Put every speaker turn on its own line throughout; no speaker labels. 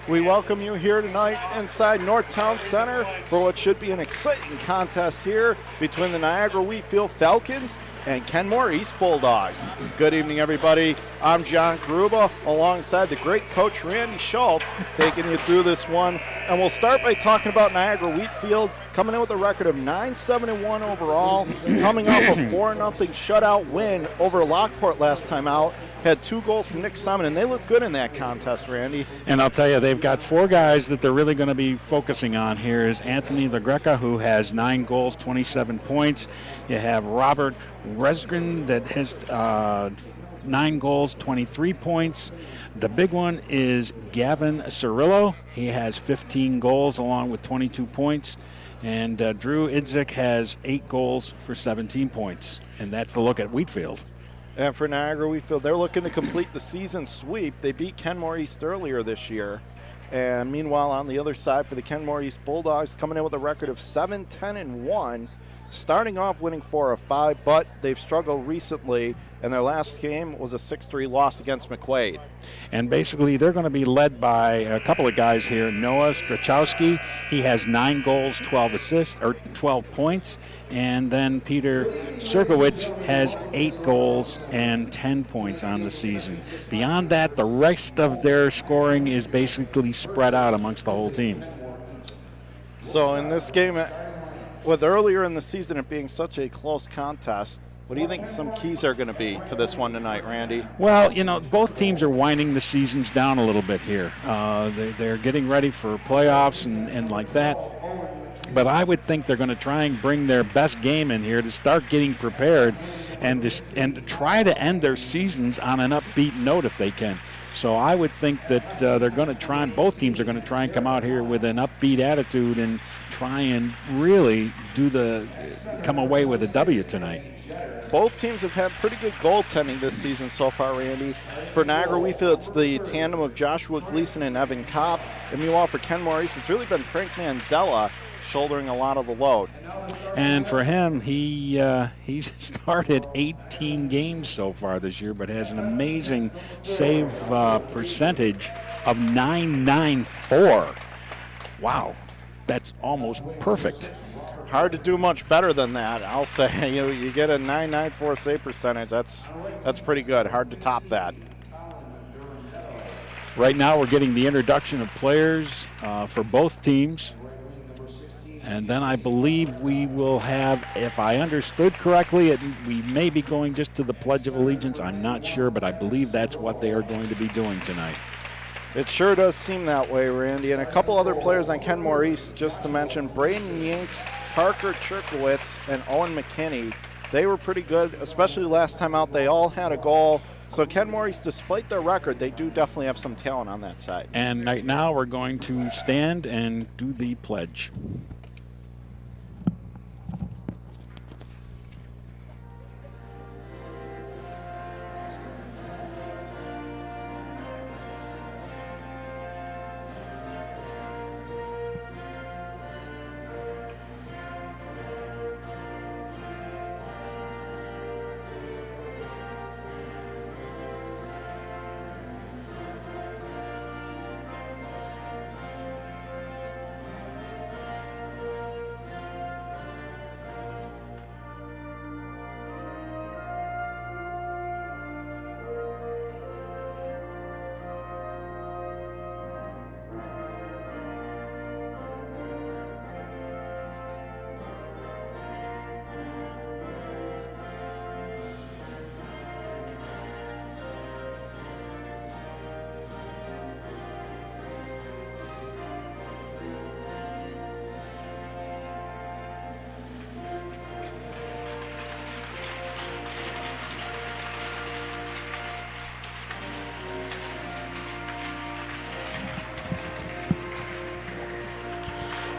We welcome you here tonight inside Northtown Center for what should be an exciting contest here between the Niagara Wheatfield Falcons and Kenmore East Bulldogs. Good evening, everybody. I'm John Karuba alongside the great coach Randy Schultz, taking you through this one. And we'll start by talking about Niagara Wheatfield, coming in with a record of 9-7-1 overall, coming off a 4-0 shutout win over Lockport last time out. Had 2 goals from Nick Simon, and they look good in that contest, Randy.
And I'll tell you, they've got 4 guys that they're really going to be focusing on here. Is Anthony LaGreca, who has 9 goals, 27 points. You have Robert Resgren that has 9 goals, 23 points. The big one is Gavin Cirillo. He has 15 goals along with 22 points. And Drew Idzik has 8 goals for 17 points. And that's the look at Wheatfield.
And for Niagara Wheatfield, they're looking to complete the season sweep. They beat Kenmore East earlier this year. And meanwhile, on the other side for the Kenmore East Bulldogs, coming in with a record of 7-10-1, starting off winning 4 of 5, but they've struggled recently, and their last game was a 6-3 loss against McQuaid.
And basically, they're going to be led by a couple of guys here. Noah Strachowski, he has 9 goals, 12 assists, or 12 points. And then Peter Sirkowitz has 8 goals and 10 points on the season. Beyond that, the rest of their scoring is basically spread out amongst the whole team.
So in this game, with earlier in the season it being such a close contest, what do you think some keys are going to be to this one tonight, Randy?
Well, you know, both teams are winding the seasons down a little bit here. They're getting ready for playoffs and like that. But I would think they're going to try and bring their best game in here to start getting prepared and to try to end their seasons on an upbeat note if they can. So I would think that they're going to try, and both teams are going to try and come out here with an upbeat attitude and try and really come away with a W tonight.
Both teams have had pretty good goaltending this season so far, Randy. For Niagara Wheatfield, it's the tandem of Joshua Gleason and Evan Kopp. And meanwhile, for Kenmore East, it's really been Frank Manzella shouldering a lot of the load.
And for him, he's started 18 games so far this year, but has an amazing save percentage of .994. Wow, that's almost perfect.
Hard to do much better than that, I'll say. You get a .994 save percentage. That's pretty good. Hard to top that.
Right now, we're getting the introduction of players for both teams. And then I believe we will have, if I understood correctly, we may be going just to the Pledge of Allegiance. I'm not sure, but I believe that's what they are going to be doing tonight.
It sure does seem that way, Randy. And a couple other players on Kenmore East, just to mention, Braden Yinks, Parker Cherkowitz, and Owen McKinney. They were pretty good, especially last time out. They all had a goal. So Kenmore East, despite their record, they do definitely have some talent on that side.
And right now we're going to stand and do the pledge.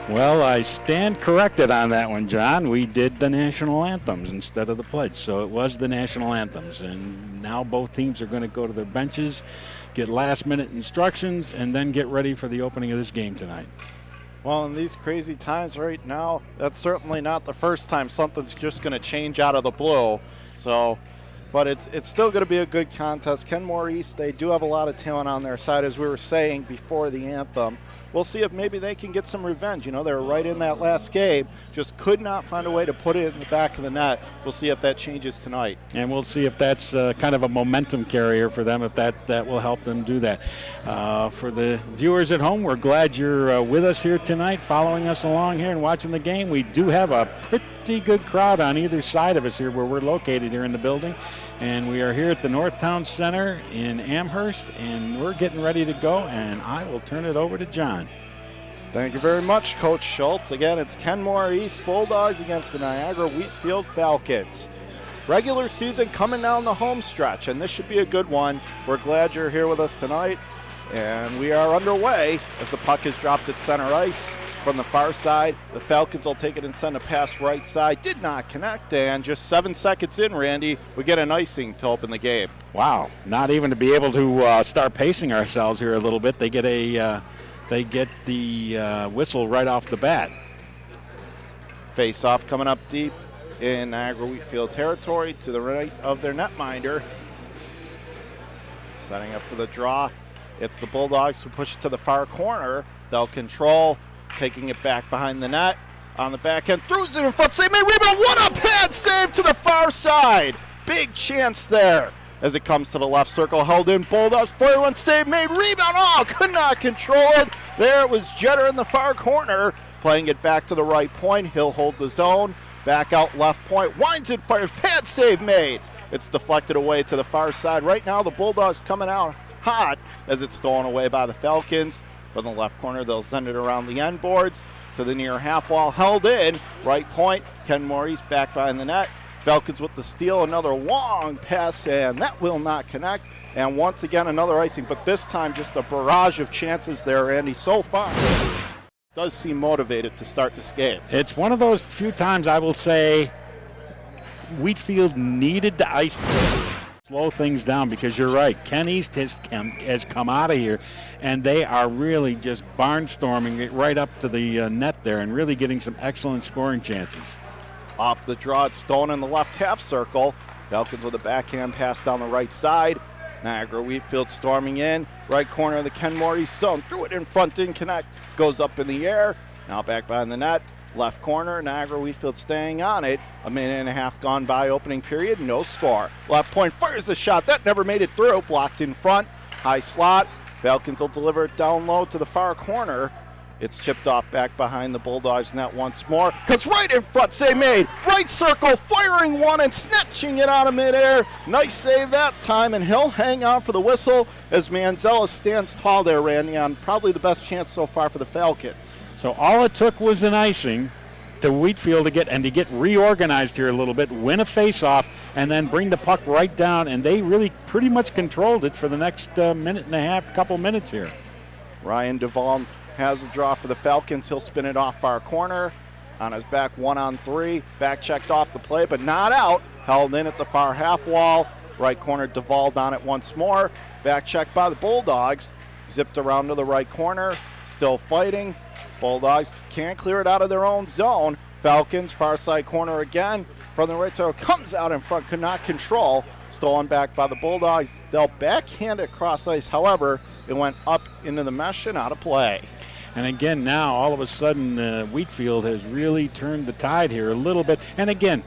Well, I stand corrected on that one, John. We did the national anthems instead of the pledge, so it was the national anthems. And now both teams are going to go to their benches, get last-minute instructions, and then get ready for the opening of this game tonight.
Well, in these crazy times right now, that's certainly not the first time something's just going to change out of the blue. So but it's still going to be a good contest. Kenmore East, they do have a lot of talent on their side, as we were saying before the anthem. We'll see if maybe they can get some revenge. You know, they were right in that last game, just could not find a way to put it in the back of the net. We'll see if that changes tonight.
And we'll see if that's kind of a momentum carrier for them, if that will help them do that. For the viewers at home, we're glad you're with us here tonight, following us along here and watching the game. We do have a pretty good crowd on either side of us here where we're located here in the building. And we are here at the Northtown Center in Amherst, and we're getting ready to go, and I will turn it over to John.
Thank you very much, Coach Schultz. Again, it's Kenmore East Bulldogs against the Niagara Wheatfield Falcons. Regular season coming down the home stretch, and this should be a good one. We're glad you're here with us tonight, and we are underway as the puck is dropped at center ice. From the far side, the Falcons will take it and send a pass right side. Did not connect, and just 7 seconds in, Randy, we get an icing to open the game.
Wow, not even to be able to start pacing ourselves here a little bit. They get the whistle right off the bat.
Face-off coming up deep in Niagara Wheatfield territory to the right of their netminder. Setting up for the draw. It's the Bulldogs who push it to the far corner. They'll control, taking it back behind the net. On the back end, throws it in front, save, made rebound, what a pad save to the far side. Big chance there as it comes to the left circle, held in, Bulldogs, 41 save, made rebound, oh, could not control it. There it was Jetter in the far corner, playing it back to the right point. He'll hold the zone, back out left point, winds it, fires, pad save made. It's deflected away to the far side. Right now the Bulldogs coming out hot as it's stolen away by the Falcons. From the left corner, they'll send it around the end boards to the near half wall, held in, right point, Kenmore East back behind the net. Falcons with the steal, another long pass, and that will not connect. And once again, another icing, but this time just a barrage of chances there, Andy, so far. Does seem motivated to start this game.
It's one of those few times I will say Wheatfield needed to ice slow things down, because you're right. Ken East has come out of here, and they are really just barnstorming it right up to the net there and really getting some excellent scoring chances.
Off the draw, it's Stone in the left half circle. Falcons with a backhand pass down the right side. Niagara Wheatfield storming in. Right corner of the Kenmore East zone. Threw it in front, didn't connect. Goes up in the air. Now back behind the net. Left corner, Niagara Wheatfield staying on it. A minute and a half gone by opening period, no score. Left point fires the shot. That never made it through. Blocked in front. High slot. Falcons will deliver it down low to the far corner. It's chipped off back behind the Bulldogs net once more. Cuts right in front, save made. Right circle, firing one and snatching it out of midair. Nice save that time, and he'll hang on for the whistle as Manzella stands tall there, Randy, on probably the best chance so far for the Falcons.
So all it took was an icing to Wheatfield to get reorganized here a little bit, win a face-off, and then bring the puck right down, and they really pretty much controlled it for the next minute and a half, couple minutes here.
Ryan Duvall has a draw for the Falcons. He'll spin it off far corner. On his back, 1-on-3. Back checked off the play, but not out. Held in at the far half wall. Right corner, Duvall on it once more. Back checked by the Bulldogs. Zipped around to the right corner. Still fighting. Bulldogs can't clear it out of their own zone. Falcons, far side corner again. From the right side, comes out in front, could not control. Stolen back by the Bulldogs. They'll backhand it cross ice. However, it went up into the mesh and out of play.
And again, now all of a sudden, Wheatfield has really turned the tide here a little bit. And again,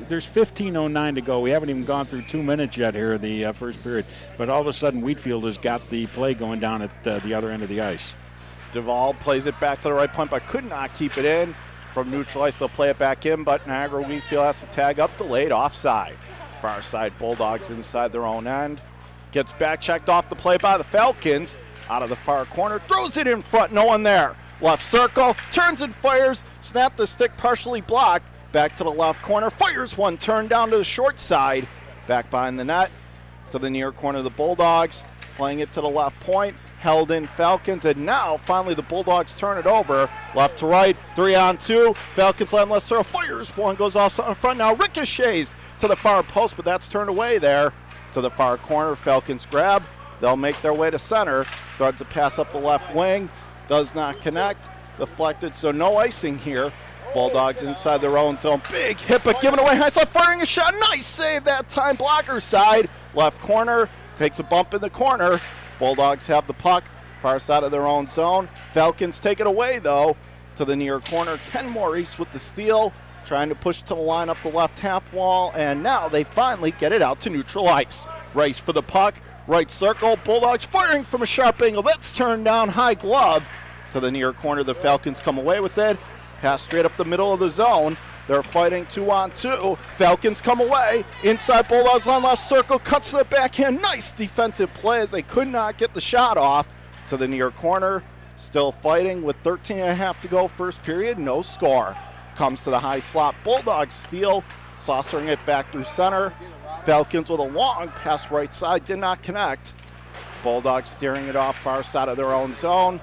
there's 15:09 to go. We haven't even gone through 2 minutes yet here in the first period. But all of a sudden, Wheatfield has got the play going down at the other end of the ice.
Duvall plays it back to the right point, but could not keep it in. From neutral ice, they'll play it back in, but Niagara Wheatfield has to tag up, delayed offside. Far side Bulldogs inside their own end. Gets back checked off the play by the Falcons. Out of the far corner, throws it in front, no one there. Left circle, turns and fires, snap the stick partially blocked. Back to the left corner, fires one, turned down to the short side. Back behind the net to the near corner of the Bulldogs. Playing it to the left point, held in Falcons, and now finally the Bulldogs turn it over. Left to right, 3-on-2. Falcons line left circle, fires one, goes off in front now, ricochets to the far post, but that's turned away there. To the far corner, Falcons grab. They'll make their way to center. Threads a pass up the left wing. Does not connect. Deflected, so no icing here. Bulldogs inside their own zone. Big hit, but giving away high slot, firing a shot. Nice save that time. Blocker side. Left corner. Takes a bump in the corner. Bulldogs have the puck. Far side of their own zone. Falcons take it away, though, to the near corner. Kenmore East with the steal. Trying to push to the line up the left half wall. And now they finally get it out to neutral ice. Race for the puck. Right circle. Bulldogs firing from a sharp angle. That's turned down. High glove to the near corner. The Falcons come away with it. Pass straight up the middle of the zone. They're fighting 2-on-2. Falcons come away. Inside Bulldogs on left circle. Cuts to the backhand. Nice defensive play as they could not get the shot off to the near corner. Still fighting with 13.5 to go first period. No score. Comes to the high slot. Bulldogs steal. Saucering it back through center. Falcons with a long pass right side. Did not connect. Bulldogs steering it off far side of their own zone.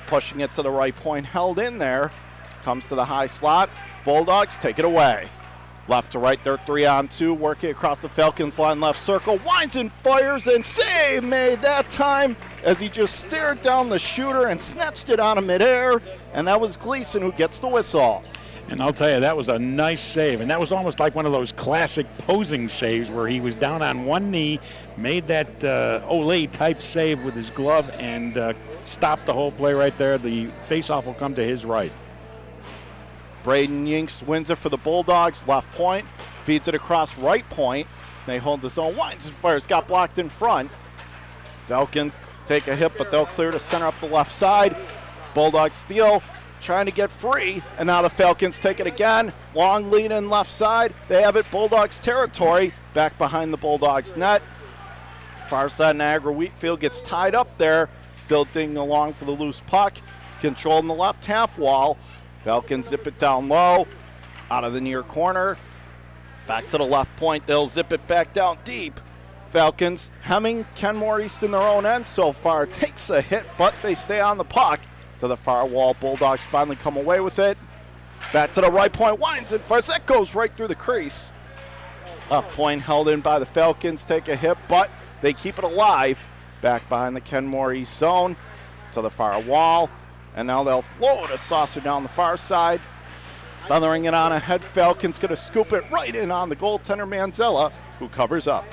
Pushing it to the right point. Held in there. Comes to the high slot. Bulldogs take it away. Left to right, they're 3-on-2, working across the Falcons line, left circle. Winds and fires, and save made that time as he just stared down the shooter and snatched it out of midair. And that was Gleason who gets the whistle.
And I'll tell you, that was a nice save. And that was almost like one of those classic posing saves where he was down on one knee, made that Olay-type save with his glove, and stopped the whole play right there. The faceoff will come to his right.
Braden Yinks wins it for the Bulldogs. Left point, feeds it across right point. They hold the zone. Winds and fires, got blocked in front. Falcons take a hit, but they'll clear to center up the left side. Bulldogs steal, trying to get free, and now the Falcons take it again. Long lead in left side. They have it Bulldogs territory, back behind the Bulldogs net. Far side Niagara Wheatfield gets tied up there, still digging along for the loose puck. Controlling the left half wall. Falcons zip it down low, out of the near corner. Back to the left point, they'll zip it back down deep. Falcons hemming Kenmore East in their own end so far. Takes a hit, but they stay on the puck. To the far wall, Bulldogs finally come away with it. Back to the right point, winds and fires. That goes right through the crease. Left point held in by the Falcons, take a hit, but they keep it alive. Back behind the Kenmore East zone, to the far wall. And now they'll float a saucer down the far side. Feathering it on ahead, Falcons going to scoop it right in on the goaltender Manzella, who covers up.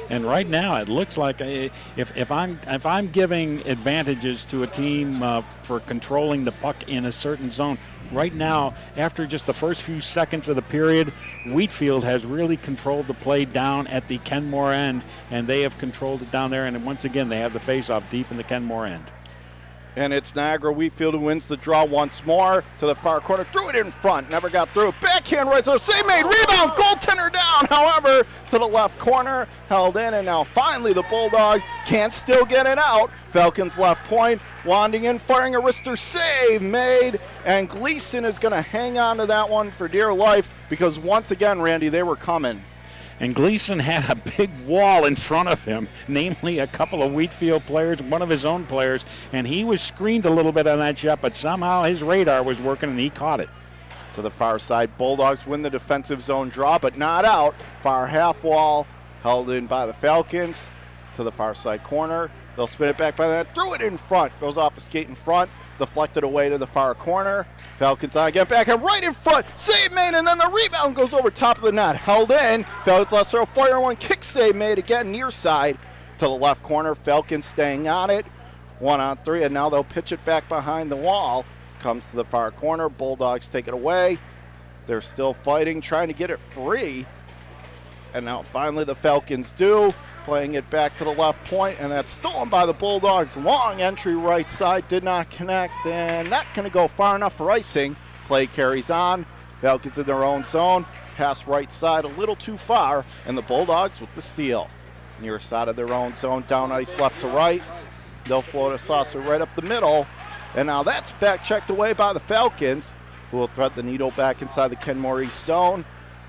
And right now, it looks like if I'm giving advantages to a team for controlling the puck in a certain zone, right now, after just the first few seconds of the period, Wheatfield has really controlled the play down at the Kenmore end, and they have controlled it down there. And once again, they have the face-off deep in the Kenmore end.
And it's Niagara Wheatfield who wins the draw once more to the far corner. Threw it in front, never got through. Backhand right, so save made, rebound, goaltender down. However, to the left corner, held in, and now finally the Bulldogs can't still get it out. Falcons left point, wanding in, firing a wrister, save made, and Gleason is going to hang on to that one for dear life because once again, Randy, they were coming.
And Gleason had a big wall in front of him, namely a couple of Wheatfield players, one of his own players, and he was screened a little bit on that shot, but somehow his radar was working and he caught it.
To the far side, Bulldogs win the defensive zone draw, but not out. Far half wall, held in by the Falcons. To the far side corner, they'll spin it back by that, threw it in front, goes off a skate in front, deflected away to the far corner. Falcons on again, back and right in front, save made, and then the rebound goes over top of the net, held in. Falcons last throw, fire one, kick save made again near side to the left corner. Falcons staying on it, 1-on-3, and now they'll pitch it back behind the wall. Comes to the far corner, Bulldogs take it away. They're still fighting, trying to get it free, and now finally the Falcons do. Playing it back to the left point, and that's stolen by the Bulldogs. Long entry right side, did not connect, and not going to go far enough for icing. Play carries on. Falcons in their own zone. Pass right side a little too far, and the Bulldogs with the steal. Near side of their own zone, down ice left to right. They'll float a saucer right up the middle, and now that's back checked away by the Falcons, who will thread the needle back inside the Kenmore East zone.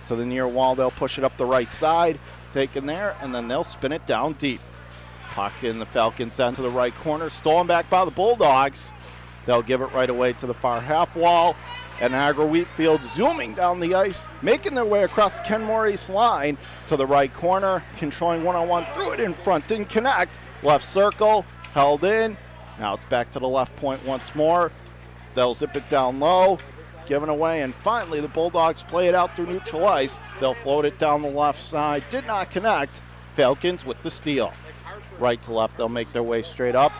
To the near wall, they'll push it up the right side. Taken there, and then they'll spin it down deep. Puck in the Falcons end to the right corner, stolen back by the Bulldogs. They'll give it right away to the far half wall, and Niagara Wheatfield zooming down the ice, making their way across the Kenmore East line to the right corner, controlling one-on-one, threw it in front, didn't connect. Left circle, held in. Now it's back to the left point once more. They'll zip it down low. given away, and finally the Bulldogs play it out through neutral ice. They'll float it down the left side. Did not connect. Falcons with the steal. Right to left, they'll make their way straight up.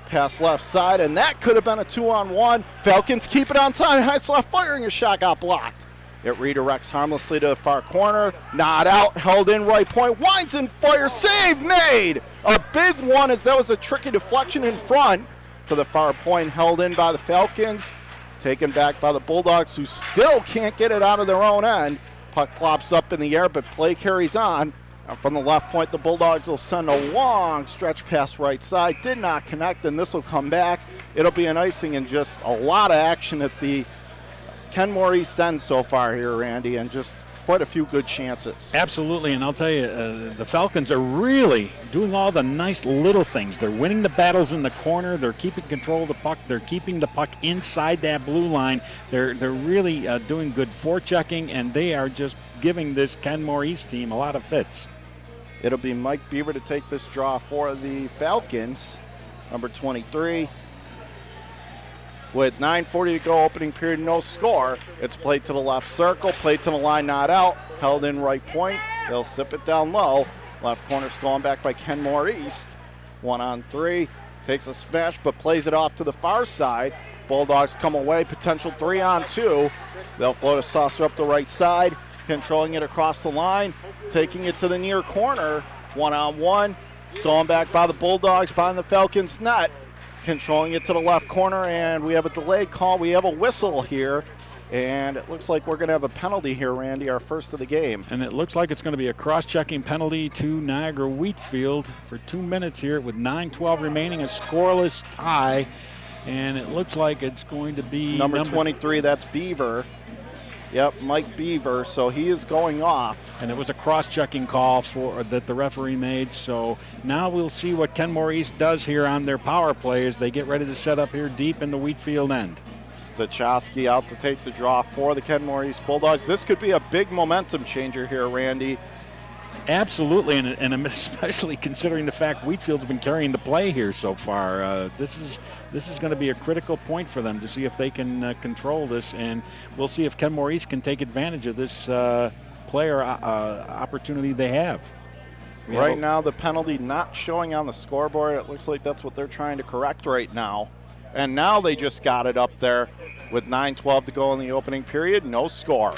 Pass left side, and that could have been a 2-on-1. Falcons keep it on time. Heislop firing a shot, got blocked. It redirects harmlessly to the far corner. Not out, held in right point. Winds and fires, save made! A big one as that was a tricky deflection in front to the far point, held in by the Falcons. Taken back by the Bulldogs, who still can't get it out of their own end. Puck plops up in the air, but play carries on. And from the left point, the Bulldogs will send a long stretch pass right side. Did not connect, and this will come back. It'll be an icing and just a lot of action at the Kenmore East End so far here, Randy, and just quite a few good chances.
Absolutely, and I'll tell you, the Falcons are really doing all the nice little things. They're winning the battles in the corner. They're keeping control of the puck. They're keeping the puck inside that blue line. They're really doing good forechecking, and they are just giving this Kenmore East team a lot of fits.
It'll be Mike Beaver to take this draw for the Falcons, number 23. With 9:40 to go, opening period, no score. It's played to the left circle, played to the line, not out, held in right point. They'll sip it down low. Left corner stolen back by Kenmore East. 1-on-3, takes a smash, but plays it off to the far side. Bulldogs come away, potential 3-on-2. They'll float a saucer up the right side, controlling it across the line, taking it to the near corner. 1-on-1, stolen back by the Bulldogs, behind the Falcons' net. Controlling it to the left corner, and we have a delayed call. We have a whistle here, and it looks like we're going to have a penalty here, Randy, our first of the game.
And it looks like it's going to be a cross-checking penalty to Niagara Wheatfield for 2 minutes here with 9:12 remaining, a scoreless tie, and it looks like it's going to be
number 23, that's Beaver. Yep, Mike Beaver, so he is going off.
And it was a cross-checking call that the referee made. So now we'll see what Kenmore East does here on their power play as they get ready to set up here deep in the Wheatfield end.
Stachowski out to take the draw for the Kenmore East Bulldogs. This could be a big momentum changer here, Randy.
Absolutely, and especially considering the fact Wheatfield's been carrying the play here so far. This is going to be a critical point for them to see if they can control this, and we'll see if Kenmore East can take advantage of this player opportunity they have.
Right now, the penalty not showing on the scoreboard. It looks like that's what they're trying to correct right now. And now they just got it up there with 9:12 to go in the opening period. No score.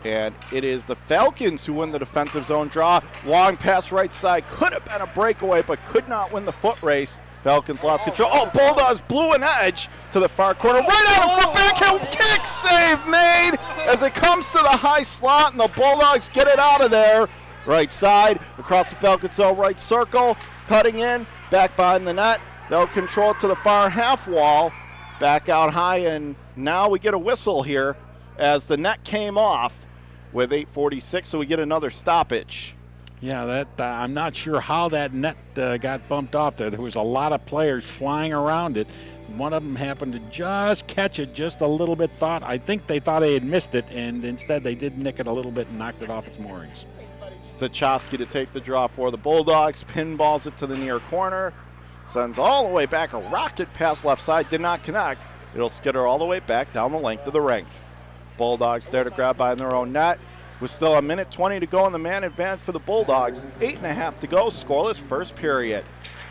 And it is the Falcons who win the defensive zone draw. Long pass right side. Could have been a breakaway, but could not win the foot race. Falcons lost control. Oh, Bulldogs blew an edge to the far corner. Right out of foot backhand kick, save made as it comes to the high slot, and the Bulldogs get it out of there. Right side, across the Falcons zone, right circle, cutting in, back behind the net. They'll control it to the far half wall, back out high, and now we get a whistle here as the net came off with 8:46, so we get another stoppage.
Yeah, that I'm not sure how that net got bumped off there. There was a lot of players flying around it. One of them happened to just catch it just a little bit. I think they thought they had missed it, and instead they did nick it a little bit and knocked it off its moorings.
Stachowski to take the draw for the Bulldogs. Pinballs it to the near corner. Sends all the way back. A rocket pass left side. Did not connect. It'll skitter all the way back down the length of the rink. Bulldogs there to grab by in their own net. With still a minute 20 to go in the man advantage for the Bulldogs. 8.5 to go. Scoreless first period.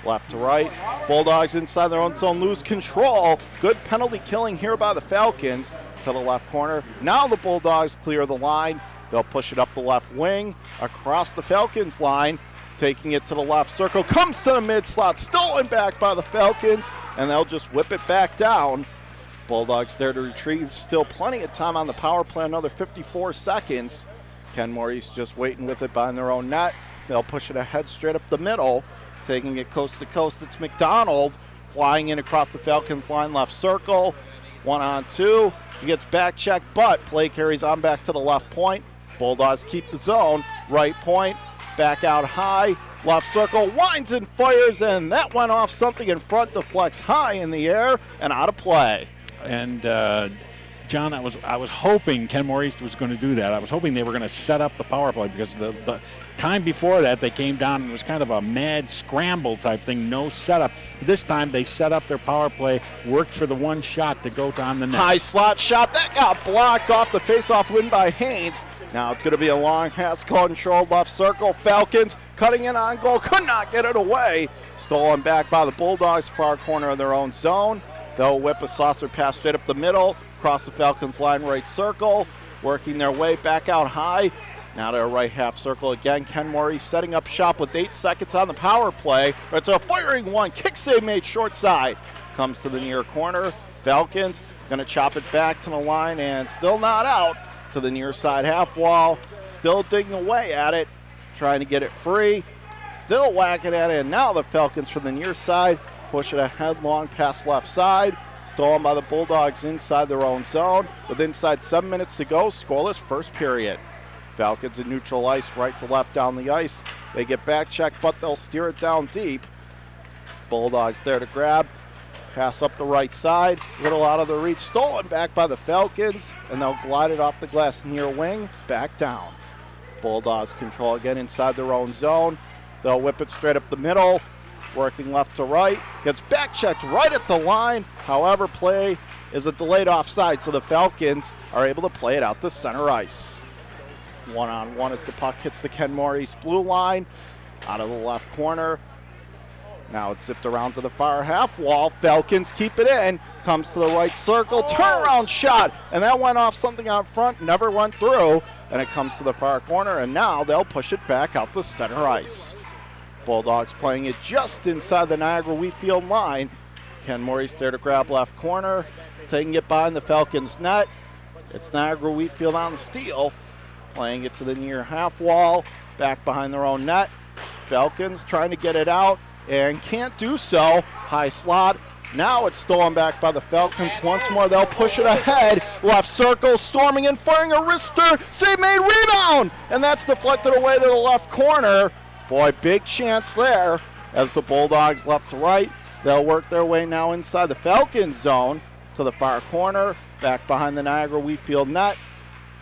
Left to right. Bulldogs inside their own zone lose control. Good penalty killing here by the Falcons to the left corner. Now the Bulldogs clear the line. They'll push it up the left wing across the Falcons line. Taking it to the left circle. Comes to the mid slot. Stolen back by the Falcons. And they'll just whip it back down. Bulldogs there to retrieve. Still plenty of time on the power play. Another 54 seconds. Kenmore East just waiting with it behind their own net. They'll push it ahead straight up the middle. Taking it coast to coast. It's McDonald flying in across the Falcons line. Left circle. 1-on-2. He gets back checked, but play carries on back to the left point. Bulldogs keep the zone. Right point. Back out high. Left circle. Winds and fires, and that went off something in front. Deflects high in the air and out of play.
And John, I was hoping Kenmore East was going to do that. I was hoping they were going to set up the power play, because the time before that they came down and it was kind of a mad scramble type thing, no setup. This time they set up their power play, worked for the one shot to go on the net.
High slot shot, that got blocked off the face-off win by Haynes. Now it's going to be a long pass controlled left circle. Falcons cutting in on goal, could not get it away. Stolen back by the Bulldogs, far corner of their own zone. They'll whip a saucer pass straight up the middle, across the Falcons line right circle, working their way back out high. Now to a right half circle again. Kenmore East setting up shop with 8 seconds on the power play. It's a firing one, kick save made short side. Comes to the near corner. Falcons going to chop it back to the line and still not out to the near side half wall. Still digging away at it, trying to get it free. Still whacking at it, and now the Falcons from the near side push it ahead, long pass left side. Stolen by the Bulldogs inside their own zone. With inside 7 minutes to go, scoreless first period. Falcons in neutral ice, right to left down the ice. They get back check, but they'll steer it down deep. Bulldogs there to grab. Pass up the right side, little out of the reach, stolen back by the Falcons, and they'll glide it off the glass near wing, back down. Bulldogs control again inside their own zone. They'll whip it straight up the middle, working left to right, gets back checked right at the line. However, play is a delayed offside, so the Falcons are able to play it out to center ice. One-on-one as the puck hits the Kenmore East blue line, out of the left corner. Now it's zipped around to the far half wall. Falcons keep it in, comes to the right circle, turnaround shot, and that went off something out front, never went through, and it comes to the far corner, and now they'll push it back out to center ice. Bulldogs playing it just inside the Niagara Wheatfield line. Kenmore East there to grab left corner, taking it behind the Falcons net. It's Niagara Wheatfield on the steal, playing it to the near half wall, back behind their own net. Falcons trying to get it out and can't do so. High slot. Now it's stolen back by the Falcons. Once more, they'll push it ahead. Left circle, storming and firing a wrister. Save made, rebound! And that's deflected away to the left corner. Boy, big chance there as the Bulldogs left to right. They'll work their way now inside the Falcons zone to the far corner, back behind the Niagara Wheatfield net.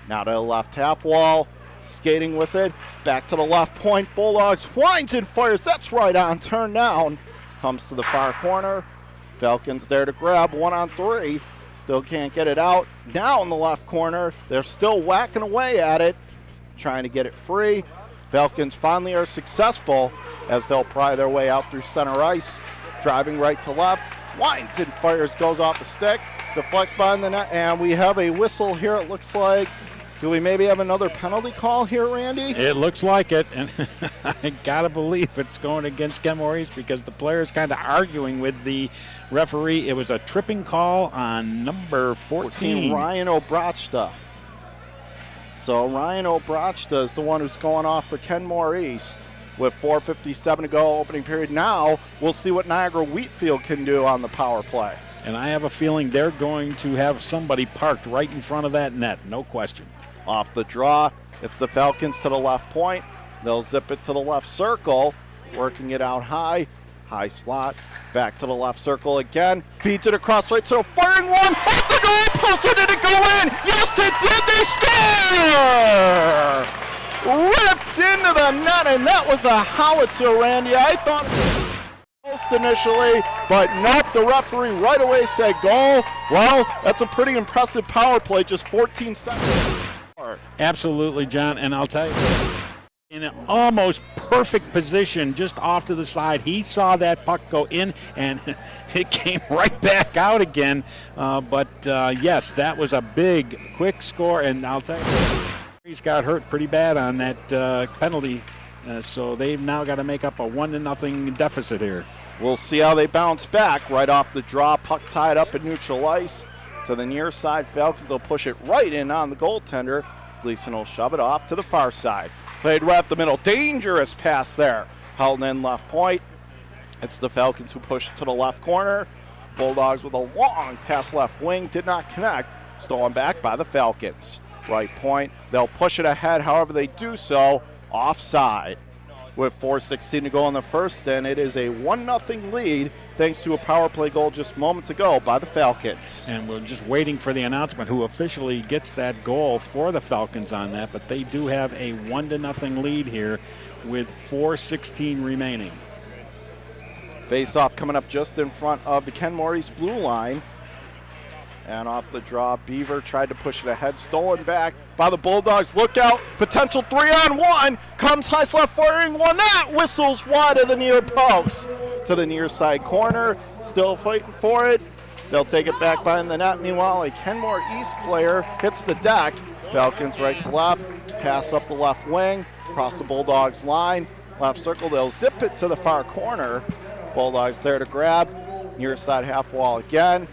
Now to the left half wall, skating with it, back to the left point. Bulldogs winds and fires, that's right on, turn down. Comes to the far corner. Falcons there to grab, 1-on-3. Still can't get it out. Now in the left corner, they're still whacking away at it, trying to get it free. Falcons finally are successful as they'll pry their way out through center ice. Driving right to left, winds and fires, goes off the stick, deflects behind the net, and we have a whistle here, it looks like. Do we maybe have another penalty call here, Randy?
It looks like it, and I gotta believe it's going against Kenmore East because the player's kind of arguing with the referee. It was a tripping call on number 14.
Ryan Obrachta. So Ryan Obrachta is the one who's going off for Kenmore East with 4:57 to go, opening period. Now we'll see what Niagara Wheatfield can do on the power play.
And I have a feeling they're going to have somebody parked right in front of that net, no question.
Off the draw, it's the Falcons to the left point. They'll zip it to the left circle, working it out high. High slot, back to the left circle again. Feeds it across right, so firing one off the goal post. Did it go in? Yes, it did. They score! Ripped into the net, and that was a howitzer, Randy. I thought it was post initially, but nope, the referee right away said goal. Well, that's a pretty impressive power play, just 14 seconds.
Absolutely, John, and I'll tell you, in an almost perfect position just off to the side, he saw that puck go in, and it came right back out again. Yes, that was a big, quick score, and I'll tell you, he's got hurt pretty bad on that penalty, so they've now got to make up a 1-0 deficit here.
We'll see how they bounce back. Right off the draw, puck tied up at neutral ice. To the near side, Falcons will push it right in on the goaltender. Gleason will shove it off to the far side. Played right up the middle. Dangerous pass there. Held in left point. It's the Falcons who push it to the left corner. Bulldogs with a long pass left wing. Did not connect. Stolen back by the Falcons. Right point. They'll push it ahead. However, they do so offside. with 4:16 to go in the first, and it is a 1-0 lead thanks to a power play goal just moments ago by the Falcons.
And we're just waiting for the announcement who officially gets that goal for the Falcons on that, but they do have a 1-0 lead here with 4:16 remaining.
Face-off coming up just in front of the Kenmore East blue line. And off the draw, Beaver tried to push it ahead, stolen back by the Bulldogs. Look out, potential 3-on-1. Comes Heislop firing one. That whistles wide of the near post to the near side corner. Still fighting for it. They'll take it back behind the net. Meanwhile, a Kenmore East player hits the deck. Falcons right to left, pass up the left wing, across the Bulldogs line. Left circle, they'll zip it to the far corner. Bulldogs there to grab. Near side half wall again.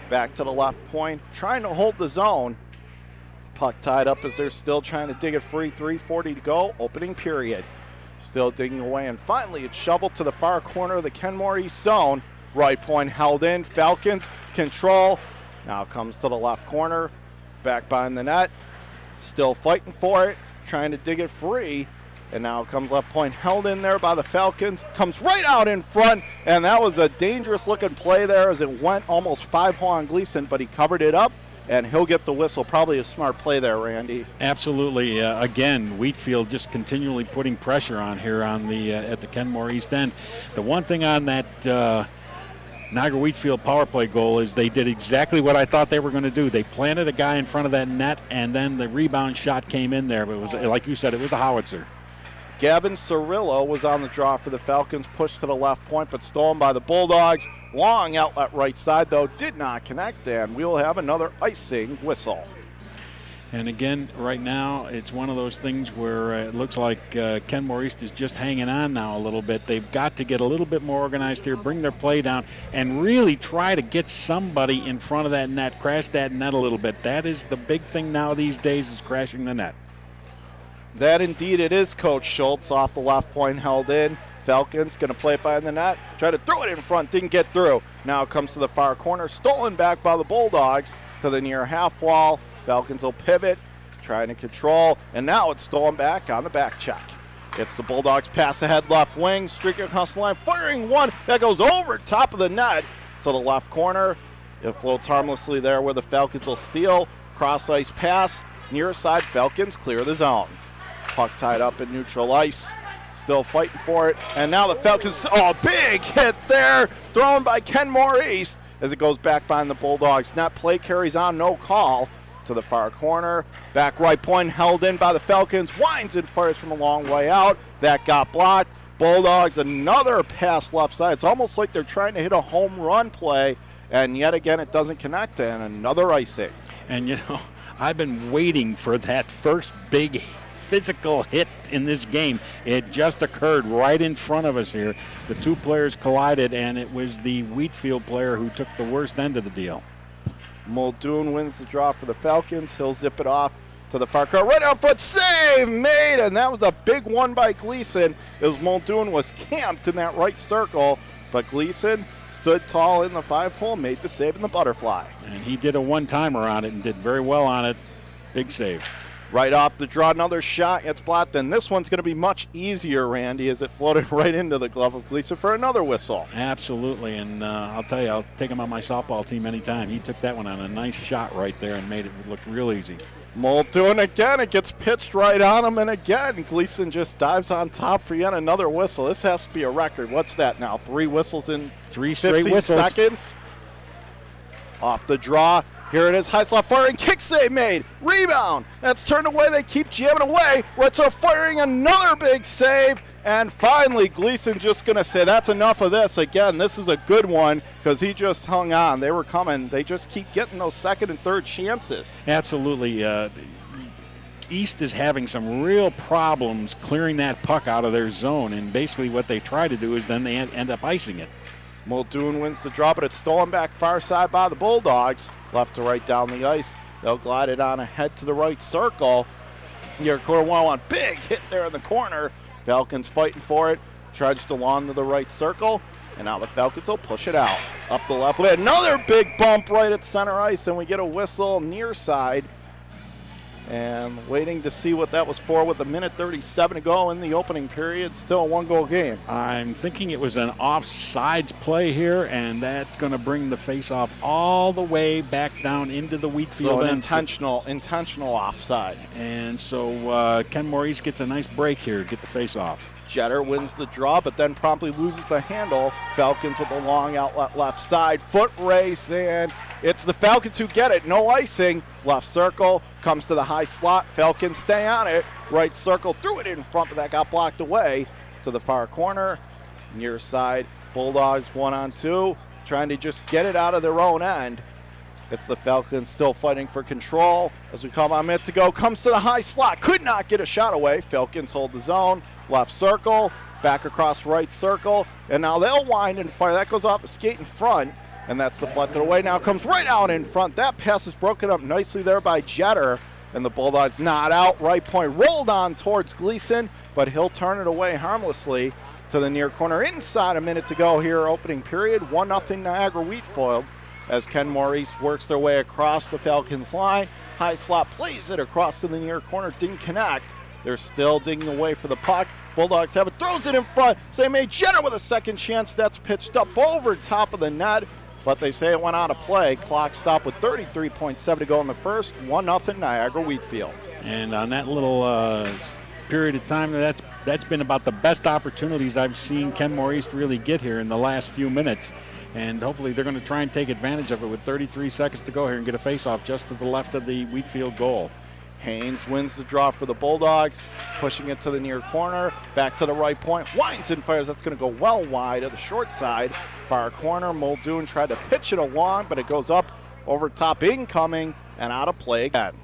Back to the left point, trying to hold the zone. Puck tied up as they're still trying to dig it free. 3:40 to go, opening period. Still digging away, and finally it's shoveled to the far corner of the Kenmore East zone. Right point held in, Falcons control. Now comes to the left corner, back behind the net. Still fighting for it, trying to dig it free. And now comes left point held in there by the Falcons. Comes right out in front, and that was a dangerous looking play there as it went almost 5-hole on Gleason, but he covered it up, and he'll get the whistle. Probably a smart play there, Randy.
Absolutely. Again, Wheatfield just continually putting pressure on here on the at the Kenmore East end. The one thing on that Niagara Wheatfield power play goal is they did exactly what I thought they were going to do. They planted a guy in front of that net, and then the rebound shot came in there. But it was, like you said, it was a howitzer.
Gavin Cirillo was on the draw for the Falcons, pushed to the left point, but stolen by the Bulldogs. Long outlet right side, though, did not connect, and we will have another icing whistle.
And again, right now, it's one of those things where it looks like Kenmore East is just hanging on now a little bit. They've got to get a little bit more organized here, bring their play down, and really try to get somebody in front of that net, crash that net a little bit. That is the big thing now these days, is crashing the net.
That indeed it is, Coach Schultz, off the left point held in. Falcons going to play it behind the net. Try to throw it in front, didn't get through. Now it comes to the far corner, stolen back by the Bulldogs to the near half wall. Falcons will pivot, trying to control, and now it's stolen back on the back check. It's the Bulldogs pass ahead left wing, streaking across the line, firing one that goes over top of the net to the left corner. It floats harmlessly there where the Falcons will steal. Cross ice pass, near side Falcons clear the zone. Puck tied up in neutral ice, still fighting for it, and now the Falcons, big hit there, thrown by Kenmore East as it goes back behind the Bulldogs net. Play carries on, no call, to the far corner. Back right point held in by the Falcons, winds and fires from a long way out. That got blocked. Bulldogs, another pass left side. It's almost like they're trying to hit a home run play, and yet again it doesn't connect, and another icing.
And, I've been waiting for that first big physical hit in this game. It just occurred right in front of us here. The two players collided, and it was the Wheatfield player who took the worst end of the deal.
Muldoon wins the draw for the Falcons. He'll zip it off to the far corner. Right out front, save made, and that was a big one by Gleason as Muldoon was camped in that right circle, but Gleason stood tall in the 5-hole, made the save in the butterfly.
And he did a one-timer on it and did very well on it. Big save.
Right off the draw, another shot gets blocked, and this one's going to be much easier, Randy, as it floated right into the glove of Gleason for another whistle.
Absolutely, and I'll tell you, I'll take him on my softball team anytime. He took that one on a nice shot right there and made it look real easy.
Muldoon again, it gets pitched right on him, and again, Gleason just dives on top for yet another whistle. This has to be a record. What's that now, 3 whistles in
3 straight
15
whistles.
seconds? Off the draw. Here it is, Heislop firing, kick save made, rebound, that's turned away, they keep jamming away, Retzo firing another big save, and finally Gleason just going to say that's enough of this. Again, this is a good one because he just hung on, they were coming, they just keep getting those second and third chances.
Absolutely. East is having some real problems clearing that puck out of their zone, and basically what they try to do is then they end up icing it.
Muldoon wins the draw, but it's stolen back far side by the Bulldogs. Left to right down the ice. They'll glide it on ahead to the right circle. Near corner 1-1. Big hit there in the corner. Falcons fighting for it. Trudged along to the right circle. And now the Falcons will push it out. Up the left way. Another big bump right at center ice. And we get a whistle near side. And waiting to see what that was for with a minute 37 to go in the opening period. Still a 1-goal game.
I'm thinking it was an offsides play here, and that's going to bring the face-off all the way back down into the Wheatfield
So an
end.
intentional offside.
And so Kenmore East gets a nice break here to get the face-off.
Jetter wins the draw, but then promptly loses the handle. Falcons with a long outlet left side. Foot race, and it's the Falcons who get it. No icing. Left circle, comes to the high slot. Falcons stay on it. Right circle, threw it in front, but that got blocked away to the far corner. Near side, Bulldogs 1-on-2, trying to just get it out of their own end. It's the Falcons still fighting for control. As we call on minute to go, comes to the high slot. Could not get a shot away. Falcons hold the zone. Left circle, back across right circle, and now they'll wind and fire. That goes off a skate in front, and that's deflected away. Now comes right out in front. That pass is broken up nicely there by Jetter, and the Bulldogs not out. Right point rolled on towards Gleason, but he'll turn it away harmlessly to the near corner. Inside a minute to go here, opening period. 1-0 Niagara Wheatfield as Kenmore East works their way across the Falcons line. High slot plays it across to the near corner, didn't connect. They're still digging away for the puck. Bulldogs have it, throws it in front. They made Jetter with a second chance. That's pitched up over top of the net, but they say it went out of play. Clock stopped with 33.7 to go in the first. 1-0 Niagara Wheatfield.
And on that little period of time, that's been about the best opportunities I've seen Kenmore East really get here in the last few minutes. And hopefully they're going to try and take advantage of it with 33 seconds to go here and get a face-off just to the left of the Wheatfield goal.
Haynes wins the draw for the Bulldogs, pushing it to the near corner, back to the right point, winds and fires. That's going to go well wide of the short side. Far corner, Muldoon tried to pitch it along, but it goes up over top, incoming, and out of play again.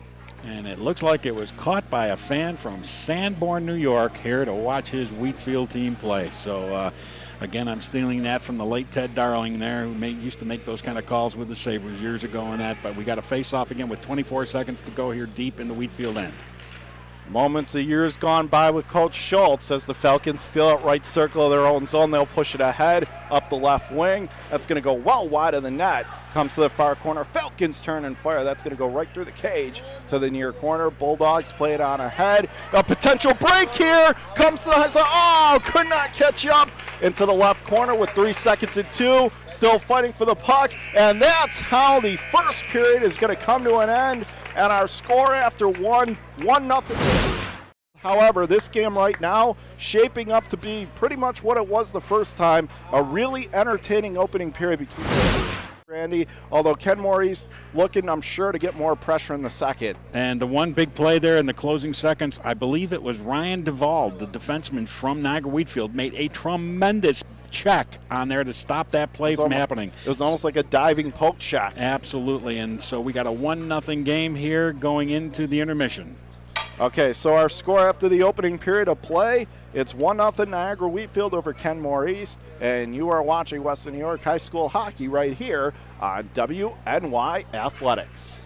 And it looks like it was caught by a fan from Sanborn, New York, here to watch his Wheatfield team play. So, again, I'm stealing that from the late Ted Darling there, who used to make those kind of calls with the Sabres years ago on that. But we got a face-off again with 24 seconds to go here deep in the Wheatfield end.
Moments of years gone by with Coach Schultz as the Falcons still at right circle of their own zone. They'll push it ahead up the left wing. That's going to go well wide of the net. Comes to the far corner. Falcons turn and fire. That's going to go right through the cage to the near corner. Bulldogs play it on ahead. A potential break here. Comes to the high side. Oh, could not catch up into the left corner with 3 seconds and 2. Still fighting for the puck. And that's how the first period is going to come to an end. And our score after 1-0. However, this game right now shaping up to be pretty much what it was the first time, a really entertaining opening period between Randy, although Kenmore East looking, I'm sure, to get more pressure in the second.
And the one big play there in the closing seconds, I believe it was Ryan Duvall, the defenseman from Niagara Wheatfield, made a tremendous check on there to stop that play from happening.
It was almost like a diving poke check.
Absolutely, and so we got a 1-0 game here going into the intermission.
Okay, so our score after the opening period of play, it's 1-0 Niagara Wheatfield over Kenmore East, and you are watching Western New York High School hockey right here on WNY Athletics.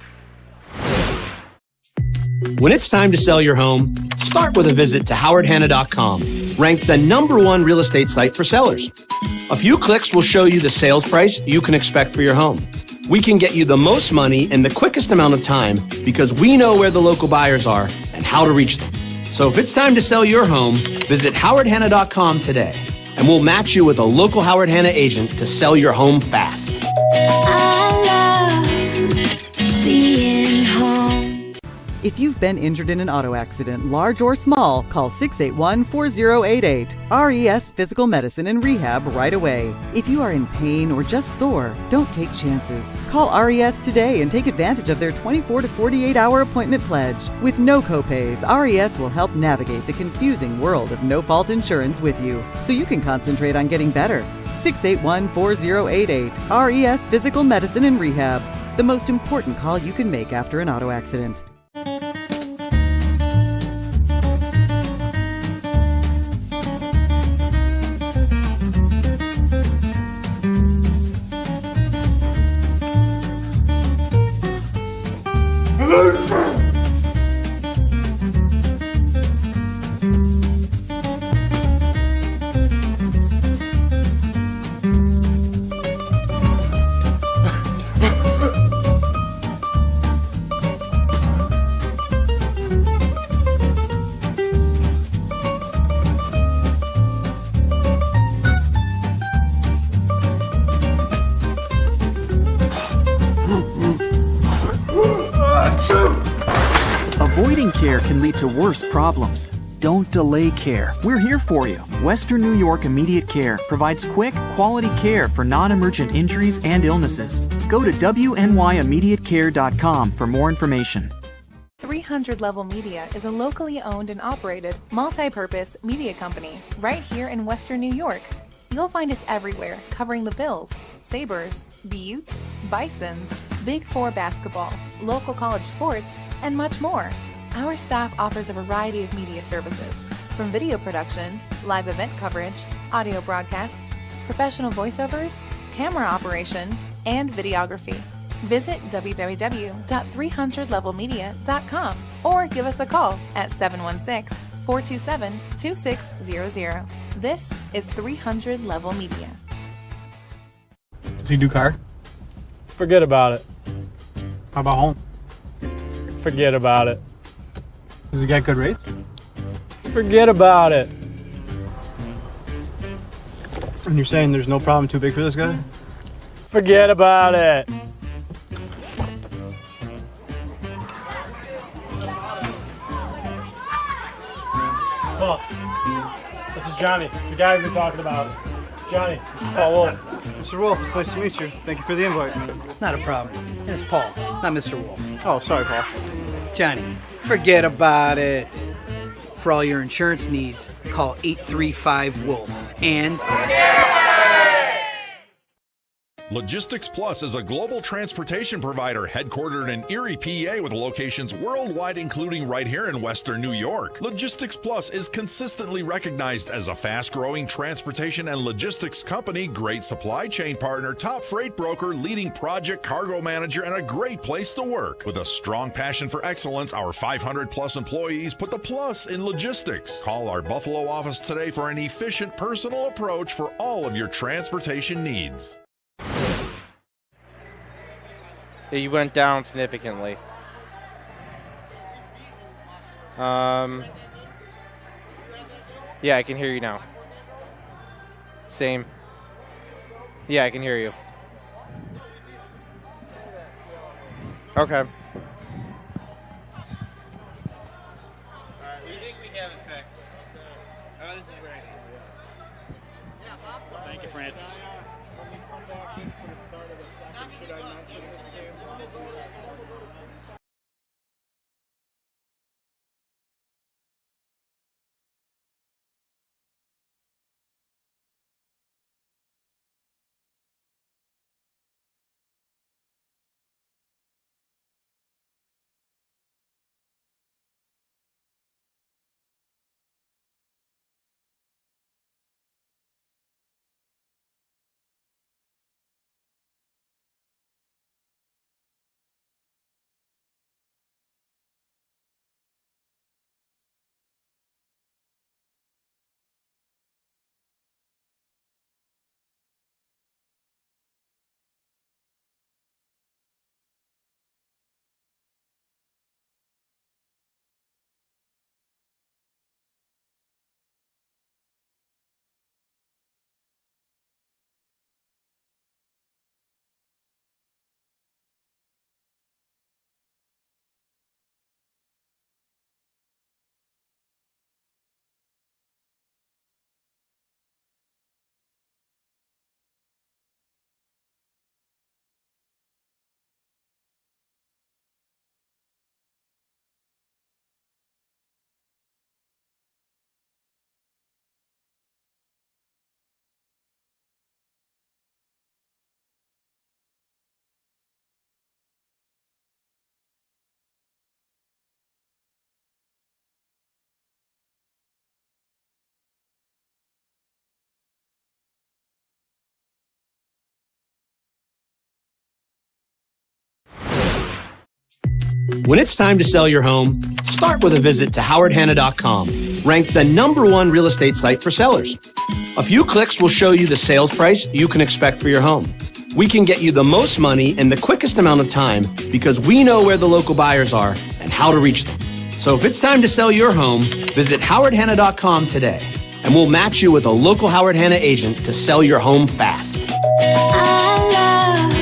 When it's time to sell your home, start with a visit to howardhanna.com, ranked the #1 real estate site for sellers. A few clicks will show you the sales price you can expect for your home. We can get you the most money in the quickest amount of time because we know where the local buyers are and how to reach them. So if it's time to sell your home, visit howardhanna.com today, and we'll match you with a local Howard Hanna agent to sell your home fast.
I love being home.
If you've been injured in an auto accident, large or small, call 681-4088. RES Physical Medicine and Rehab right away. If you are in pain or just sore, don't take chances. Call RES today and take advantage of their 24 to 48-hour appointment pledge. With no copays, RES will help navigate the confusing world of no-fault insurance with you, so you can concentrate on getting better. 681-4088. RES Physical Medicine and Rehab. The most important call you can make after an auto accident.
Avoiding care can lead to worse problems. Don't delay care. We're here for you. Western New York Immediate Care provides quick, quality care for non-emergent injuries and illnesses. Go to WNYImmediatecare.com for more information.
300 Level Media is a locally owned and operated, multi-purpose media company right here in Western New York. You'll find us everywhere, covering the Bills, Sabres, Buttes, Bisons, Big Four basketball, local college sports, and much more. Our staff offers a variety of media services, from video production, live event coverage, audio broadcasts, professional voiceovers, camera operation, and videography. Visit www.300levelmedia.com or give us a call at 716-427-2600. This is 300 Level Media.
Does he do car?
Forget about it.
How about home?
Forget about it.
Does he get good rates?
Forget about it.
And you're saying there's no problem too big for this guy?
Forget about it. Oh, this is Johnny, the guy we've been talking about. Johnny, this is Paul Wolf.
Mr. Wolf, it's nice to meet you. Thank you for the invite.
Not a problem. It's Paul, not Mr. Wolf.
Oh, sorry, Paul.
Johnny, forget about it. For all your insurance needs, call 835-WOLF and...
Logistics Plus is a global transportation provider headquartered in Erie, PA with locations worldwide, including right here in Western New York. Logistics Plus is consistently recognized as a fast-growing transportation and logistics company, great supply chain partner, top freight broker, leading project cargo manager, and a great place to work. With a strong passion for excellence, our 500-plus employees put the plus in logistics. Call our Buffalo office today for an efficient, personal approach for all of your transportation needs.
You went down significantly. Yeah, I can hear you now. Same. Yeah, I can hear you. Okay.
We think we have it fixed. Oh, this is great.
Thank you, Francis.
When we come back in for the start of the second, should I mention this game?
When it's time to sell your home, start with a visit to howardhanna.com, ranked the #1 real estate site for sellers. A few clicks will show you the sales price you can expect for your home. We can get you the most money in the quickest amount of time because we know where the local buyers are and how to reach them. So if it's time to sell your home, visit howardhanna.com today, and we'll match you with a local Howard Hanna agent to sell your home fast.
I love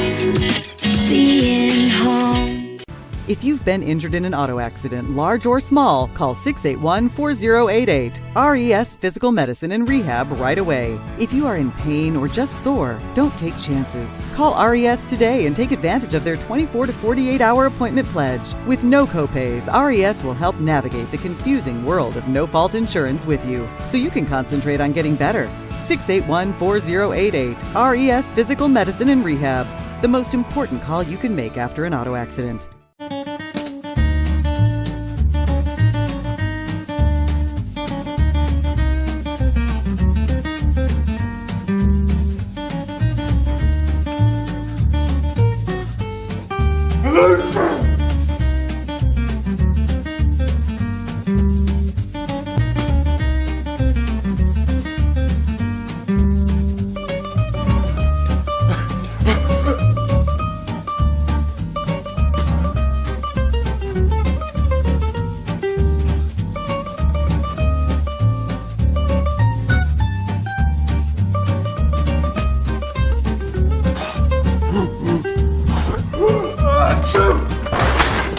being home.
If you've been injured in an auto accident, large or small, call 681-4088. RES Physical Medicine and Rehab right away. If you are in pain or just sore, don't take chances. Call RES today and take advantage of their 24 to 48 hour appointment pledge. With no copays, RES will help navigate the confusing world of no-fault insurance with you, so you can concentrate on getting better. 681-4088. RES Physical Medicine and Rehab. The most important call you can make after an auto accident.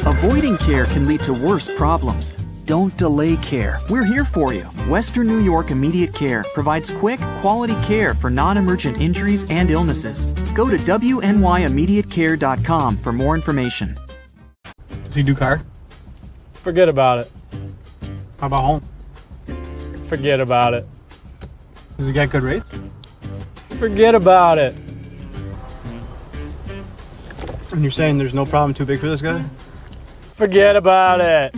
Avoiding care can lead to worse problems. Don't delay care. We're here for you. Western New York Immediate Care provides quick, quality care for non-emergent injuries and illnesses. Go to WNYImmediatecare.com for more information.
Does he do car?
Forget about it.
How about home?
Forget about it.
Does he get good rates?
Forget about it.
And you're saying there's no problem too big for this guy?
Forget about it.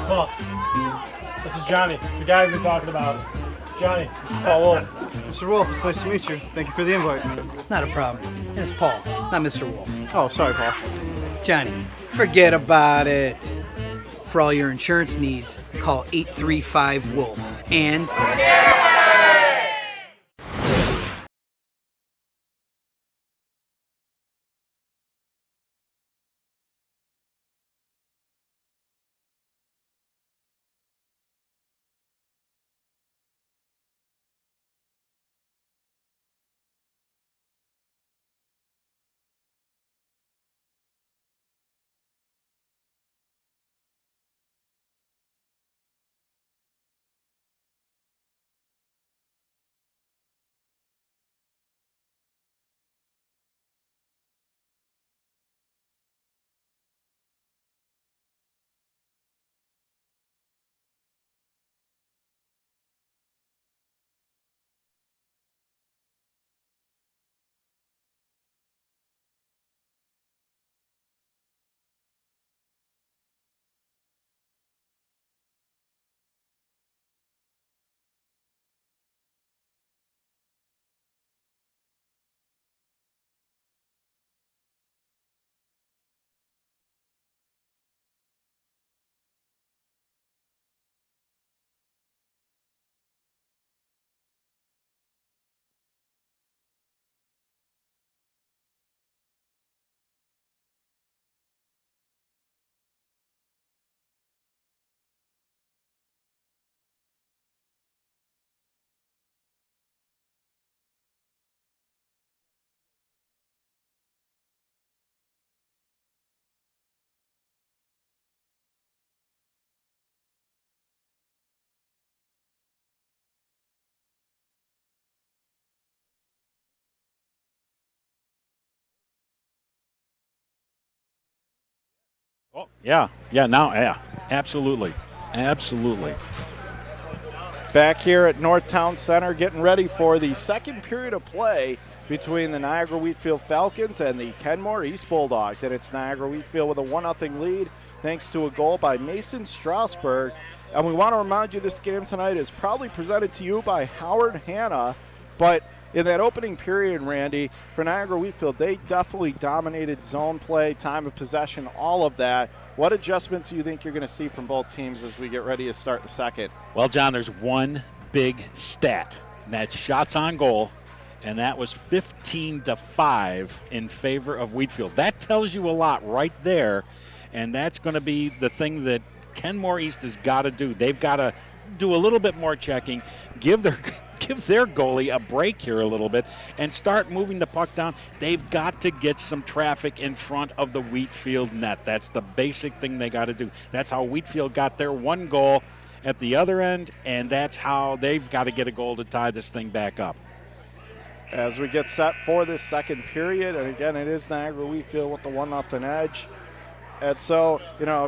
Paul, this is Johnny, the guy we've been talking about. Johnny, this is Paul Wolf.
Mr. Wolf, it's nice to meet you. Thank you for the invite.
Not a problem. It's Paul, not Mr. Wolf.
Oh, sorry, Paul.
Johnny, forget about it. For all your insurance needs, call 835-WOLF and...
Oh, yeah, absolutely.
Back here at Northtown Center, getting ready for the second period of play between the Niagara Wheatfield Falcons and the Kenmore East Bulldogs. And it's Niagara Wheatfield with a 1-0 lead thanks to a goal by Mason Strasburg. And we want to remind you this game tonight is proudly presented to you by Howard Hanna. But in that opening period, Randy, for Niagara Wheatfield, they definitely dominated zone play, time of possession, all of that. What adjustments do you think you're going to see from both teams as we get ready to start the second?
Well, John, there's one big stat, and that's shots on goal, and that was 15-5 in favor of Wheatfield. That tells you a lot right there, and that's going to be the thing that Kenmore East has got to do. They've got to do a little bit more checking, give give their goalie a break here a little bit and start moving the puck down. They've got to get some traffic in front of the Wheatfield net. That's the basic thing they got to do. That's how Wheatfield got their one goal at the other end, and that's how they've got to get a goal to tie this thing back up.
As we get set for this second period, and again, it is Niagara Wheatfield with the 1-0 edge. And so,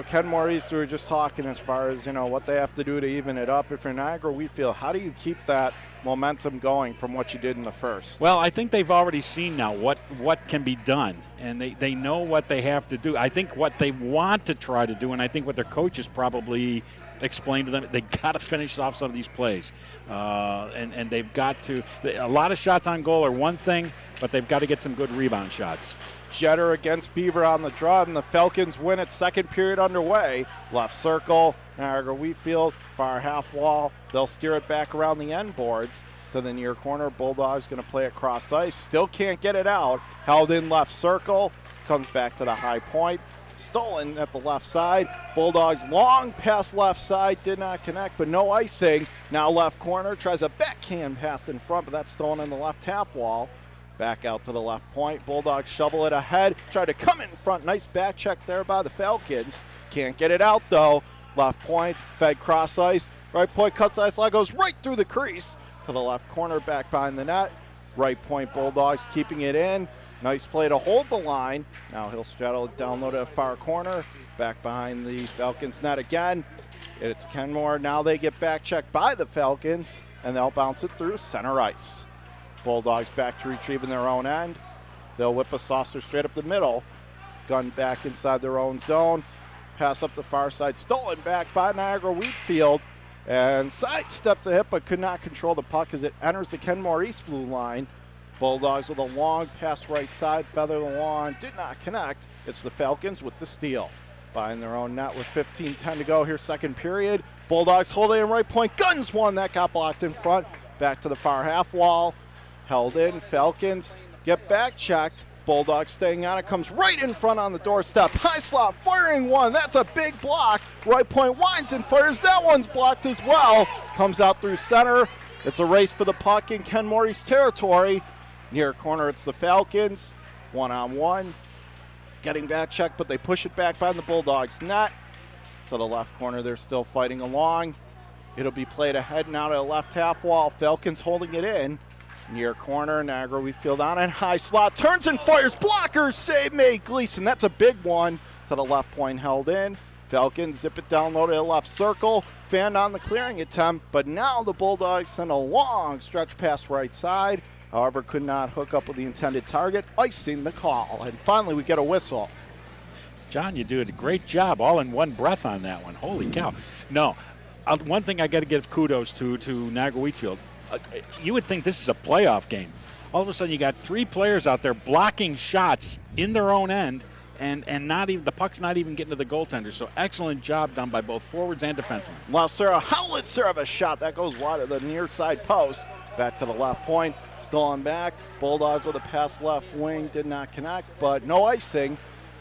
Kenmore East, we were just talking as far as, what they have to do to even it up. If you're Niagara Wheatfield, how do you keep that momentum going from what you did in the first?
Well, I think they've already seen now what can be done, and they know what they have to do. I think what they want to try to do, and I think what their coaches probably explained to them, they got to finish off some of these plays, and they've got to. A lot of shots on goal are one thing, but they've got to get some good rebound shots.
Jeter against Beaver on the draw, and the Falcons win its second period underway. Left circle, Niagara Wheatfield, far half wall. They'll steer it back around the end boards to the near corner. Bulldogs going to play it cross ice. Still can't get it out. Held in left circle. Comes back to the high point. Stolen at the left side. Bulldogs long pass left side. Did not connect, but no icing. Now left corner. Tries a backhand pass in front, but that's stolen in the left half wall. Back out to the left point. Bulldogs shovel it ahead. Try to come in front. Nice back check there by the Falcons. Can't get it out, though. Left point. Fed cross ice. Right point cuts ice line. Goes right through the crease to the left corner. Back behind the net. Right point Bulldogs keeping it in. Nice play to hold the line. Now he'll straddle it down low to the far corner. Back behind the Falcons net again. It's Kenmore. Now they get back checked by the Falcons, and they'll bounce it through center ice. Bulldogs back to retrieving their own end. They'll whip a saucer straight up the middle. Gun back inside their own zone. Pass up the far side. Stolen back by Niagara Wheatfield. And sidestepped a hit but could not control the puck as it enters the Kenmore East blue line. Bulldogs with a long pass right side. Feather the lawn. Did not connect. It's the Falcons with the steal. Behind their own net with 15-10 to go here, second period. Bulldogs hold it in right point. Guns one. That got blocked in front. Back to the far half wall. Held in. Falcons get back checked. Bulldogs staying on it. Comes right in front on the doorstep. High slot firing one. That's a big block. Right point winds and fires. That one's blocked as well. Comes out through center. It's a race for the puck in Kenmore East territory. Near corner, it's the Falcons. 1-on-1. Getting back checked, but they push it back behind the Bulldogs net. To the left corner, they're still fighting along. It'll be played ahead now to the left half wall. Falcons holding it in. Near corner, Niagara Wheatfield on it. High slot, turns and fires. Blockers, save made. Gleason, that's a big one. To the left point, held in. Falcons zip it down low to the left circle. Fanned on the clearing attempt, but now the Bulldogs send a long stretch pass right side. However, could not hook up with the intended target, icing the call. And finally, we get a whistle.
John, you did a great job all in one breath on that one. Holy cow. No, one thing I got to give kudos to Niagara Wheatfield. You would think this is a playoff game. All of a sudden, you got three players out there blocking shots in their own end, and not even the puck's not even getting to the goaltender. So excellent job done by both forwards and defensemen.
Lausera Howlitzer of a shot that goes wide of the near side post. Back to the left point, stolen back. Bulldogs with a pass left wing, did not connect, but no icing.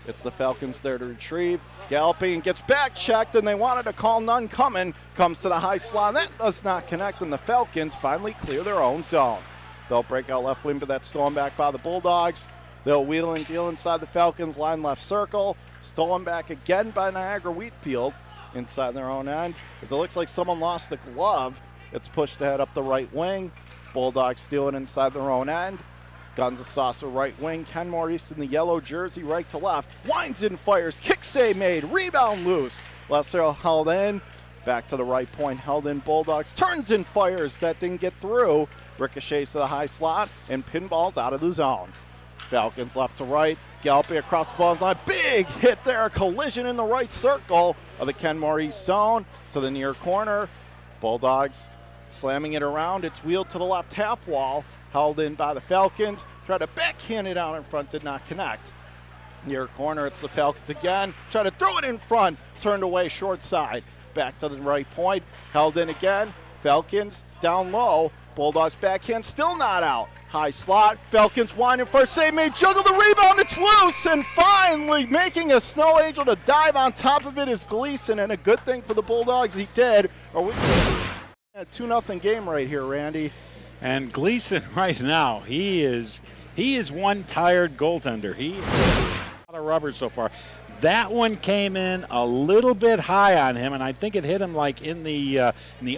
It's the Falcons there to retrieve. Galloping gets back checked, and they wanted to call none coming. Comes to the high slot. That does not connect, and the Falcons finally clear their own zone. They'll break out left wing, but that's stolen back by the Bulldogs. They'll wheel and deal inside the Falcons line left circle. Stolen back again by Niagara Wheatfield inside their own end. As it looks like someone lost the glove, it's pushed ahead up the right wing. Bulldogs steal it inside their own end. Guns a saucer right wing. Kenmore East in the yellow jersey right to left. Winds and fires. Kick save made. Rebound loose. Lesser held in. Back to the right point. Held in Bulldogs. Turns and fires. That didn't get through. Ricochets to the high slot and pinballs out of the zone. Falcons left to right. Galloping across the ball line. Big hit there. A collision in the right circle of the Kenmore East zone to the near corner. Bulldogs slamming it around. It's wheeled to the left half wall. Held in by the Falcons. Tried to backhand it out in front. Did not connect. Near corner, it's the Falcons again. Try to throw it in front. Turned away short side. Back to the right point. Held in again. Falcons down low. Bulldogs backhand still not out. High slot. Falcons winding first save made. Juggle the rebound. It's loose. And finally making a snow angel to dive on top of it is Gleason. And a good thing for the Bulldogs he did. Or we a 2-0 game right here, Randy.
And Gleason right now, he is one tired goaltender. He has a lot of rubber so far. That one came in a little bit high on him, and I think it hit him like in the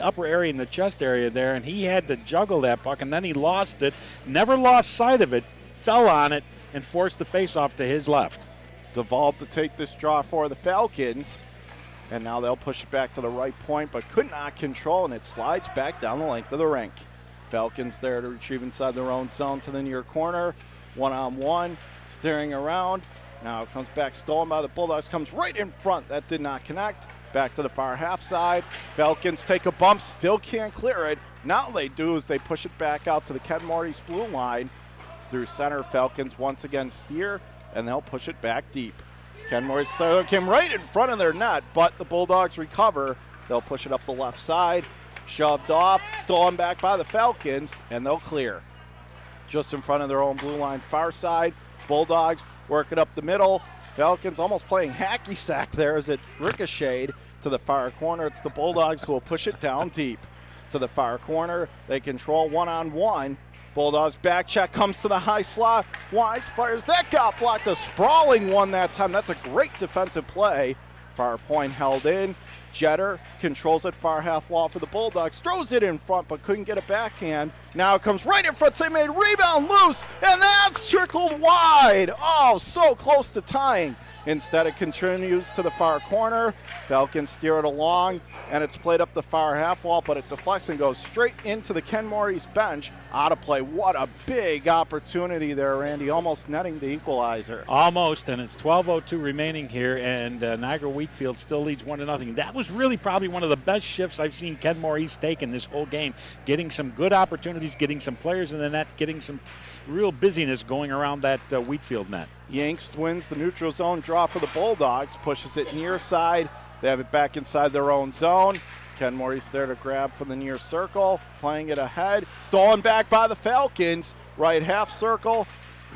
upper area, in the chest area there, and he had to juggle that puck, and then he lost it, never lost sight of it, fell on it, and forced the face-off to his left.
Devolved to take this draw for the Falcons, and now they'll push it back to the right point, but could not control, and it slides back down the length of the rink. Falcons there to retrieve inside their own zone to the near corner. One-on-one, steering around. Now it comes back, stolen by the Bulldogs, comes right in front. That did not connect. Back to the far half side. Falcons take a bump, still can't clear it. Now what they do is they push it back out to the Kenmore East blue line. Through center, Falcons once again steer, and they'll push it back deep. Kenmore came right in front of their net, but the Bulldogs recover. They'll push it up the left side. Shoved off, stolen back by the Falcons, and they'll clear. Just in front of their own blue line far side. Bulldogs work it up the middle. Falcons almost playing hacky sack there as it ricocheted to the far corner. It's the Bulldogs who will push it down deep to the far corner. They control one-on-one. Bulldogs back check comes to the high slot. Wide fires. That got blocked. A sprawling one that time. That's a great defensive play. Far point held in. Jeter controls it far half wall for the Bulldogs. Throws it in front but couldn't get a backhand. Now it comes right in front. They made rebound loose. And that's trickled wide. Oh, so close to tying. Instead it continues to the far corner. Falcons steer it along. And it's played up the far half wall, but it deflects and goes straight into the Kenmore East bench. Out of play. What a big opportunity there, Randy. Almost netting the equalizer.
Almost, and it's 12:02 remaining here, and Niagara Wheatfield still leads 1-0. That was really probably one of the best shifts I've seen Kenmore East take in this whole game. Getting some good opportunities, getting some players in the net, getting some real busyness going around that Wheatfield net.
Yanks wins the neutral zone draw for the Bulldogs. Pushes it near side. They have it back inside their own zone. Kenmore East there to grab from the near circle, playing it ahead. Stolen back by the Falcons. Right half circle,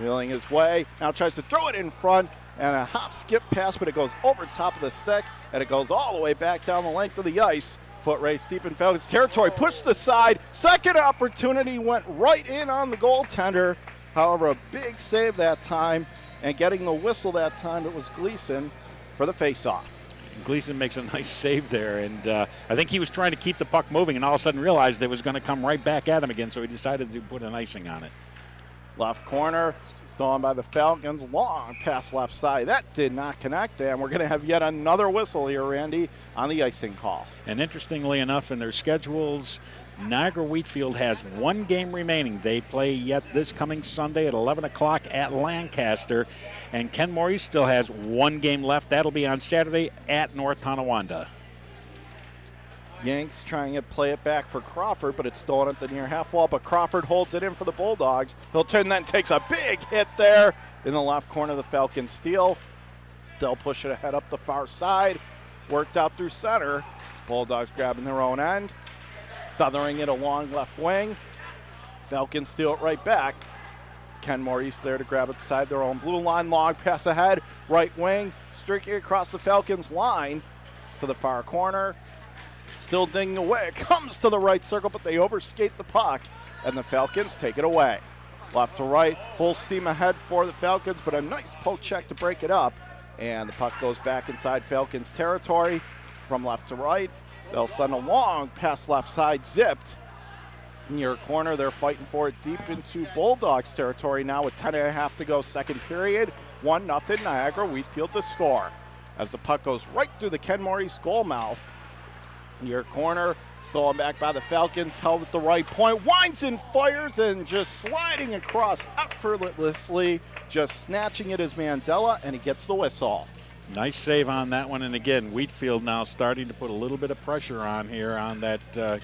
wheeling his way. Now tries to throw it in front, and a hop skip pass, but it goes over top of the stick, and it goes all the way back down the length of the ice. Foot race deep in Falcons territory, pushed aside. Second opportunity went right in on the goaltender. However, a big save that time, and getting the whistle that time, it was Gleason for the face-off.
Gleason makes a nice save there, and I think he was trying to keep the puck moving and all of a sudden realized it was going to come right back at him again, so he decided to put an icing on it.
Left corner, stolen by the Falcons, long pass left side. That did not connect, and we're going to have yet another whistle here, Randy, on the icing call.
And interestingly enough, in their schedules, Niagara Wheatfield has one game remaining. They play yet this coming Sunday at 11 o'clock at Lancaster. And Kenmore East still has one game left. That'll be on Saturday at North Tonawanda.
Yanks trying to play it back for Crawford, but it's stolen at the near half wall. But Crawford holds it in for the Bulldogs. He'll turn, then takes a big hit there in the left corner of the Falcons steal. They'll push it ahead up the far side. Worked out through center. Bulldogs grabbing their own end. Feathering it along left wing. Falcons steal it right back. Kenmore East there to grab it beside their own blue line. Long pass ahead. Right wing. Streaking across the Falcons line to the far corner. Still dinging away. It comes to the right circle, but they overskate the puck, and the Falcons take it away. Left to right. Full steam ahead for the Falcons, but a nice poke check to break it up. And the puck goes back inside Falcons territory from left to right. They'll send a long pass left side, zipped. Near corner, they're fighting for it deep into Bulldogs territory now with 10.5 to go second period. 1-0 Niagara Wheatfield to score. As the puck goes right through the Kenmore East goal mouth. Near corner, stolen back by the Falcons, held at the right point. Winds and fires and just sliding across effortlessly. Just snatching it is Manzella, and he gets the whistle.
Nice save on that one, and again, Wheatfield now starting to put a little bit of pressure on here on that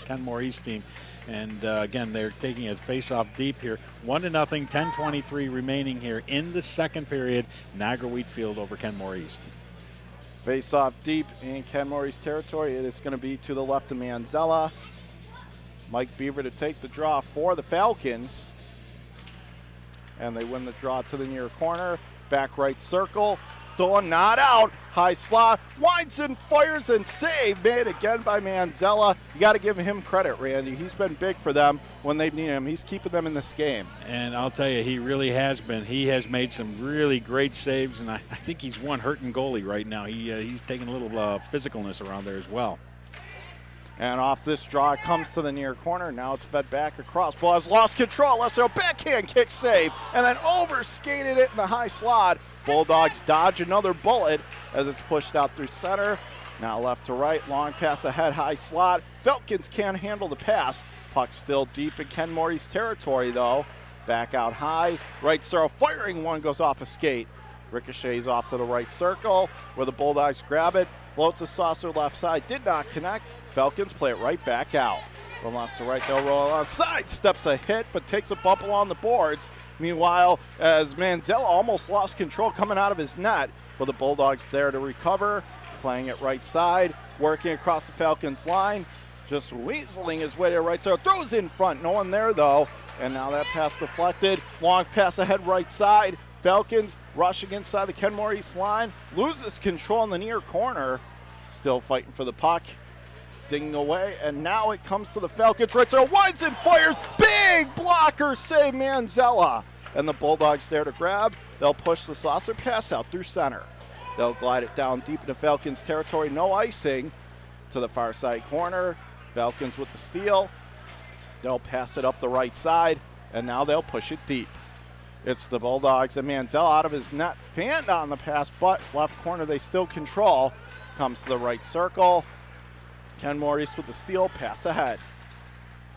Kenmore East team. And again, they're taking a face-off deep here. 1-0, 10:23 remaining here in the second period. Niagara Wheatfield over Kenmore East.
Face-off deep in Kenmore East territory. It is going to be to the left of Manzella. Mike Beaver to take the draw for the Falcons. And they win the draw to the near corner. Back right circle. stolen, not out. High slot, winds and fires and save made again by Manzella. You got to give him credit, Randy. He's been big for them when they need him. He's keeping them in this game.
And I'll tell you, he really has been. He has made some really great saves, and I think he's one hurting goalie right now. He's taking a little physicalness around there as well.
And off this draw, it comes to the near corner. Now it's fed back across. Ball has lost control. Let's go backhand kick save, and then overskated it in the high slot. Bulldogs dodge another bullet as it's pushed out through center. Now left to right, long pass ahead, high slot. Falcons can't handle the pass. Puck still deep in Kenmore's territory, though. Back out high. Right circle, firing one goes off a skate. Ricochets off to the right circle where the Bulldogs grab it. Floats a saucer left side, did not connect. Falcons play it right back out. From left to right, they'll roll on side. Steps a hit, but takes a bump along the boards. Meanwhile, as Manzella almost lost control coming out of his net, but the Bulldogs there to recover. Playing it right side, working across the Falcons line. Just weaseling his way to the right side. Throws in front, no one there though. And now that pass deflected. Long pass ahead right side. Falcons rushing inside the Kenmore East line. Loses control in the near corner. Still fighting for the puck. Dinging away, and now it comes to the Falcons. Right side, winds and fires. Big blocker save Manzella. And the Bulldogs there to grab. They'll push the saucer pass out through center. They'll glide it down deep into Falcons territory. No icing to the far side corner. Falcons with the steal. They'll pass it up the right side, and now they'll push it deep. It's the Bulldogs and Manzella out of his net. Fanned on the pass, but left corner they still control. Comes to the right circle. Kenmore East with the steal, pass ahead.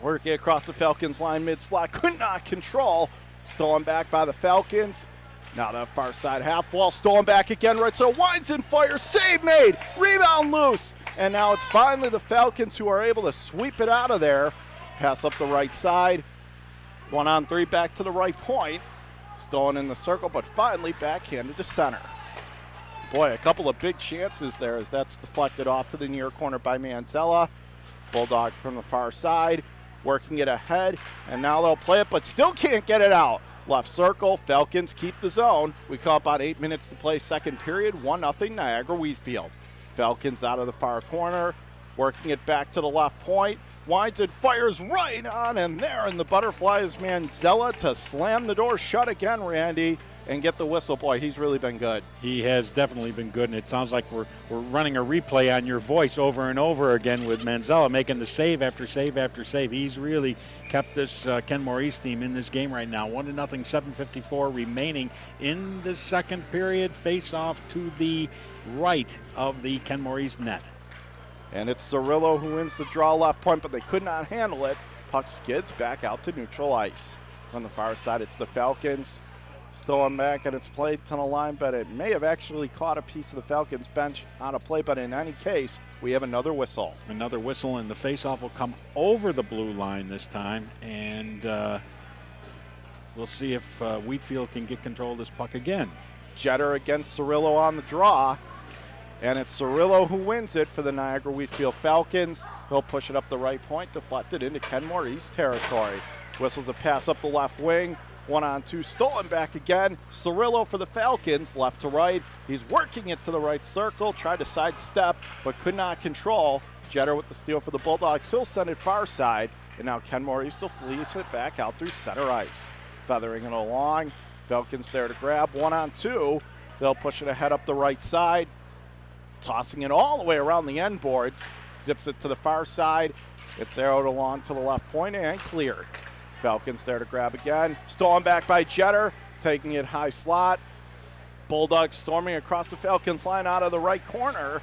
Working across the Falcons line mid-slot, could not control. Stolen back by the Falcons. Now the far side half wall, stolen back again, right so winds and fires, save made, rebound loose. And now it's finally the Falcons who are able to sweep it out of there. Pass up the right side. 1-on-3 back to the right point. Stolen in the circle, but finally backhanded to center. Boy, a couple of big chances there as that's deflected off to the near corner by Manzella. Bulldog from the far side, working it ahead, and now they'll play it, but still can't get it out. Left circle, Falcons keep the zone. We call about 8 minutes to play second period, 1-0 Niagara Wheatfield. Falcons out of the far corner, working it back to the left point. Winds and fires right on and there, and the butterfly is Manzella to slam the door shut again, Randy, and get the whistle. Boy, he's really been good.
He has definitely been good, and it sounds like we're running a replay on your voice over and over again with Manzella making the save after save after save. He's really kept this Kenmore East team in this game right now. 1-0, 7:54 remaining in the second period. Face off to the right of the Kenmore East net.
And it's Cirillo who wins the draw left point, but they could not handle it. Puck skids back out to neutral ice. On the far side, it's the Falcons. Stolen back, and it's played to the line, but it may have actually caught a piece of the Falcons bench on a play, but in any case, we have another whistle.
Another whistle, and the faceoff will come over the blue line this time, and we'll see if Wheatfield can get control of this puck again.
Jeter against Cirillo on the draw, and it's Cirillo who wins it for the Niagara Wheatfield Falcons. He'll push it up the right point, deflected into Kenmore East territory. Whistles a pass up the left wing. 1-on-2, stolen back again. Cirillo for the Falcons, left to right. He's working it to the right circle, tried to sidestep, but could not control. Jeter with the steal for the Bulldogs. He'll send it far side, and now Kenmore East will fleece it back out through center ice. Feathering it along. Falcons there to grab. 1-on-2. They'll push it ahead up the right side. Tossing it all the way around the end boards. Zips it to the far side. It's arrowed along to the left point and cleared. Falcons there to grab again. Stolen back by Jeter, taking it high slot. Bulldogs storming across the Falcons line out of the right corner.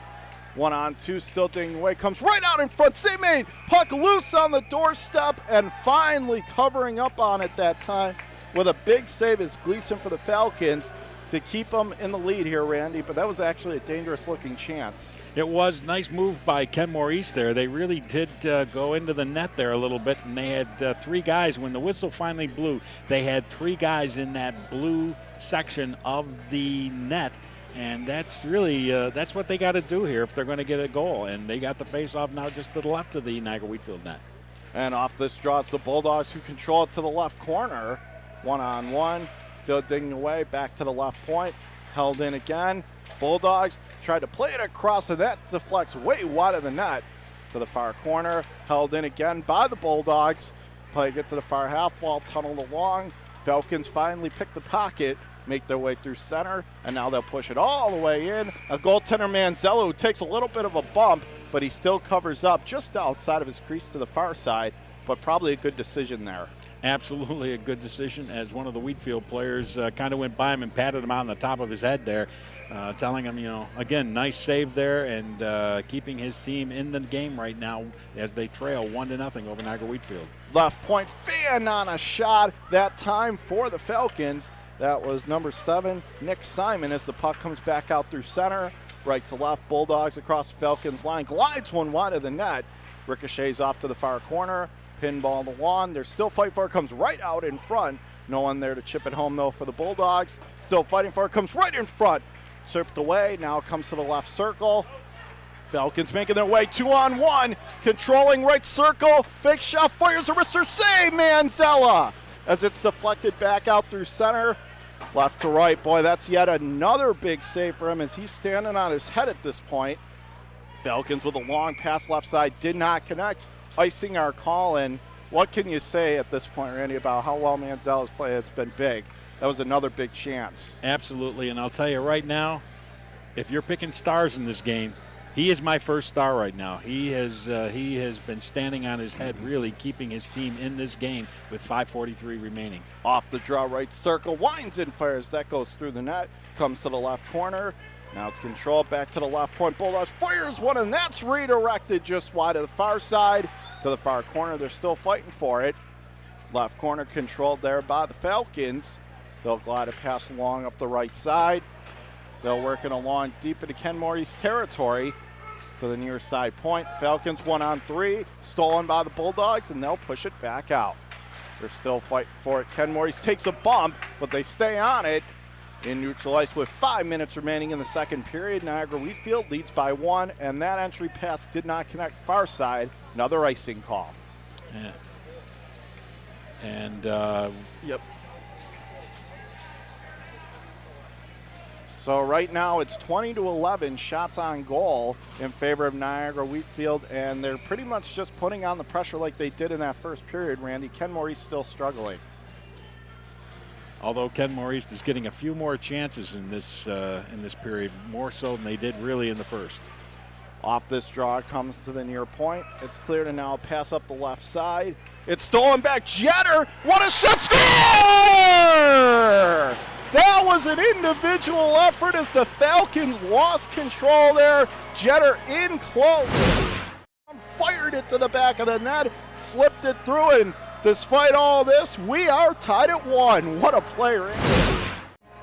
1-on-2, still dinging away. Comes right out in front. Save made. Puck loose on the doorstep and finally covering up on it that time with a big save is Gleason for the Falcons to keep them in the lead here, Randy. But that was actually a dangerous-looking chance.
It was a nice move by Kenmore East there. They really did go into the net there a little bit, and they had three guys. When the whistle finally blew, they had three guys in that blue section of the net, and that's really that's what they got to do here if they're going to get a goal. And they got the face-off now just to the left of the Niagara Wheatfield net.
And off this draw, it's the Bulldogs who control it to the left corner. 1-on-1, still digging away, back to the left point. held in again. Bulldogs tried to play it across the net, deflects way wide of the net to the far corner. Held in again by the Bulldogs. Play get to the far half wall, tunneled along. Falcons finally pick the pocket, make their way through center, and now they'll push it all the way in. A goaltender, Manzello, who takes a little bit of a bump, but he still covers up just outside of his crease to the far side, but probably a good decision there.
Absolutely a good decision, as one of the Wheatfield players kind of went by him and patted him on the top of his head there, telling him, again, nice save there, and keeping his team in the game right now as they trail 1-0 over Niagara Wheatfield.
Left point, fan on a shot, that time for the Falcons. That was number 7, Nick Simon, as the puck comes back out through center. Right to left, Bulldogs across the Falcons line, glides one wide of the net, ricochets off to the far corner, pinball the lawn. They're still fighting for it, comes right out in front. No one there to chip it home, though, for the Bulldogs. Still fighting for it, comes right in front. Chipped away, now comes to the left circle. Falcons making their way 2-on-1, controlling right circle. Fake shot, fires a wrister, save Manzella as it's deflected back out through center. Left to right, boy, that's yet another big save for him as he's standing on his head at this point. Falcons with a long pass left side, did not connect, icing our call in. What can you say at this point, Randy, about how well Manzella's played? It's been big. That was another big chance.
Absolutely, and I'll tell you right now, if you're picking stars in this game, he is my first star right now. He has been standing on his head, really keeping his team in this game with 5:43 remaining.
Off the draw right circle, winds and fires. That goes through the net, comes to the left corner. Now it's controlled back to the left point. Bulldogs fires one, and that's redirected just wide of the far side to the far corner. They're still fighting for it. Left corner controlled there by the Falcons. They'll glide a pass along up the right side. They're working along deep into Kenmore East territory to the near side point. Falcons 1-on-3, stolen by the Bulldogs, and they'll push it back out. They're still fighting for it. Kenmore East takes a bump, but they stay on it. In neutral ice with 5 minutes remaining in the second period. Niagara Wheatfield leads by 1, and that entry pass did not connect far side. Another icing call.
Yeah. And,
yep. So right now it's 20-11 shots on goal in favor of Niagara Wheatfield, and they're pretty much just putting on the pressure like they did in that first period, Randy. Kenmore East still struggling.
Although Kenmore East is getting a few more chances in this period, more so than they did really in the first.
Off this draw, comes to the near point. It's clear to now pass up the left side. It's stolen back. Jetter, what a shot! Score! That was an individual effort as the Falcons lost control there. Jetter in close. Fired it to the back of the net, slipped it through, and despite all this, we are tied at 1. What a play, Randy.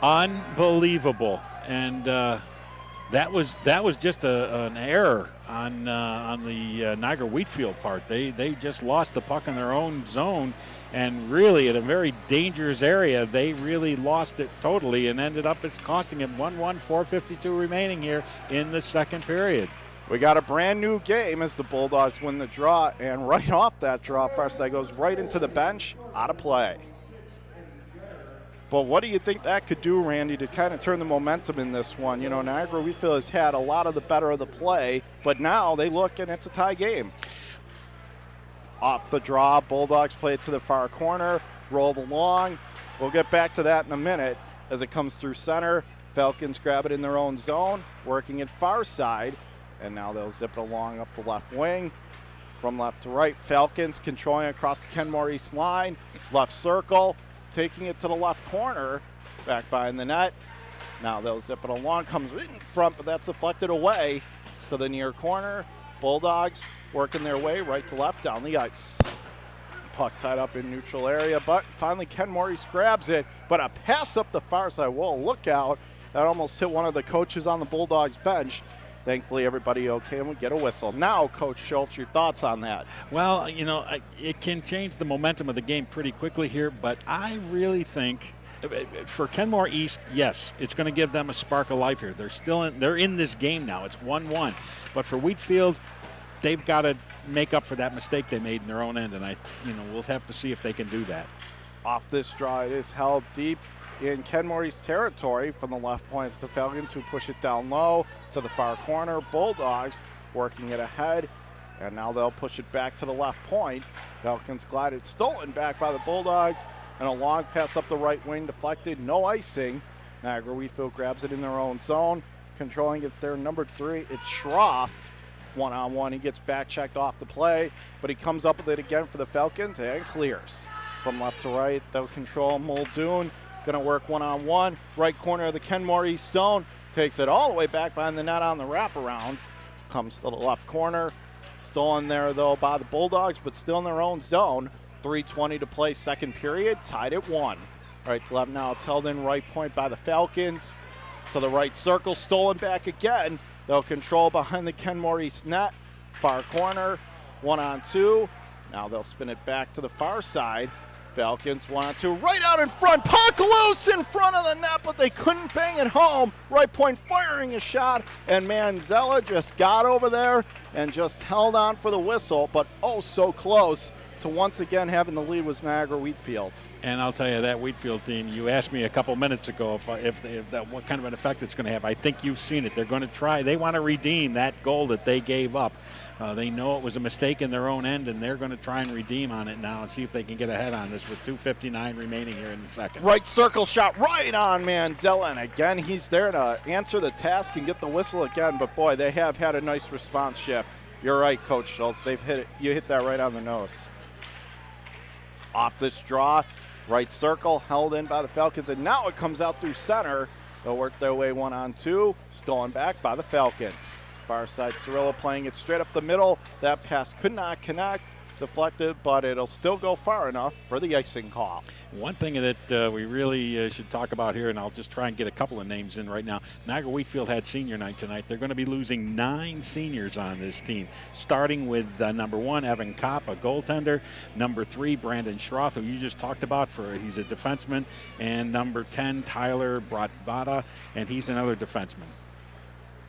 Unbelievable. And that was just an error on the Niagara Wheatfield part. They just lost the puck in their own zone, and really at a very dangerous area, they really lost it totally and ended up it's costing them 1-1, 4:52 remaining here in the second period.
We got a brand new game as the Bulldogs win the draw, and right off that draw, Farside goes right into the bench, out of play. But what do you think that could do, Randy, to kind of turn the momentum in this one? You know, Niagara Wheatfield has had a lot of the better of the play, but now they look and it's a tie game. Off the draw, Bulldogs play it to the far corner, rolled along. We'll get back to that in a minute as it comes through center. Falcons grab it in their own zone, working it far side, and now they'll zip it along up the left wing. From left to right, Falcons controlling across the Kenmore East line, left circle, taking it to the left corner, back behind the net. Now they'll zip it along, comes in front, but that's deflected away to the near corner. Bulldogs working their way right to left down the ice. Puck tied up in neutral area, but finally Kenmore East grabs it, but a pass up the far side. Whoa, look out. That almost hit one of the coaches on the Bulldogs bench. Thankfully, everybody okay, and we get a whistle. Now, Coach Schultz, your thoughts on that?
Well, you know, it can change the momentum of the game pretty quickly here, but I really think for Kenmore East, yes, it's going to give them a spark of life here. They're in this game now. It's 1-1. But for Wheatfield, they've got to make up for that mistake they made in their own end, and we'll have to see if they can do that.
Off this draw, it is held deep. in Kenmore East territory from the left point. It's the Falcons who push it down low to the far corner. Bulldogs working it ahead, and now they'll push it back to the left point. Falcons glided, stolen back by the Bulldogs, and a long pass up the right wing deflected, no icing. Niagara Wheatfield grabs it in their own zone, controlling it there. Number 3, it's Schroff. One-on-one, he gets back checked off the play, but he comes up with it again for the Falcons and clears. From left to right, they'll control Muldoon. Going to work one-on-one. Right corner of the Kenmore East zone. Takes it all the way back behind the net on the wraparound. Comes to the left corner. Stolen there, though, by the Bulldogs, but still in their own zone. 3:20 to play, second period. Tied at 1. Right to left now. It's held in right point by the Falcons. To the right circle. Stolen back again. They'll control behind the Kenmore East net. Far corner. 1-on-2. Now they'll spin it back to the far side. Falcons 1-on-2, right out in front. Puck loose in front of the net, but they couldn't bang it home. Right point firing a shot, and Manzella just got over there and just held on for the whistle, but oh so close to once again having the lead was Niagara Wheatfield.
And I'll tell you, that Wheatfield team, you asked me a couple minutes ago if that, what kind of an effect it's going to have. I think you've seen it. They're going to try. They want to redeem that goal that they gave up. They know it was a mistake in their own end, and they're going to try and redeem on it now and see if they can get ahead on this with 2:59 remaining here in the second.
Right circle shot right on Manzella, and again he's there to answer the task and get the whistle again. But boy, they have had a nice response shift. You're right, Coach Schultz. They've hit it. You hit that right on the nose. Off this draw, right circle held in by the Falcons, and now it comes out through center. They'll work their way 1-on-2, stolen back by the Falcons. Far side, Cirillo playing it straight up the middle. That pass could not connect, deflected, but it'll still go far enough for the icing call.
One thing that we really should talk about here, and I'll just try and get a couple of names in right now. Niagara Wheatfield had senior night tonight. They're going to be losing 9 seniors on this team, starting with number 1, Evan Kopp, a goaltender. Number 3, Brandon Schroff, who you just talked about, he's a defenseman. And number 10, Tyler Bratvada, and he's another defenseman.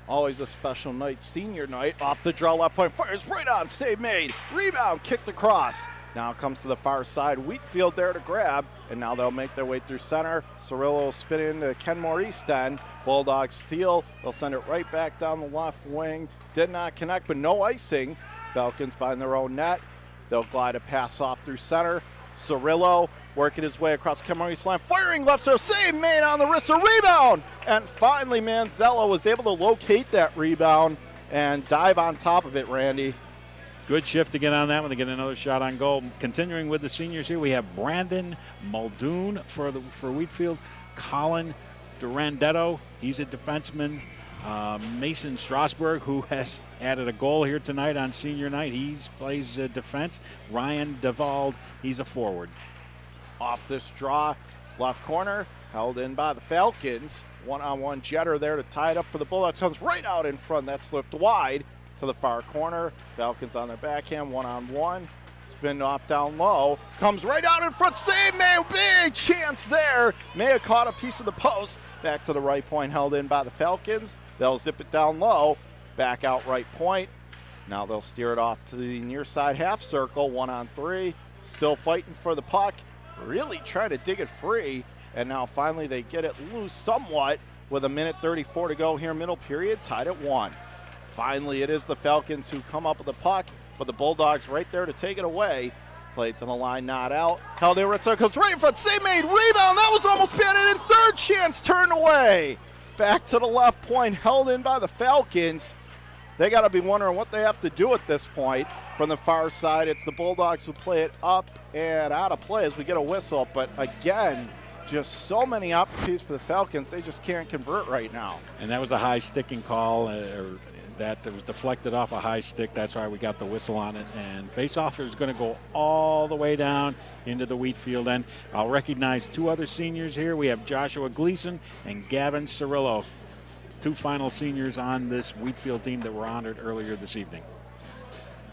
Always a special night, senior night. Off the draw, left point, fires right on, save made. Rebound, kicked across. Now it comes to the far side. Wheatfield there to grab, and now they'll make their way through center. Cirillo will spin into Kenmore East end. Bulldogs steal. They'll send it right back down the left wing. Did not connect, but no icing. Falcons behind their own net. They'll glide a pass off through center. Cirillo working his way across Kenmore East line, firing left, so save made on the wrist, a rebound! And finally, Manzella was able to locate that rebound and dive on top of it, Randy.
Good shift to get on that one to get another shot on goal. Continuing with the seniors here, we have Brandon Muldoon for Wheatfield, Colin Durandetto, he's a defenseman. Mason Strasburg, who has added a goal here tonight on senior night, he plays defense. Ryan DeVald, he's a forward.
Off this draw, left corner, held in by the Falcons. 1-on-1 jetter there to tie it up for the Bulldogs. Comes right out in front. That slipped wide to the far corner. Falcons on their backhand, 1-on-1. Spin off down low. Comes right out in front. Save May. Big chance there. May have caught a piece of the post. Back to the right point, held in by the Falcons. They'll zip it down low. Back out right point. Now they'll steer it off to the near side half circle. 1-on-3. Still fighting for the puck. Really trying to dig it free, and now finally they get it loose somewhat with 1:34 to go here, middle period, tied at 1. Finally, it is the Falcons who come up with the puck, but the Bulldogs right there to take it away. Played to the line, not out. Held in, right circle, right in front, save made, rebound, that was almost batted in, third chance, turned away. Back to the left point, held in by the Falcons. They got to be wondering what they have to do at this point. From the far side, it's the Bulldogs who play it up and out of play as we get a whistle. But again, just so many opportunities for the Falcons. They just can't convert right now.
And that was a high sticking call, that was deflected off a high stick. That's why we got the whistle on it. And face-off is going to go all the way down into the Wheatfield end. I'll recognize 2 other seniors here. We have Joshua Gleason and Gavin Cirillo. 2 final seniors on this Wheatfield team that were honored earlier this evening.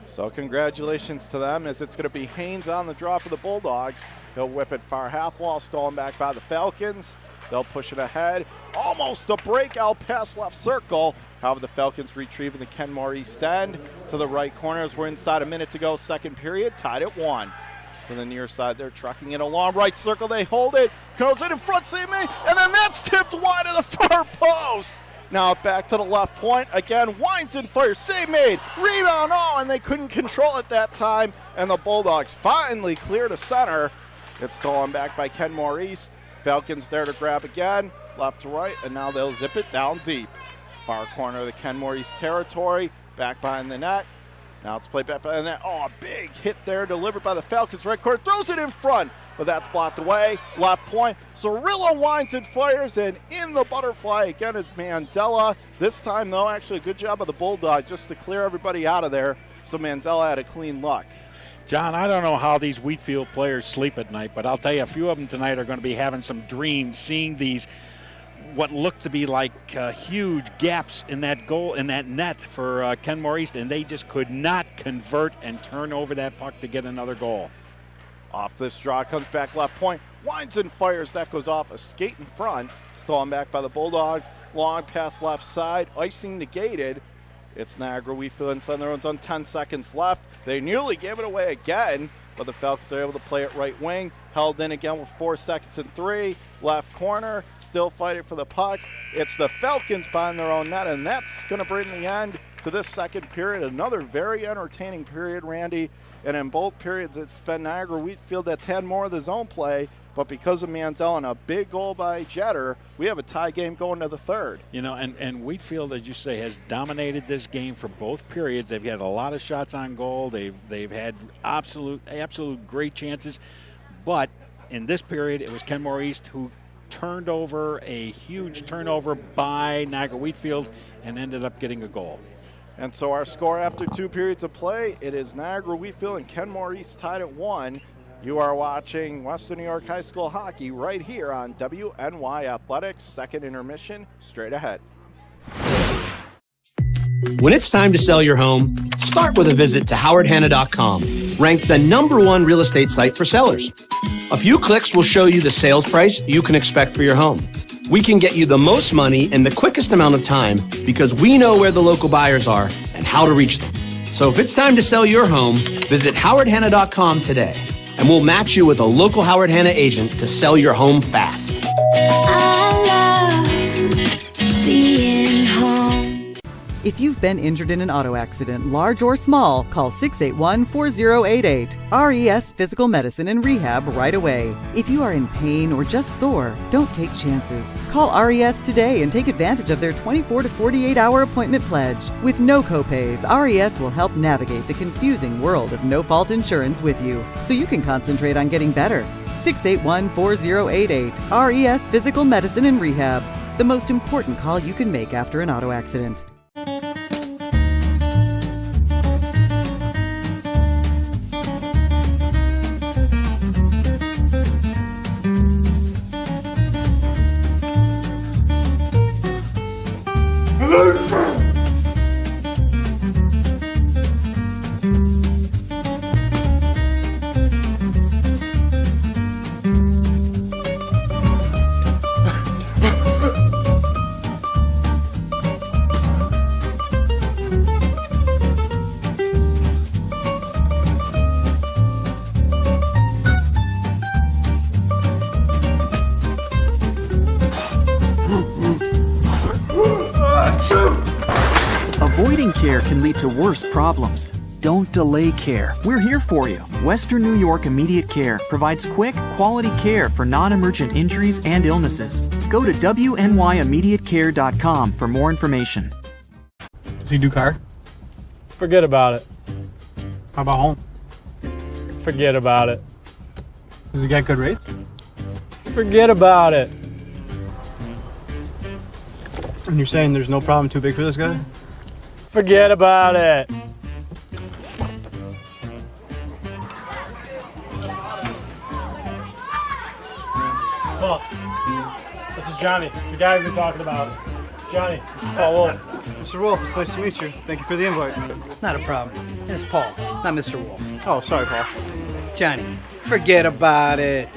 So congratulations to them, as it's going to be Haynes on the draw for the Bulldogs. He'll whip it far half wall, stolen back by the Falcons. They'll push it ahead. Almost a breakout pass left circle. However, the Falcons retrieving the Kenmore East end to the right corner as we're inside a minute to go, second period, tied at 1. to the near side. They're trucking it along right circle. They hold it. Goes in front, save me, and then that's tipped wide of the far post. Now back to the left point. Again, winds and fires. Save made. Rebound. Oh, and they couldn't control it that time. And the Bulldogs finally clear to center. It's stolen back by Kenmore East. Falcons there to grab again. Left to right, and now they'll zip it down deep. Far corner of the Kenmore East territory. Back behind the net. Now it's played back behind the net. Oh, a big hit there delivered by the Falcons. Right corner. Throws it in front. But that's blocked away. Left point. Cirillo winds and fires, and in the butterfly again is Manzella. This time, though, actually a good job of the Bulldogs just to clear everybody out of there. So Manzella had a clean luck.
John, I don't know how these Wheatfield players sleep at night, but I'll tell you, a few of them tonight are going to be having some dreams, seeing these what look to be like huge gaps in that goal, in that net for Kenmore East, and they just could not convert and turn over that puck to get another goal.
Off this draw, comes back left point, winds and fires. That goes off a skate in front. Stolen back by the Bulldogs. Long pass left side, icing negated. It's Niagara Wheatfield inside their own zone, 10 seconds left. They nearly gave it away again, but the Falcons are able to play it right wing. Held in again with 4 seconds and 3. Left corner, still fighting for the puck. It's the Falcons behind their own net, and that's going to bring the end to this second period. Another very entertaining period, Randy. And in both periods, it's been Niagara Wheatfield that's had more of the zone play. But because of Manziel and a big goal by Jeter, we have a tie game going to the third.
You know, and Wheatfield, as you say, has dominated this game for both periods. They've had a lot of shots on goal. They've had absolute great chances. But in this period, it was Kenmore East who turned over a huge turnover by Niagara Wheatfield and ended up getting a goal.
And so our score after 2 periods of play, it is Niagara Wheatfield and Kenmore East tied at 1. You are watching Western New York High School hockey right here on WNY Athletics. Second intermission, straight ahead.
When it's time to sell your home, start with a visit to howardhanna.com, ranked the #1 real estate site for sellers. A few clicks will show you the sales price you can expect for your home. We can get you the most money in the quickest amount of time because we know where the local buyers are and how to reach them. So if it's time to sell your home, visit howardhanna.com today, and we'll match you with a local Howard Hanna agent to sell your home fast.
I love being home.
If you've been injured in an auto accident, large or small, call 681-4088. RES Physical Medicine and Rehab right away. If you are in pain or just sore, don't take chances. Call RES today and take advantage of their 24 to 48-hour appointment pledge. With no copays, RES will help navigate the confusing world of no-fault insurance with you, so you can concentrate on getting better. 681-4088. RES Physical Medicine and Rehab. The most important call you can make after an auto accident.
Avoiding care can lead to worse problems. Don't delay care. We're here for you. Western New York Immediate Care provides quick, quality care for non-emergent injuries and illnesses. Go to WNYImmediatecare.com for more information.
Does he do car?
Forget about it.
How about home?
Forget about it.
Does he get good rates?
Forget about it.
And you're saying there's no problem too big for this guy?
Forget about it. Well, this is Johnny, the guy we've been talking about. Johnny, this is Paul Wolf.
Mr. Wolf, it's nice to meet you. Thank you for the invite.
Not a problem. It's Paul, not Mr. Wolf.
Oh, sorry, Paul.
Johnny, forget about it.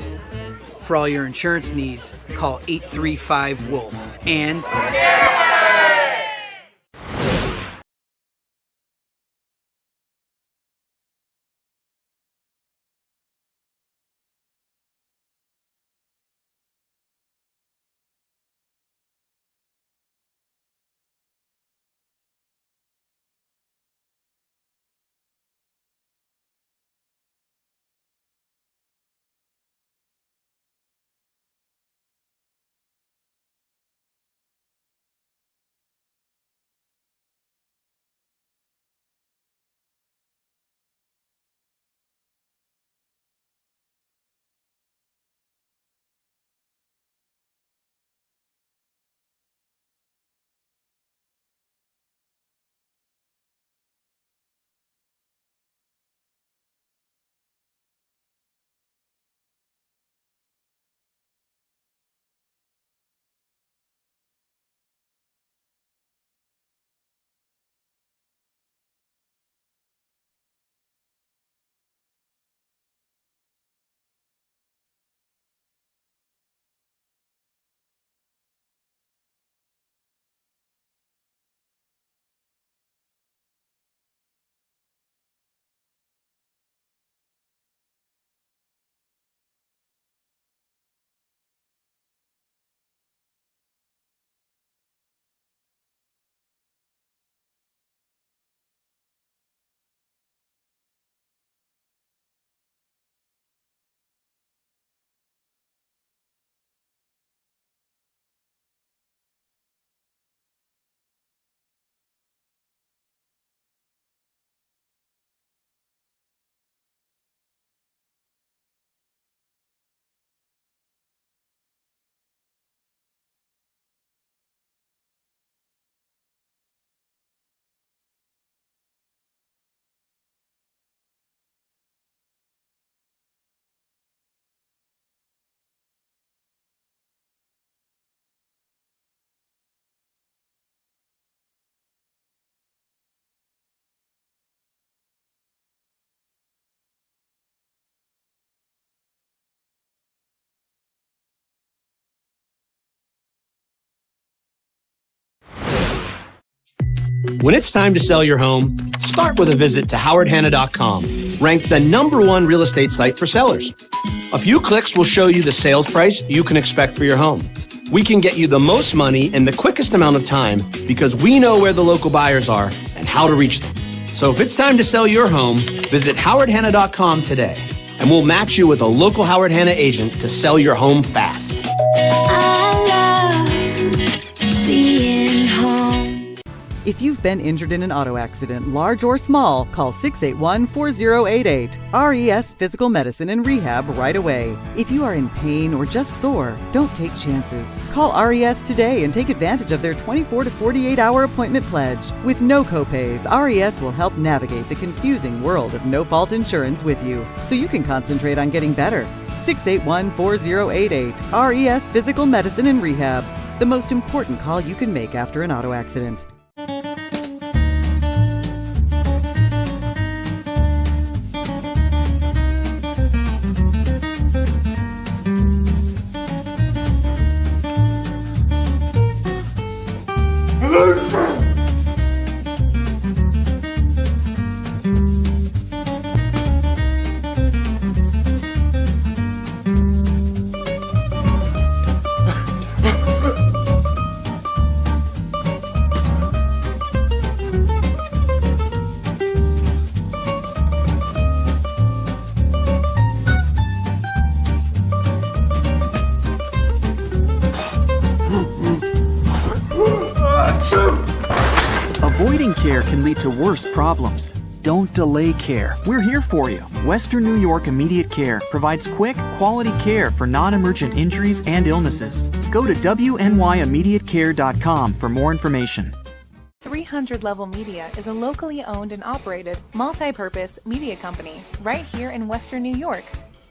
For all your insurance needs, call 835-WOLF and...
When it's time to sell your home, start with a visit to howardhanna.com, ranked the #1 real estate site for sellers. A few clicks will show you the sales price you can expect for your home. We can get you the most money in the quickest amount of time because we know where the local buyers are and how to reach them. So if it's time to sell your home, visit howardhanna.com today, and we'll match you with a local Howard Hanna agent to sell your home fast.
I love being home.
If you've been injured in an auto accident, large or small, call 681-4088. RES Physical Medicine and Rehab right away. If you are in pain or just sore, don't take chances. Call RES today and take advantage of their 24 to 48-hour appointment pledge. With no copays, RES will help navigate the confusing world of no-fault insurance with you, so you can concentrate on getting better. 681-4088. RES Physical Medicine and Rehab. The most important call you can make after an auto accident.
Avoiding care can lead to worse problems. Don't delay care. We're here for you. Western New York Immediate Care provides quick, quality care for non-emergent injuries and illnesses. Go to WNYImmediatecare.com for more information.
300 Level Media is a locally owned and operated multi-purpose media company right here in Western New York.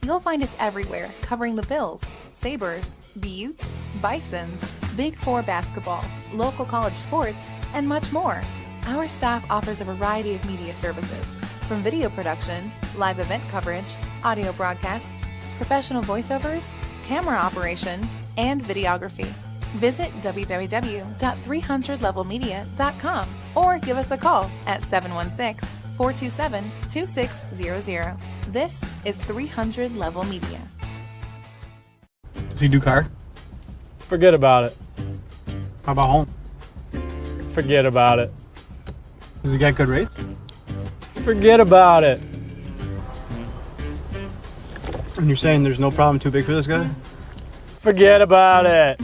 You'll find us everywhere covering the Bills, Sabres, Buttes, Bisons, Big Four basketball, local college sports, and much more. Our staff offers a variety of media services, from video production, live event coverage, audio broadcasts, professional voiceovers, camera operation, and videography. Visit www.300levelmedia.com or give us a call at 716-427-2600. This is 300 Level Media.
Does he do car?
Forget about it.
How about home?
Forget about it.
Does he get good rates?
Forget about it.
And you're saying there's no problem too big for this guy?
Forget about it.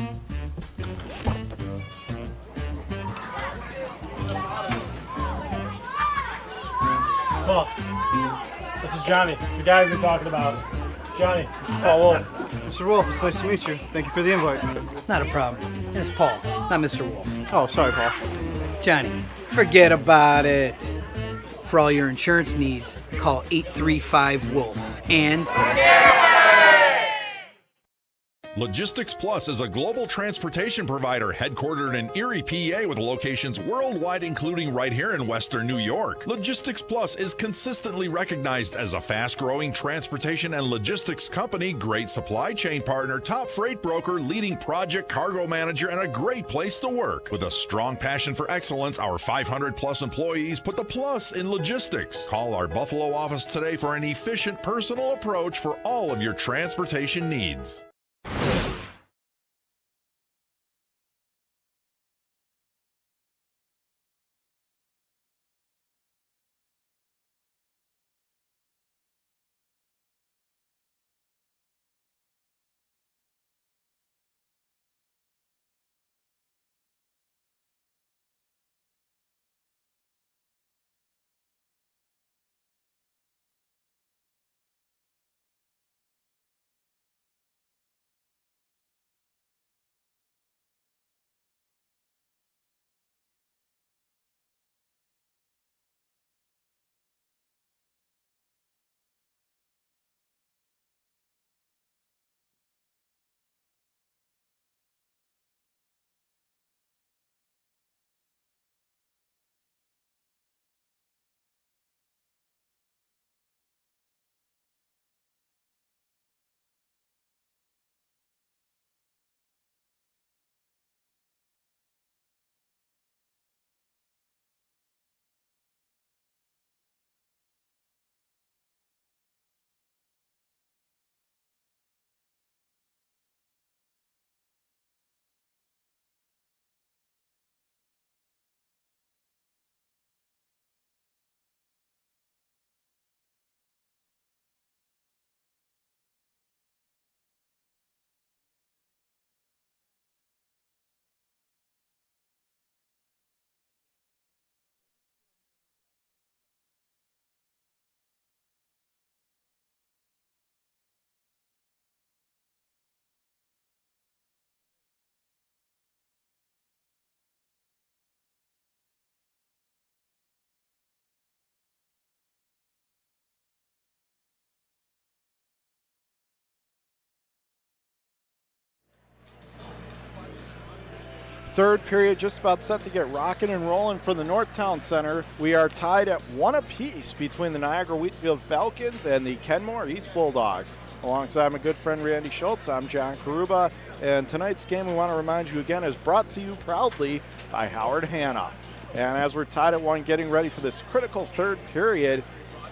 Look, this is Johnny, the guy we've been talking about. Johnny, this is Paul Wolf.
Mr. Wolf, it's nice to meet you. Thank you for the invite.
Not a problem. It's Paul, not Mr. Wolf.
Oh, sorry, Paul.
Johnny, forget about it. For all your insurance needs, call 835-WOLF. And
Logistics Plus is a global transportation provider headquartered in Erie, PA with locations worldwide, including right here in Western New York. Logistics Plus is consistently recognized as a fast-growing transportation and logistics company, great supply chain partner, top freight broker, leading project cargo manager, and a great place to work. With a strong passion for excellence, our 500-plus employees put the plus in logistics. Call our Buffalo office today for an efficient, personal approach for all of your transportation needs.
Third period just about set to get rocking and rolling for the Northtown Center. We are tied at 1 apiece between the Niagara Wheatfield Falcons and the Kenmore East Bulldogs. Alongside my good friend Randy Schultz, I'm John Karuba, and tonight's game, we want to remind you again, is brought to you proudly by Howard Hanna. And as we're tied at 1, getting ready for this critical third period,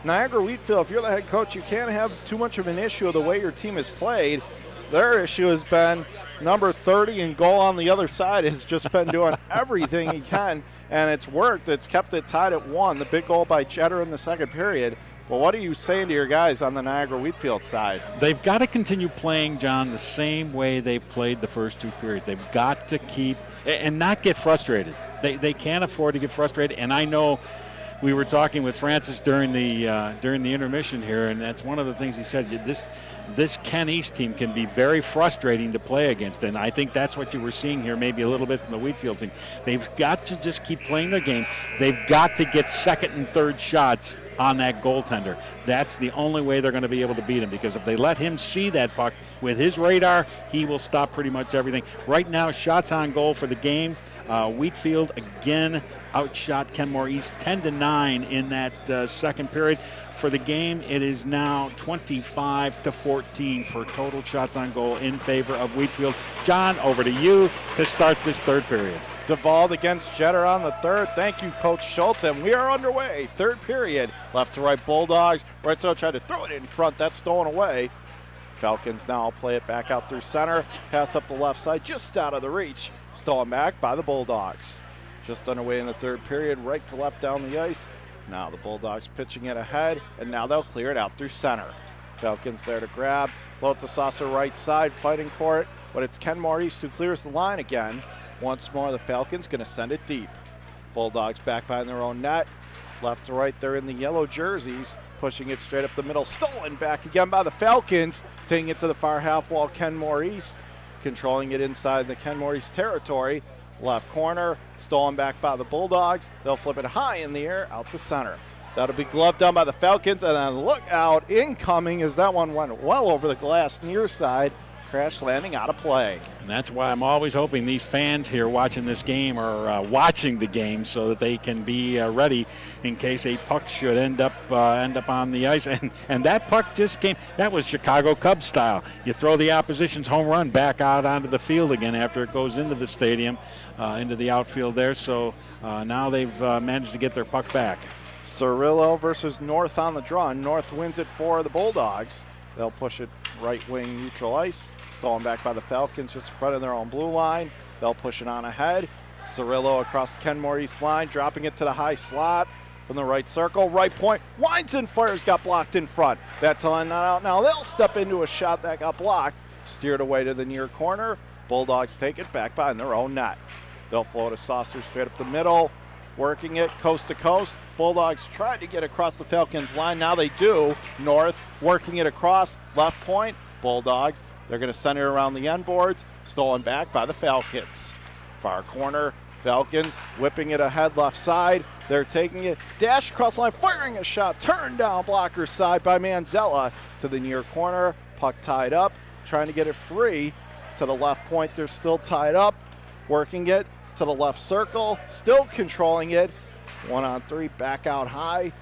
Niagara Wheatfield, if you're the head coach, you can't have too much of an issue of the way your team has played. Their issue has been number 30 and goal on the other side has just been doing everything he can, and it's worked. It's kept it tied at 1. The big goal by Cheddar in the second period. Well, what are you saying to your guys on the Niagara Wheatfield side?
They've got to continue playing, John, the same way they played the first 2 periods. They've got to keep and not get frustrated. They can't afford to get frustrated, and I know we were talking with Francis during the intermission here, and that's one of the things he said. This Ken East team can be very frustrating to play against, and I think that's what you were seeing here, maybe a little bit from the Wheatfield team. They've got to just keep playing their game. They've got to get second and third shots on that goaltender. That's the only way they're going to be able to beat him, because if they let him see that puck with his radar, he will stop pretty much everything. Right now, shots on goal for the game. Wheatfield again outshot Kenmore East 10-9 in that second period. For the game, it is now 25-14 for total shots on goal in favor of Wheatfield. John, over to you to start this third period.
Duvall against Jeter on the third. Thank you, Coach Schultz, and we are underway. Third period, left to right Bulldogs. Right side tried to throw it in front. That's stolen away. Falcons now play it back out through center. Pass up the left side, just out of the reach. Stolen back by the Bulldogs. Just underway in the third period, right to left down the ice. Now the Bulldogs pitching it ahead, and now they'll clear it out through center. Falcons there to grab. Floats a saucer right side, fighting for it, but it's Kenmore East who clears the line again. Once more, the Falcons going to send it deep. Bulldogs back behind their own net. Left to right, they're in the yellow jerseys, pushing it straight up the middle. Stolen back again by the Falcons, taking it to the far half wall, Kenmore East. Controlling it inside the Kenmore East territory. Left corner, stolen back by the Bulldogs. They'll flip it high in the air, out to center. That'll be gloved down by the Falcons, and then look out, incoming, as that one went well over the glass near side. Crash landing out of play.
And that's why I'm always hoping these fans here watching this game are watching the game so that they can be ready in case a puck should end up on the ice. And that puck just came. That was Chicago Cubs style. You throw the opposition's home run back out onto the field again after it goes into the stadium, into the outfield there. So now they've managed to get their puck back.
Cirillo versus North on the draw. North wins it for the Bulldogs. They'll push it right wing neutral ice. Stolen back by the Falcons just in front of their own blue line. They'll push it on ahead. Cirillo across the Kenmore East line, dropping it to the high slot from the right circle. Right point. Winds and fires, got blocked in front. That's line not out now. They'll step into a shot that got blocked. Steered away to the near corner. Bulldogs take it back behind their own net. They'll float a saucer straight up the middle. Working it coast to coast. Bulldogs tried to get across the Falcons line. Now they do. North working it across. Left point. Bulldogs. They're going to send it around the end boards. Stolen back by the Falcons. Far corner. Falcons whipping it ahead left side. They're taking it. Dash across the line. Firing a shot. Turned down blocker side by Manzella to the near corner. Puck tied up. Trying to get it free to the left point. They're still tied up. Working it to the left circle. Still controlling it. 1-on-3. Back out high.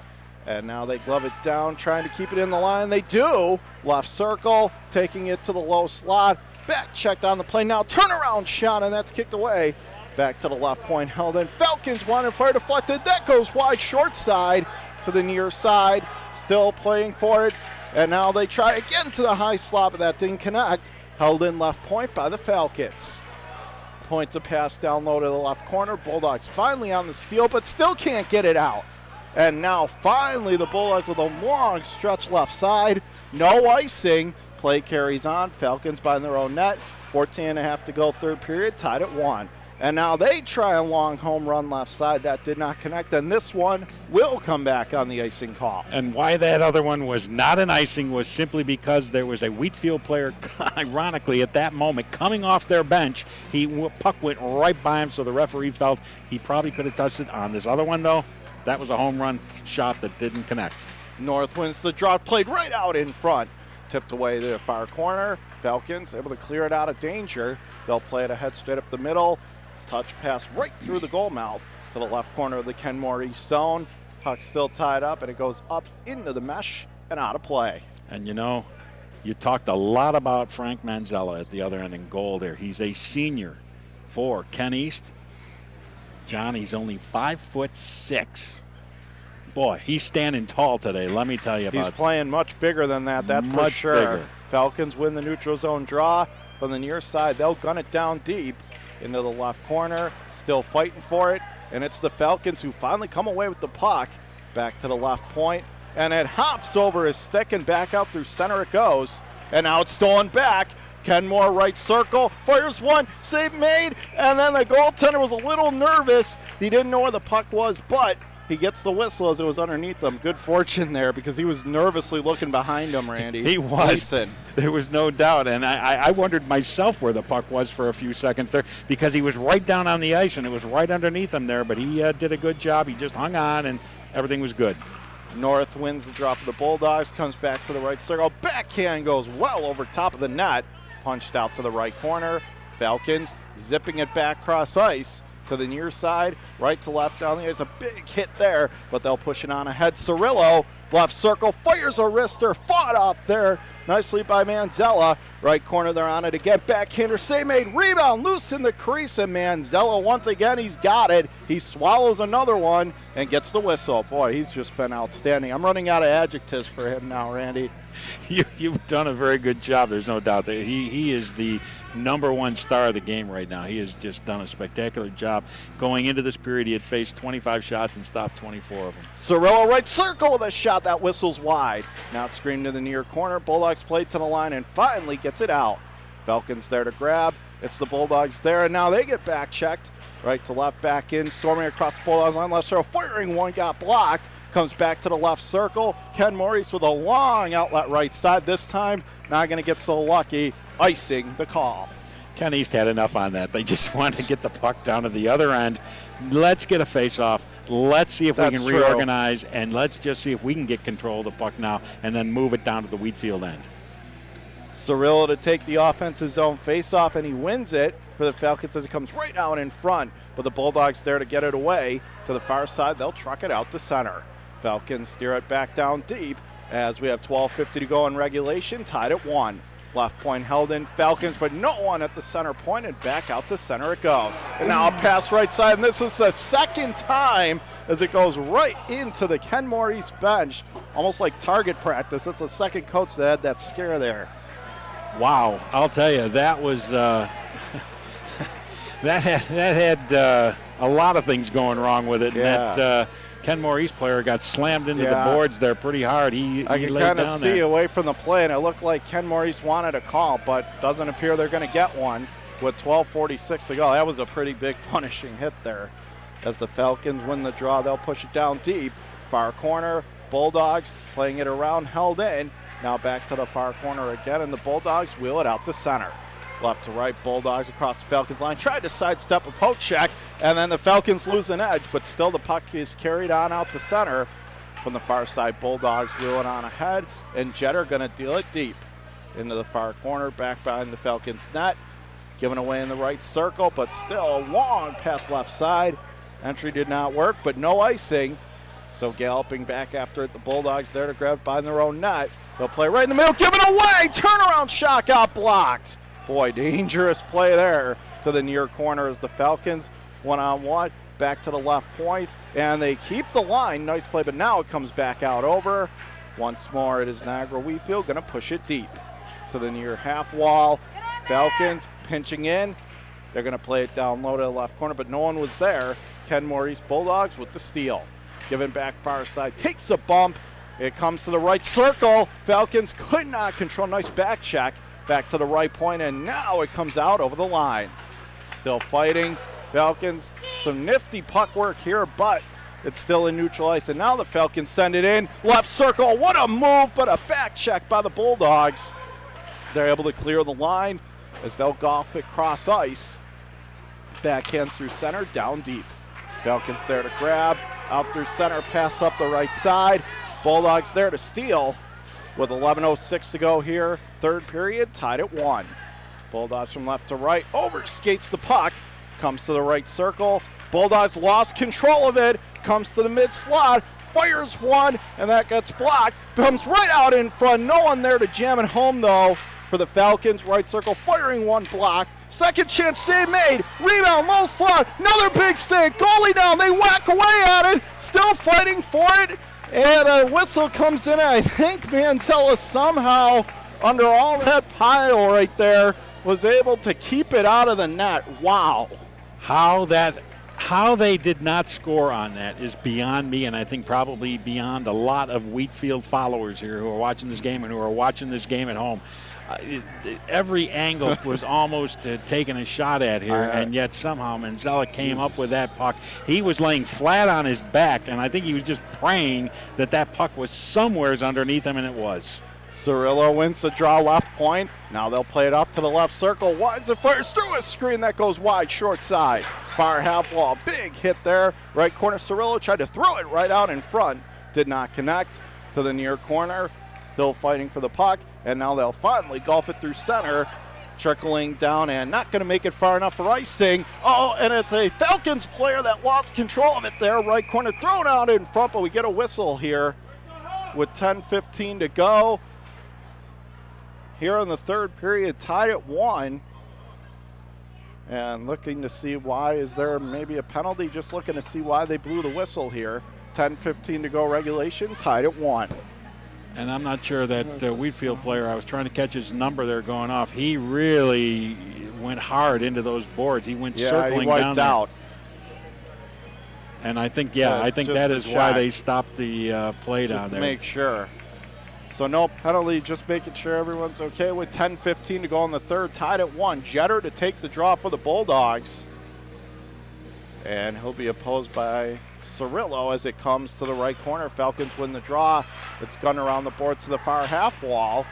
And now they glove it down, trying to keep it in the line. They do. Left circle, taking it to the low slot. Back checked on the play. Now turnaround shot, and that's kicked away. Back to the left point, held in. Falcons wanted fire deflected. That goes wide, short side to the near side. Still playing for it. And now they try again to the high slot, but that didn't connect. Held in left point by the Falcons. Points a pass down low to the left corner. Bulldogs finally on the steal, but still can't get it out. And now finally the Bulldogs with a long stretch left side. No icing. Play carries on. Falcons by their own net. 14.5 to go third period. Tied at 1. And now they try a long home run left side. That did not connect. And this one will come back on the icing call.
And why that other one was not an icing was simply because there was a Wheatfield player, ironically, at that moment, coming off their bench. Puck went right by him, so the referee felt he probably could have touched it. On this other one, though, that was a home run shot that didn't connect.
North wins the draw, played right out in front. Tipped away to the far corner. Falcons able to clear it out of danger. They'll play it ahead straight up the middle. touch pass right through the goal mouth to the left corner of the Kenmore East zone. Puck still tied up, and it goes up into the mesh and out of play.
And you know, you talked a lot about Frank Manzella at the other end in goal there. He's a senior for Ken East. John, he's only 5'6". Boy, he's standing tall today, let me tell you about it.
He's playing much bigger than that, that's for sure.
Bigger.
Falcons win the neutral zone draw. From the near side, they'll gun it down deep into the left corner, still fighting for it. And it's the Falcons who finally come away with the puck back to the left point. And it hops over his stick and back out through center it goes. And now it's stolen back. Kenmore right circle, fires one, save made, and then the goaltender was a little nervous. He didn't know where the puck was, but he gets the whistle as it was underneath him. Good fortune there because he was nervously looking behind him, Randy.
He was. There was no doubt. And I wondered myself where the puck was for a few seconds there because he was right down on the ice and it was right underneath him there. But he did a good job. He just hung on and everything was good.
North wins the drop of the Bulldogs, comes back to the right circle. Backhand goes well over top of the net. Punched out to the right corner. Falcons zipping it back cross ice to the near side, right to left down the ice. A big hit there, but they'll push it on ahead. Cirillo, left circle, fires a wrister, fought off there. Nicely by Manzella. Right corner, they're on it again. Backhander, save made, rebound, loose in the crease, and Manzella, once again, he's got it. He swallows another one and gets the whistle. Boy, he's just been outstanding. I'm running out of adjectives for him now, Randy.
You've done a very good job. There's no doubt that he is the #1 star of the game right now. He has just done a spectacular job. Going into this period, he had faced 25 shots and stopped 24 of them.
Cirillo right circle with a shot that whistles wide. Now it's screened to the near corner. Bulldogs play to the line and finally gets it out. Falcons there to grab. It's the Bulldogs there, and now they get back checked. Right to left, back in, storming across the Bulldogs line. Left circle, firing one, got blocked. Comes back to the left circle. Kenmore East with a long outlet right side. This time, not going to get so lucky, icing the call.
Ken East had enough on that. They just wanted to get the puck down to the other end. Let's get a face-off. Let's see if we can reorganize, and let's just see if we can get control of the puck now and then move it down to the Wheatfield end.
Cirillo to take the offensive zone face-off, and he wins it for the Falcons as it comes right out in front. But the Bulldogs there to get it away to the far side. They'll truck it out to center. Falcons steer it back down deep as we have 12:50 to go in regulation, tied at 1. Left point held in Falcons, but no one at the center point, and back out to center it goes. And now a pass right side, and this is the second time as it goes right into the Kenmore East bench, almost like target practice. That's the second coach that had that scare there.
Wow, I'll tell you, that was that had a lot of things going wrong with it.
Yeah.
And that Kenmore East player got slammed into the boards there pretty hard.
I can kind of see away from the play, and it looked like Kenmore East wanted a call, but doesn't appear they're going to get one with 12:46 to go. That was a pretty big punishing hit there. As the Falcons win the draw, they'll push it down deep. Far corner, Bulldogs playing it around, held in. Now back to the far corner again, and the Bulldogs wheel it out to center. Left to right, Bulldogs across the Falcons line. Tried to sidestep a poke check, and then the Falcons lose an edge, but still the puck is carried on out to center. From the far side, Bulldogs wheel it on ahead, and Jetter going to deal it deep into the far corner, back behind the Falcons net. Given away in the right circle, but still a long pass left side. Entry did not work, but no icing. So galloping back after it, the Bulldogs there to grab behind their own net. They'll play right in the middle, give it away! Turnaround shot got blocked. Boy, dangerous play there to the near corner as the Falcons one-on-one back to the left point, and they keep the line. Nice play, but now it comes back out over. Once more, it is Niagara Wheatfield going to push it deep to the near half wall. Falcons pinching in. They're going to play it down low to the left corner, but no one was there. Kenmore East Bulldogs with the steal. Giving back far side, takes a bump. It comes to the right circle. Falcons could not control. Nice back check. Back to the right point, and now it comes out over the line. Still fighting. Falcons, some nifty puck work here, but it's still in neutral ice. And now the Falcons send it in. Left circle, what a move, but a back check by the Bulldogs. They're able to clear the line as they'll golf it cross ice. Backhands through center, down deep. Falcons there to grab. Out through center, pass up the right side. Bulldogs there to steal. With 11:06 to go here, third period, tied at 1. Bulldogs from left to right, overskates the puck, comes to the right circle. Bulldogs lost control of it, comes to the mid slot, fires one, and that gets blocked. Comes right out in front. No one there to jam it home, though, for the Falcons. Right circle, firing one, blocked. Second chance save made. Rebound, low slot. Another big save. Goalie down. They whack away at it. Still fighting for it. And a whistle comes in. I think Manzella somehow, under all that pile right there, was able to keep it out of the net. Wow.
How they did not score on that is beyond me, and I think probably beyond a lot of Wheatfield followers here who are watching this game and who are watching this game at home. Every angle was almost taken a shot at here, and yet somehow Manzella came up with that puck. He was laying flat on his back, and I think he was just praying that that puck was somewheres underneath him, and it was.
Cirillo wins the draw left point. Now they'll play it up to the left circle. Winds and fires through a screen that goes wide, short side. Far half wall, big hit there. Right corner, Cirillo tried to throw it right out in front. Did not connect to the near corner. Still fighting for the puck. And now they'll finally golf it through center. Trickling down and not going to make it far enough for icing. Oh, and it's a Falcons player that lost control of it there. Right corner thrown out in front, but we get a whistle here with 10:15 to go. Here in the third period, tied at 1. And looking to see why. Is there maybe a penalty? Just looking to see why they blew the whistle here. 10:15 to go regulation, tied at 1.
And I'm not sure that Wheatfield player, I was trying to catch his number there going off. He really went hard into those boards. He went circling
he
down
wiped out.
And I think, I think that is why they stopped the play down there.
To make sure. So no penalty, just making sure everyone's okay with 10:15 to go in the third, tied at 1. Jetter to take the draw for the Bulldogs. And he'll be opposed by Cirillo as it comes to the right corner. Falcons win the draw. It's gunned around the boards to the far half wall.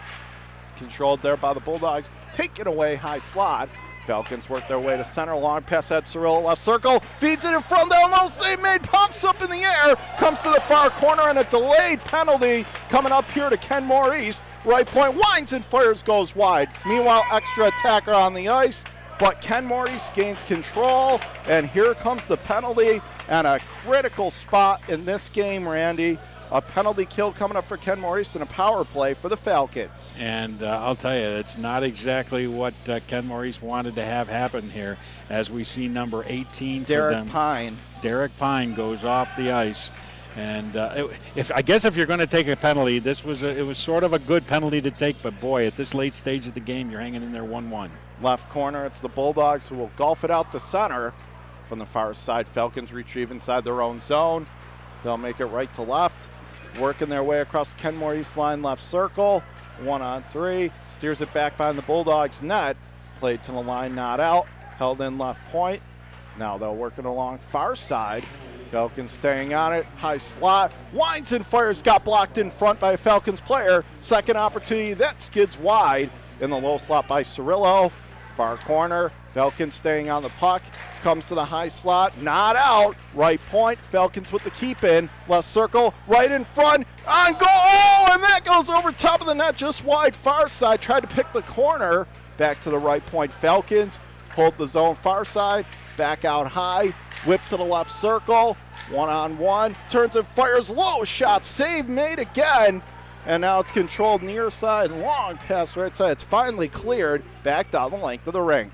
Controlled there by the Bulldogs. Taken away high slot. Falcons work their way to center. Long pass at Cirillo, left circle. Feeds it in front, down low. Save made. Pumps up in the air. Comes to the far corner and a delayed penalty coming up here to Kenmore East. Right point, winds and fires, goes wide. Meanwhile, extra attacker on the ice. But Kenmore East gains control. And here comes the penalty. And a critical spot in this game, Randy. A penalty kill coming up for Kenmore East and a power play for the Falcons.
And I'll tell you, it's not exactly what Kenmore East wanted to have happen here, as we see number 18 for them. Derek Pine goes off the ice. And I guess if you're going to take a penalty, it was sort of a good penalty to take, but boy, at this late stage of the game, you're hanging in there 1-1.
Left corner, it's the Bulldogs who will golf it out to center. From the far side, Falcons retrieve inside their own zone. They'll make it right to left. Working their way across the Kenmore East line, left circle. 1-on-3. Steers it back behind the Bulldogs' net. Played to the line, not out. Held in left point. Now they'll work it along far side. Falcons staying on it. High slot. Winds and fires. Got blocked in front by a Falcons player. Second opportunity. That skids wide in the low slot by Cirillo. Far corner. Falcons staying on the puck. Comes to the high slot. Not out. Right point. Falcons with the keep in. Left circle. Right in front. On goal. Oh, and that goes over top of the net. Just wide far side. Tried to pick the corner. Back to the right point. Falcons hold the zone far side. Back out high. Whip to the left circle. 1-on-1. Turns and fires. Low shot. Save made again. And now it's controlled near side. Long pass right side. It's finally cleared. Back down the length of the rink.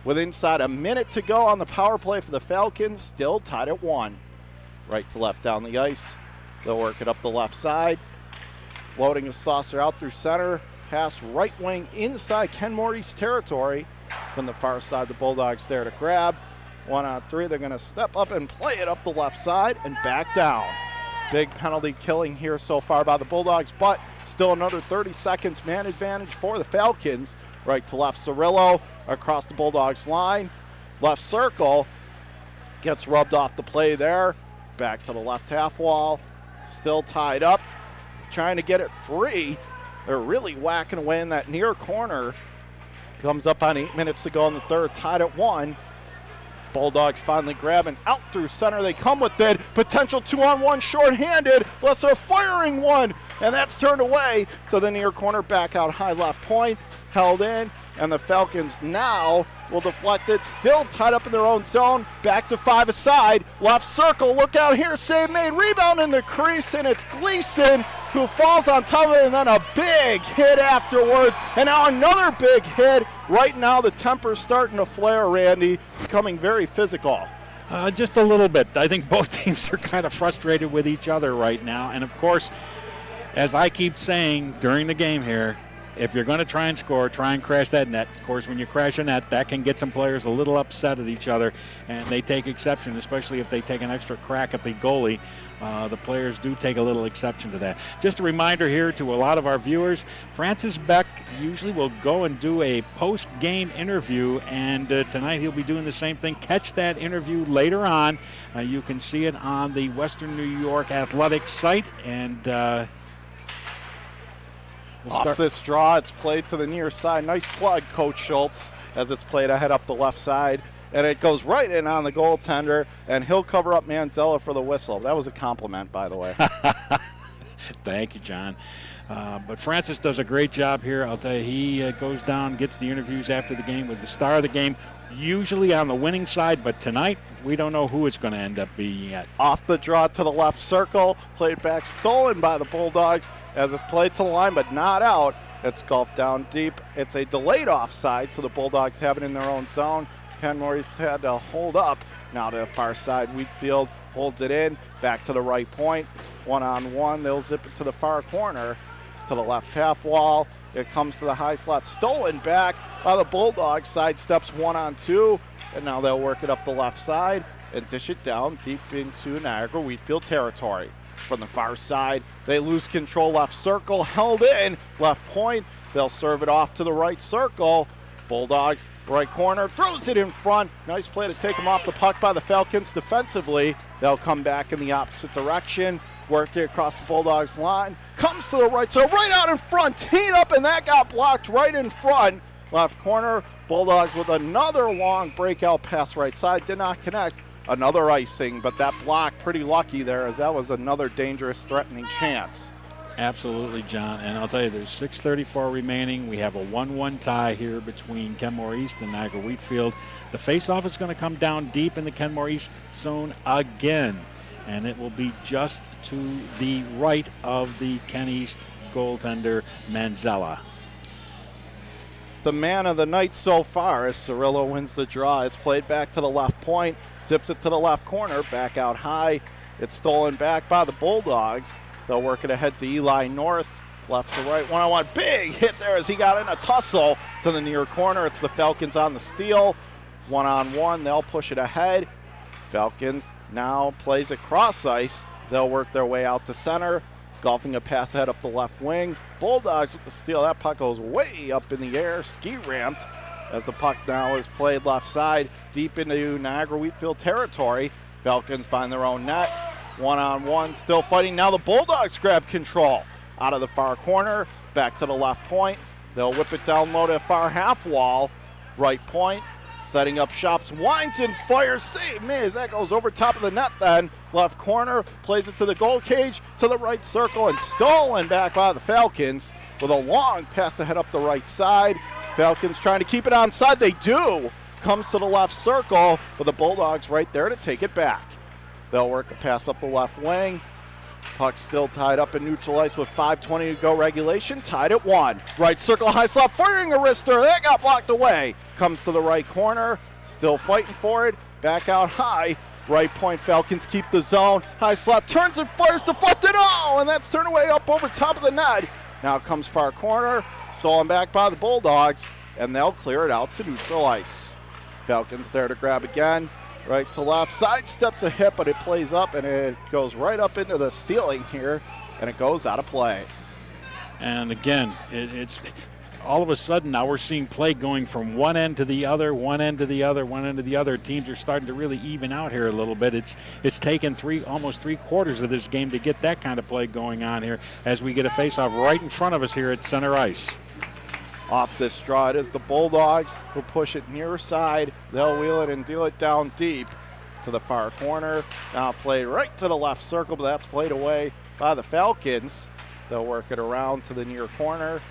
With inside a minute to go on the power play for the Falcons. Still tied at 1. Right to left down the ice. They'll work it up the left side. Floating a saucer out through center. Pass right wing inside Kenmore East territory. From the far side, the Bulldogs there to grab. 1-on-3. They're going to step up and play it up the left side and back down. Big penalty killing here so far by the Bulldogs, but still another 30 seconds man advantage for the Falcons. Right to left, Cirillo across the Bulldogs line. Left circle. Gets rubbed off the play there. Back to the left half wall. Still tied up. Trying to get it free. They're really whacking away in that near corner. Comes up on 8 minutes to go in the third. Tied at 1. Bulldogs finally grabbing out through center. They come with it. Potential 2-on-1 shorthanded. Lesser firing one. And that's turned away to the near corner. Back out high left point. Held in. And the Falcons now will deflect it. Still tied up in their own zone. Back to 5 aside. Left circle. Look out here. Save made. Rebound in the crease. And it's Gleason who falls on top of it. And then a big hit afterwards. And now another big hit. Right now the temper's starting to flare, Randy. Becoming very physical.
Just a little bit. I think both teams are kind of frustrated with each other right now. And, of course, as I keep saying during the game here, if you're going to try and score, try and crash that net. Of course, when you crash a net, that can get some players a little upset at each other, and they take exception, especially if they take an extra crack at the goalie. The players do take a little exception to that. Just a reminder here to a lot of our viewers, Francis Beck usually will go and do a post-game interview, and tonight he'll be doing the same thing. Catch that interview later on. You can see it on the Western New York Athletics site, and
off this draw, it's played to the near side. Nice plug, Coach Schultz, as it's played ahead up the left side. And it goes right in on the goaltender, and he'll cover up Manzella for the whistle. That was a compliment, by the way.
Thank you, John. But Francis does a great job here. I'll tell you, he goes down, gets the interviews after the game with the star of the game, usually on the winning side, but tonight we don't know who it's going to end up being yet.
Off the draw to the left circle, played back, stolen by the Bulldogs as it's played to the line, but not out. It's golfed down deep. It's a delayed offside, so the Bulldogs have it in their own zone. Kenmore's had to hold up. Now to the far side, Wheatfield holds it in, back to the right point. 1-on-1, they'll zip it to the far corner, to the left half wall. It comes to the high slot, stolen back by the Bulldogs. Sidesteps 1-on-2, and now they'll work it up the left side and dish it down deep into Niagara Wheatfield territory. From the far side, they lose control, left circle, held in, left point. They'll serve it off to the right circle. Bulldogs, right corner, throws it in front. Nice play to take them off the puck by the Falcons defensively. They'll come back in the opposite direction, work it across the Bulldogs line. Comes to the right, so right out in front, teed up, and that got blocked right in front. Left corner, Bulldogs with another long breakout pass right side, did not connect. Another icing, but that block pretty lucky there, as that was another dangerous, threatening chance.
Absolutely, John. And I'll tell you, there's 6:34 remaining. We have a 1-1 tie here between Kenmore East and Niagara Wheatfield. The faceoff is going to come down deep in the Kenmore East zone again, and it will be just to the right of the Ken East goaltender, Manzella.
The man of the night so far as Cirillo wins the draw. It's played back to the left point, zips it to the left corner, back out high. It's stolen back by the Bulldogs. They'll work it ahead to Eli North, left to right, 1-on-1. Big hit there as he got in a tussle to the near corner. It's the Falcons on the steal. 1-on-1, they'll push it ahead. Falcons now plays it cross ice. They'll work their way out to center, golfing a pass ahead up the left wing. Bulldogs with the steal. That puck goes way up in the air, ski ramped, as the puck now is played left side, deep into Niagara Wheatfield territory. Falcons behind their own net. 1-on-1, still fighting. Now the Bulldogs grab control. Out of the far corner, back to the left point. They'll whip it down low to the far half wall. Right point, setting up shots, winds and fires. Save miss. That goes over top of the net then. Left corner, plays it to the goal cage, to the right circle, and stolen back by the Falcons with a long pass ahead up the right side. Falcons trying to keep it onside. They do. Comes to the left circle, but the Bulldogs right there to take it back. They'll work a pass up the left wing. Puck still tied up in neutral ice with 5:20 to go regulation. Tied at 1. Right circle, high slot, firing a wrister. That got blocked away. Comes to the right corner. Still fighting for it. Back out high. Right point, Falcons keep the zone. High slot, turns and fires, deflected. Oh, and that's turned away up over top of the net. Now comes far corner. Stolen back by the Bulldogs, and they'll clear it out to neutral ice. Falcons there to grab again. Right to left, sidesteps a hit, but it plays up, and it goes right up into the ceiling here, and it goes out of play.
And again, it's all of a sudden now we're seeing play going from one end to the other, one end to the other, one end to the other. Teams are starting to really even out here a little bit. It's taken almost three quarters of this game to get that kind of play going on here as we get a faceoff right in front of us here at center ice.
Off this draw, it is the Bulldogs who push it near side. They'll wheel it and deal it down deep to the far corner. Now played right to the left circle, but that's played away by the Falcons. They'll work it around to the near corner.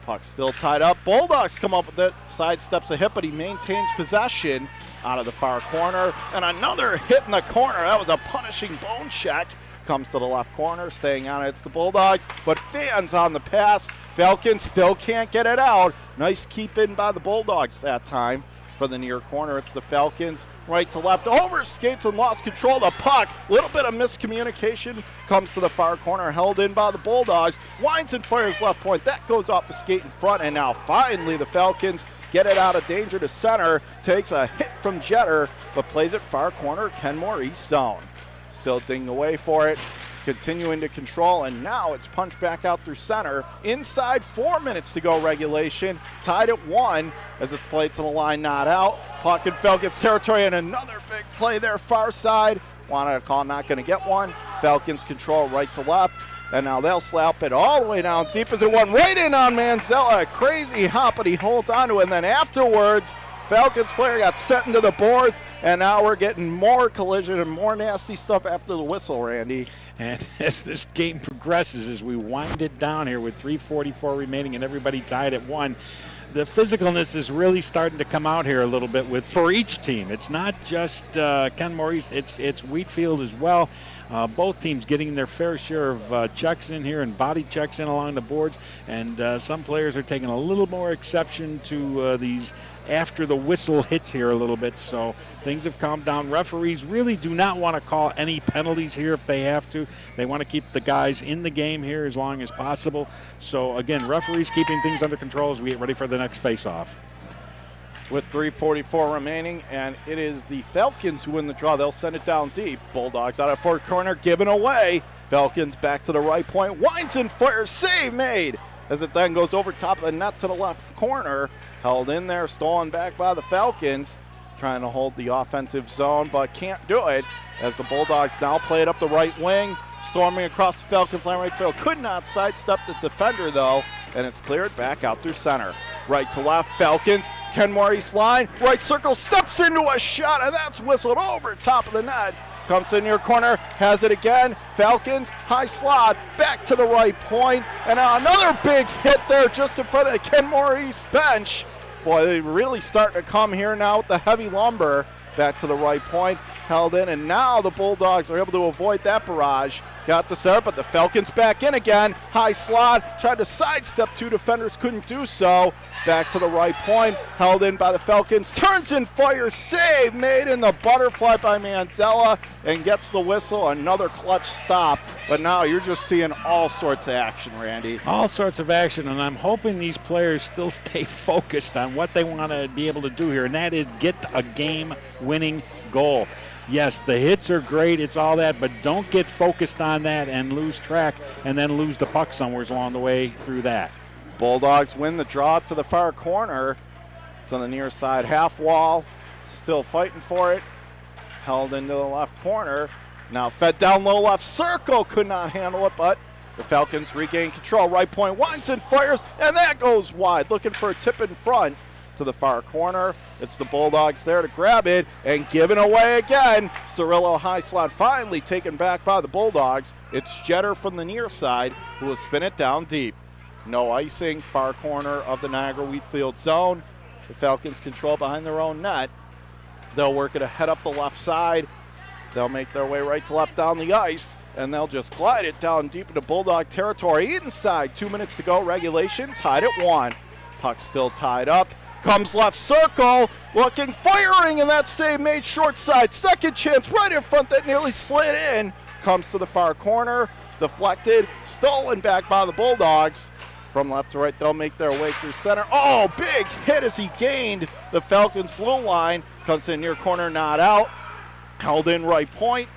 Puck still tied up. Bulldogs come up with it. Sidesteps a hit, but he maintains possession out of the far corner. And another hit in the corner. That was a punishing bone check. Comes to the left corner, staying on it. It's the Bulldogs, but fans on the pass. Falcons still can't get it out. Nice keep in by the Bulldogs that time. For the near corner, it's the Falcons. Right to left, over skates and lost control of the puck. Little bit of miscommunication. Comes to the far corner, held in by the Bulldogs. Winds and fires left point. That goes off the skate in front, and now finally the Falcons get it out of danger to center. Takes a hit from Jeter, but plays it far corner, Kenmore East zone. Still dinged away for it, continuing to control, and now it's punched back out through center. Inside 4 minutes to go regulation, tied at 1 as it's played to the line, not out. Puck in Falcons territory, and another big play there far side. Wanted a call, not going to get one. Falcons control right to left, and now they'll slap it all the way down deep as it went right in on Manzella. A crazy hop, but he holds on to it, and then afterwards, Falcons player got sent into the boards, and now we're getting more collision and more nasty stuff after the whistle, Randy.
And as this game progresses, as we wind it down here with 3:44 remaining and everybody tied at 1, the physicalness is really starting to come out here a little bit for each team. It's not just Kenmore East, it's Wheatfield as well. Both teams getting their fair share of checks in here and body checks in along the boards, and some players are taking a little more exception to these after the whistle hits here a little bit, so things have calmed down. Referees really do not want to call any penalties here if they have to. They want to keep the guys in the game here as long as possible. So again, referees keeping things under control as we get ready for the next face-off.
With 3:44 remaining, and it is the Falcons who win the draw. They'll send it down deep. Bulldogs out of fourth corner, given away. Falcons back to the right point. Winds and fires, save made as it then goes over top of the net to the left corner. Held in there, stolen back by the Falcons. Trying to hold the offensive zone, but can't do it as the Bulldogs now play it up the right wing. Storming across the Falcons line right, so could not sidestep the defender though, and it's cleared back out through center. Right to left, Falcons, Kenmore East line, right circle, steps into a shot, and that's whistled over top of the net. Comes in near corner, has it again. Falcons, high slot, back to the right point, and now another big hit there just in front of the Kenmore East bench. Boy, they really starting to come here now with the heavy lumber. Back to the right point, held in, and now the Bulldogs are able to avoid that barrage. Got to serve, but the Falcons back in again. High slot, tried to sidestep two defenders, couldn't do so. Back to the right point, held in by the Falcons. Turns and fires, save made in the butterfly by Manzella, and gets the whistle. Another clutch stop, but now you're just seeing all sorts of action, Randy.
All sorts of action, and I'm hoping these players still stay focused on what they want to be able to do here, and that is get a game-winning goal. Yes, the hits are great, it's all that, but don't get focused on that and lose track and then lose the puck somewhere along the way through that.
Bulldogs win the draw to the far corner. It's on the near side half wall. Still fighting for it. Held into the left corner. Now fed down low left circle. Could not handle it, but the Falcons regain control. Right point, winds and fires, and that goes wide. Looking for a tip in front to the far corner. It's the Bulldogs there to grab it and given away again. Cirillo high slot finally taken back by the Bulldogs. It's Jeter from the near side who will spin it down deep. No icing, far corner of the Niagara Wheatfield zone. The Falcons control behind their own net. They'll work it ahead up the left side. They'll make their way right to left down the ice, and they'll just glide it down deep into Bulldog territory. Inside, 2 minutes to go, regulation, tied at 1. Puck still tied up. Comes left circle, looking, firing, and that save made short side. Second chance right in front that nearly slid in. Comes to the far corner, deflected, stolen back by the Bulldogs. From left to right, they'll make their way through center. Oh, big hit as he gained the Falcons' blue line. Comes in near corner, not out. Held in right point.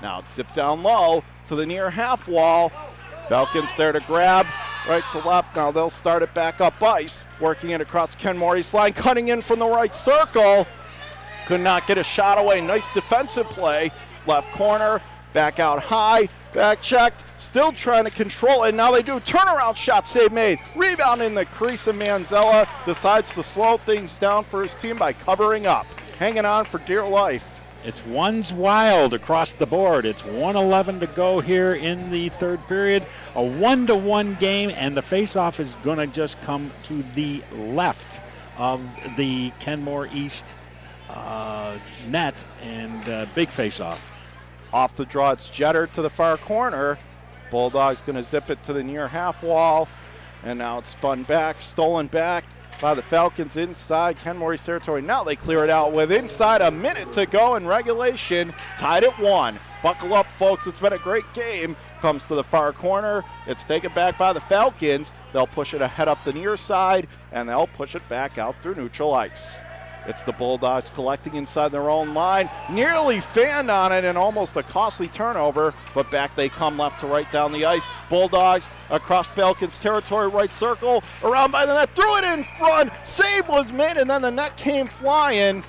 Now it's zipped down low to the near half wall. Falcons there to grab, right to left. Now they'll start it back up ice. Working it across Kenmore East line, cutting in from the right circle. Could not get a shot away. Nice defensive play. Left corner. Back out high, back checked, still trying to control it. Now they do. Turnaround shot, save made. Rebound in the crease, and Manzella decides to slow things down for his team by covering up. Hanging on for dear life.
It's one's wild across the board. It's 1:11 to go here in the third period. A 1-1 game, and the faceoff is going to just come to the left of the Kenmore East net, and big faceoff.
Off the draw, it's Jeter to the far corner. Bulldogs going to zip it to the near half wall, and now it's spun back, stolen back by the Falcons inside Kenmore East territory. Now they clear it out with inside a minute to go in regulation, tied at 1. Buckle up, folks. It's been a great game. Comes to the far corner. It's taken back by the Falcons. They'll push it ahead up the near side, and they'll push it back out through neutral ice. It's the Bulldogs collecting inside their own line. Nearly fanned on it and almost a costly turnover, but back they come left to right down the ice. Bulldogs across Falcons territory, right circle, around by the net, threw it in front. Save was made, and then the net came flying.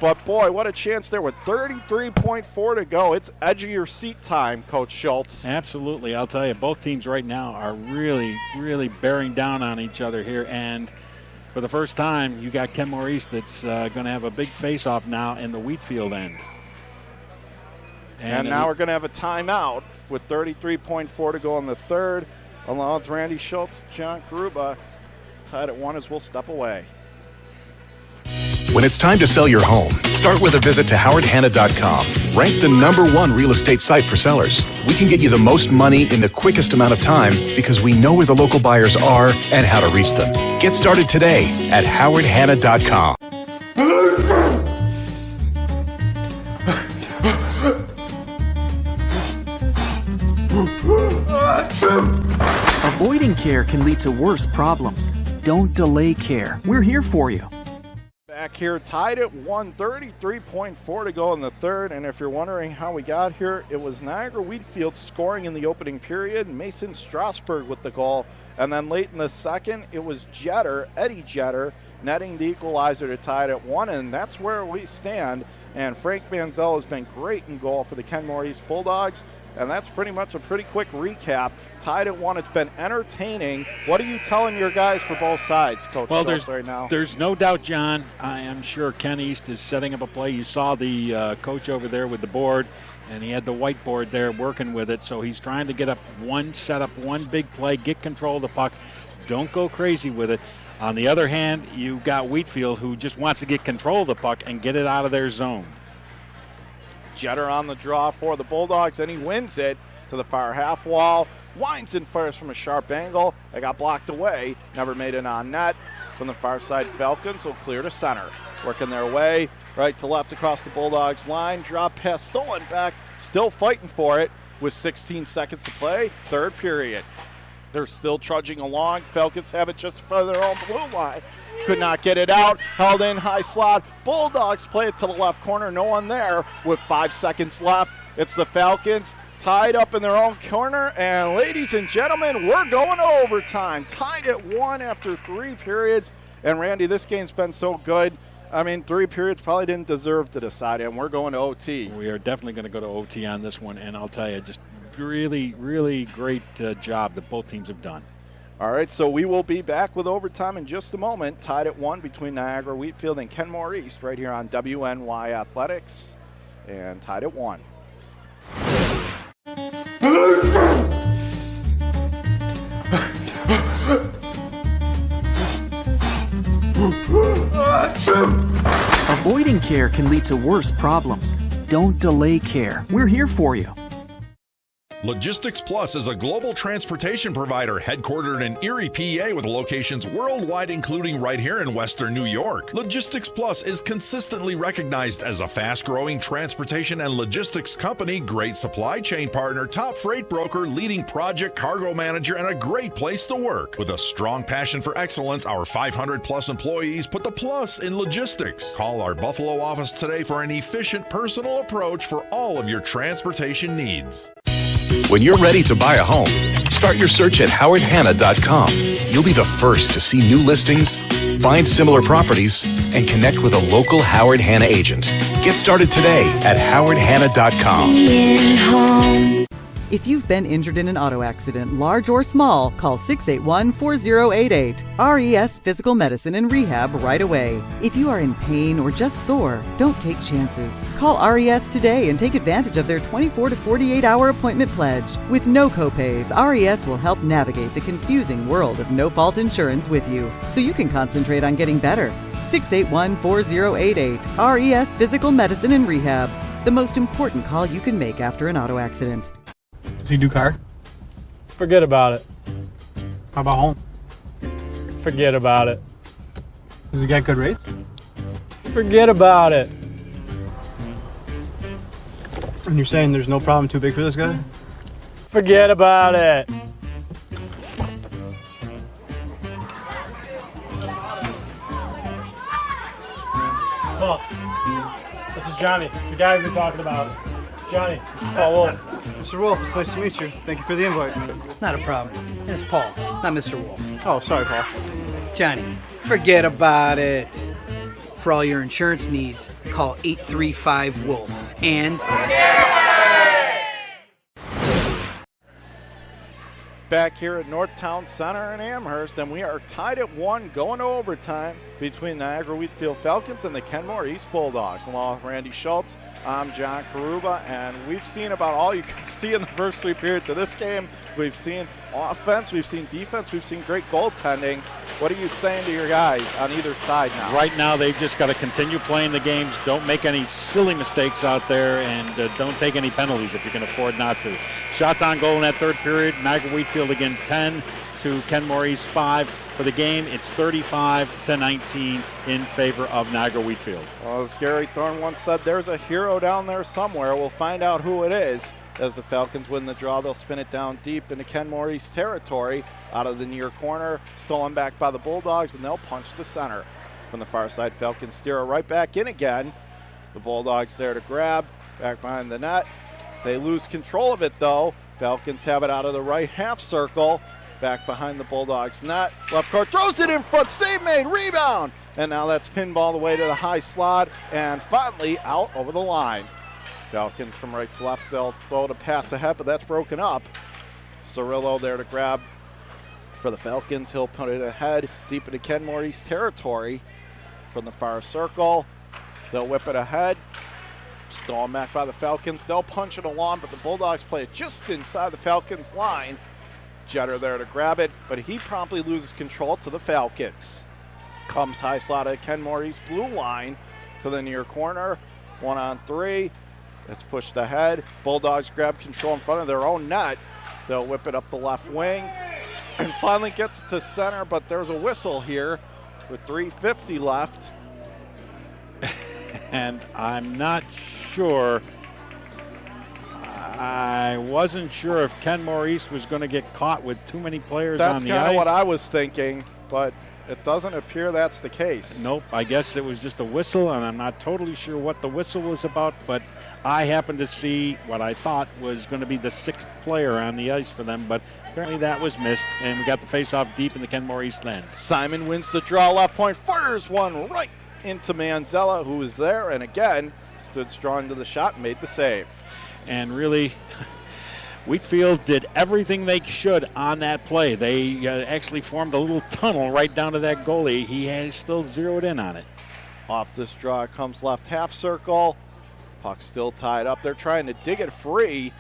But boy, what a chance there with 33.4 to go. It's edge of your seat time, Coach Schultz.
Absolutely. I'll tell you, both teams right now are really, really bearing down on each other here. And for the first time, you got Kenmore East that's going to have a big face-off now in the Wheatfield end.
And now we're going to have a timeout with 33.4 to go in the third. Along with Randy Schultz, John Karuba, tied at 1 as we'll step away.
When it's time to sell your home, start with a visit to howardhanna.com. Ranked the #1 real estate site for sellers. We can get you the most money in the quickest amount of time because we know where the local buyers are and how to reach them. Get started today at howardhanna.com.
Avoiding care can lead to worse problems. Don't delay care. We're here for you.
Back here, tied at 1, 33.4 to go in the third. And if you're wondering how we got here, it was Niagara Wheatfield scoring in the opening period. Mason Strasburg with the goal. And then late in the second, it was Jeter, Eddie Jeter, netting the equalizer to tie it at 1. And that's where we stand. And Frank Manzella has been great in goal for the Kenmore East Bulldogs. And that's pretty much a pretty quick recap. Tied at 1. It's been entertaining. What are you telling your guys for both sides, Coach Schultz, right now?
There's no doubt, John. I am sure Ken East is setting up a play. You saw the coach over there with the board, and he had the whiteboard there working with it. So he's trying to get up one, set up one big play, get control of the puck. Don't go crazy with it. On the other hand, you've got Wheatfield, who just wants to get control of the puck and get it out of their zone.
Jeter on the draw for the Bulldogs, and he wins it to the far half wall. Winds and fires from a sharp angle. They got blocked away. Never made it on net. From the far side, Falcons will clear to center. Working their way right to left across the Bulldogs line. Drop pass stolen back. Still fighting for it with 16 seconds to play. Third period. They're still trudging along. Falcons have it just in front of their own blue line. Could not get it out. Held in high slot. Bulldogs play it to the left corner. No one there with 5 seconds left. It's the Falcons tied up in their own corner. And ladies and gentlemen, we're going to overtime. Tied at 1 after 3 periods. And Randy, this game's been so good. I mean, 3 periods probably didn't deserve to decide it. And we're going to OT.
We are definitely going to go to OT on this one. And I'll tell you, just really, really great job that both teams have done.
All right, so we will be back with overtime in just a moment. Tied at 1 between Niagara Wheatfield and Kenmore East right here on WNY Athletics. And tied at 1.
Avoiding care can lead to worse problems. Don't delay care. We're here for you.
Logistics Plus is a global transportation provider headquartered in Erie, PA with locations worldwide, including right here in Western New York. Logistics Plus is consistently recognized as a fast-growing transportation and logistics company, great supply chain partner, top freight broker, leading project cargo manager, and a great place to work. With a strong passion for excellence, our 500-plus employees put the plus in logistics. Call our Buffalo office today for an efficient, personal approach for all of your transportation needs.
When you're ready to buy a home, start your search at howardhanna.com. You'll be the first to see new listings, Find similar properties and connect with a local Howard Hanna agent. Get started today at howardhanna.com.
Being home.
If you've been injured in an auto accident, large or small, call 681-4088. RES Physical Medicine and Rehab right away. If you are in pain or just sore, don't take chances. Call RES today and take advantage of their 24 to 48-hour appointment pledge. With no copays, RES will help navigate the confusing world of no-fault insurance with you, so you can concentrate on getting better. 681-4088. RES Physical Medicine and Rehab. The most important call you can make after an auto accident.
Does he do car?
Forget about it.
How about home?
Forget about it.
Does he get good rates?
Forget about it.
And you're saying there's no problem too big for this guy?
Forget about it. Paul, this is Johnny, the guy we've been talking about. Johnny, Paul Wolf.
Mr. Wolf, it's nice to meet you. Thank you for the invite.
Not a problem. It's Paul, not Mr. Wolf.
Oh, sorry, Paul.
Johnny, forget about it. For all your insurance needs, call 835-WOLF. And
Back here at Northtown Center in Amherst, and we are tied at 1 going to overtime between Niagara Wheatfield Falcons and the Kenmore East Bulldogs. Along with Randy Schultz, I'm John Karuba, and we've seen about all you can see in the first 3 periods of this game. We've seen offense, we've seen defense, we've seen great goaltending. What are you saying to your guys on either side now?
Right now, they've just got to continue playing the games. Don't make any silly mistakes out there, and don't take any penalties if you can afford not to. Shots on goal in that third period. Niagara Wheatfield again 10 to Kenmore East 5. For the game, it's 35-19 in favor of Niagara Wheatfield.
Well, as Gary Thorne once said, there's a hero down there somewhere. We'll find out who it is. As the Falcons win the draw, they'll spin it down deep into Kenmore East territory out of the near corner, stolen back by the Bulldogs, and they'll punch to center. From the far side, Falcons steer it right back in again. The Bulldogs there to grab, back behind the net. They lose control of it, though. Falcons have it out of the right half circle, back behind the Bulldogs net. Left court throws it in front, save made, rebound! And now that's pinball the way to the high slot, and finally out over the line. Falcons from right to left, they'll throw to pass ahead, but that's broken up. Cirillo there to grab for the Falcons. He'll put it ahead deep into Kenmore East territory from the far circle. They'll whip it ahead. Stolen back by the Falcons. They'll punch it along, but the Bulldogs play it just inside the Falcons' line. Jetter there to grab it, but he promptly loses control to the Falcons. Comes high slot at Kenmore East blue line to the near corner. 1-on-3. It's pushed ahead. Bulldogs grab control in front of their own net. They'll whip it up the left wing and finally gets it to center, but there's a whistle here with 3:50 left.
And I'm not sure. I wasn't sure if Kenmore East was going to get caught with too many players on the ice.
That's kind of what I was thinking, but it doesn't appear that's the case.
Nope, I guess it was just a whistle, and I'm not totally sure what the whistle was about, but I happened to see what I thought was going to be the 6th player on the ice for them, but apparently that was missed, and we got the face-off deep in the Kenmore East end.
Simon wins the draw, left point, fires one right into Manzella, who was there, and again, stood strong to the shot and made the save.
And really, Wheatfield did everything they should on that play. They actually formed a little tunnel right down to that goalie. He has still zeroed in on it.
Off this draw it comes left half circle. Puck still tied up. They're trying to dig it free.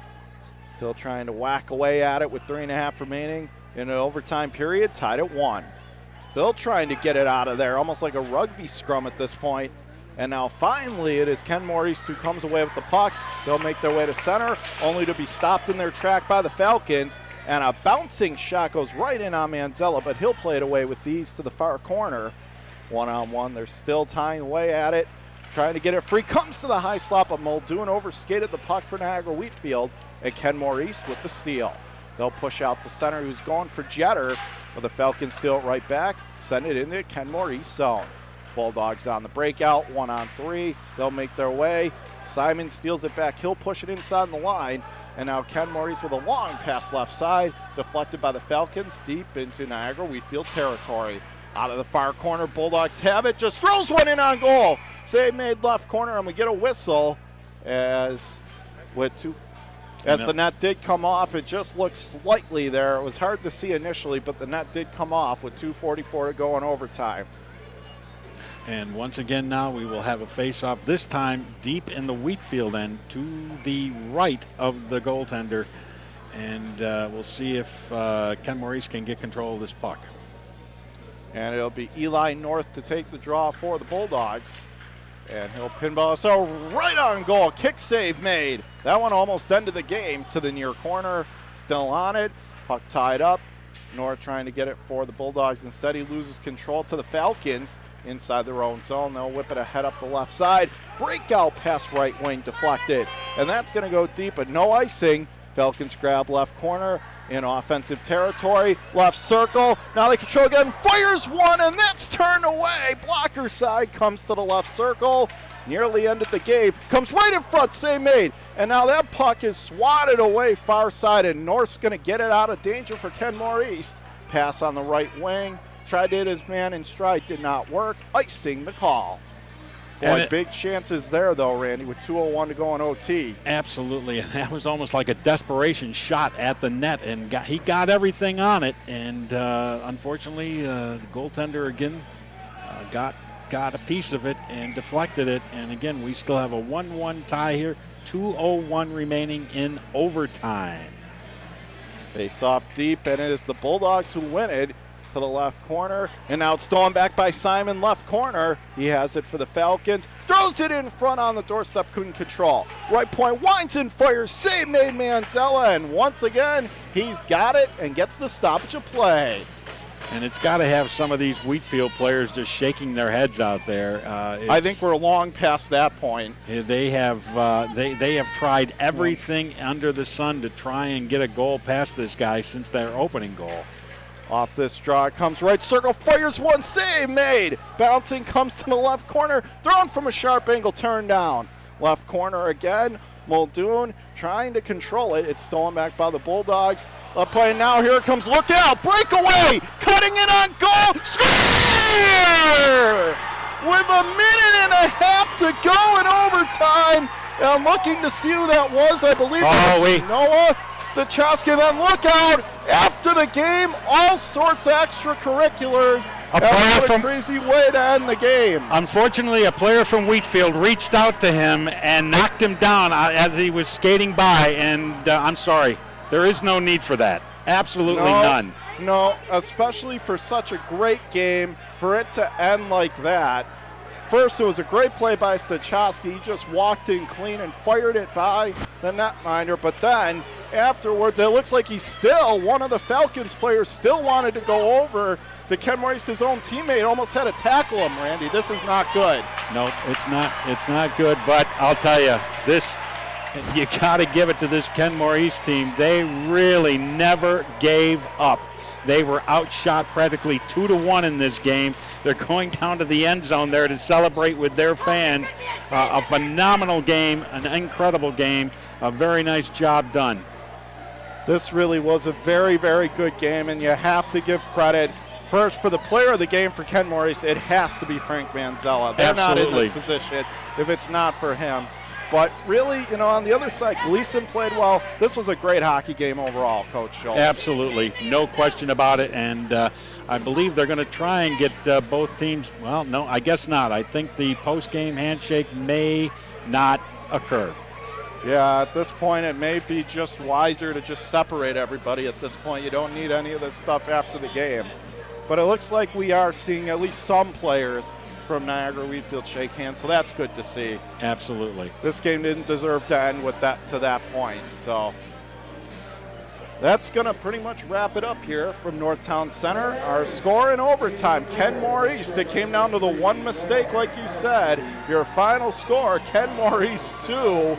Still trying to whack away at it with 3.5 remaining in an overtime period. Tied at 1. Still trying to get it out of there, almost like a rugby scrum at this point. And now finally it is Kenmore East who comes away with the puck. They'll make their way to center, only to be stopped in their track by the Falcons. And a bouncing shot goes right in on Manzella, but he'll play it away with ease to the far corner. 1-on-1, they're still tying away at it. Trying to get it free, comes to the high slot, but Muldoon overskated the puck for Niagara Wheatfield, and Kenmore East with the steal. They'll push out the center, who's going for Jetter, but the Falcons steal it right back, send it into Kenmore East zone. Bulldogs on the breakout, 1-on-3. They'll make their way. Simon steals it back. He'll push it inside the line. And now Kenmore East with a long pass left side, deflected by the Falcons deep into Niagara Wheatfield territory. Out of the far corner, Bulldogs have it. Just throws one in on goal. Save made left corner, and we get a whistle as the net did come off. It just looked slightly there. It was hard to see initially, but the net did come off with 2:44 to go in overtime.
And once again now we will have a face-off, this time deep in the Wheatfield end to the right of the goaltender. And we'll see if Kenmore East can get control of this puck.
And it'll be Eli North to take the draw for the Bulldogs. And he'll pinball us. So right on goal. Kick save made. That one almost ended the game to the near corner. Still on it. Puck tied up. North trying to get it for the Bulldogs. Instead, he loses control to the Falcons inside their own zone. They'll whip it ahead up the left side. Breakout pass right wing deflected. And that's going to go deep, but no icing. Falcons grab left corner in offensive territory. Left circle. Now they control again. Fires one, and that's turned away. Blocker side comes to the left circle. Nearly ended the game. Comes right in front. Save made. And now that puck is swatted away far side, and North's going to get it out of danger for Kenmore East. Pass on the right wing. Tried to hit his man in stride. Did not work. Icing the call. Boy, big chances there, though, Randy, with 2:01 to go in OT.
Absolutely, and that was almost like a desperation shot at the net, and he got everything on it, and unfortunately, the goaltender again got a piece of it and deflected it, and again, we still have a 1-1 tie here, 2:01 remaining in overtime.
Face off deep, and it is the Bulldogs who win it. To the left corner, and now it's stolen back by Simon, left corner. He has it for the Falcons, throws it in front on the doorstep, couldn't control. Right point, winds and fires, save made Manzella, and once again, he's got it and gets the stoppage of play.
And it's got to have some of these Wheatfield players just shaking their heads out there.
I think we're long past that point.
They have tried everything under the sun to try and get a goal past this guy since their opening goal.
Off this draw, comes right circle, fires one, save made. Bouncing, comes to the left corner, thrown from a sharp angle, turned down. Left corner again, Muldoon trying to control it. It's stolen back by the Bulldogs. Left play, now here it comes, look out, breakaway, cutting it on goal, score! With a minute and a half to go in overtime. I'm looking to see who that was. I believe it was Noah Zachowski. Then look out, after the game, all sorts of extracurriculars. That was a crazy way to end the game.
Unfortunately, a player from Wheatfield reached out to him and knocked him down as he was skating by, and I'm sorry, there is no need for that. Absolutely none.
No, especially for such a great game, for it to end like that. First, it was a great play by Stachowski. He just walked in clean and fired it by the netminder, but then afterwards, it looks like one of the Falcons players still wanted to go over to Kenmore East, his own teammate, almost had to tackle him, Randy. This is not good.
No, it's not good, but I'll tell you, you got to give it to this Kenmore East team. They really never gave up. They were outshot practically 2-1 in this game. They're going down to the end zone there to celebrate with their fans. A phenomenal game, an incredible game, a very nice job done.
This really was a very, very good game, and you have to give credit first for the player of the game for Kenmore East. It has to be Frank Manzella. They're not in this position if it's not for him. But really, on the other side, Gleason played well. This was a great hockey game overall, Coach Schultz.
Absolutely, no question about it. And I believe they're going to try and get both teams. Well, no, I guess not. I think the post-game handshake may not occur.
Yeah, at this point, it may be just wiser to just separate everybody at this point. You don't need any of this stuff after the game. But it looks like we are seeing at least some players from Niagara Wheatfield shake hands, so that's good to see.
Absolutely.
This game didn't deserve to end with to that point. So that's going to pretty much wrap it up here from Northtown Center. Our score in overtime, Kenmore East. It came down to the one mistake, like you said. Your final score, Kenmore East 2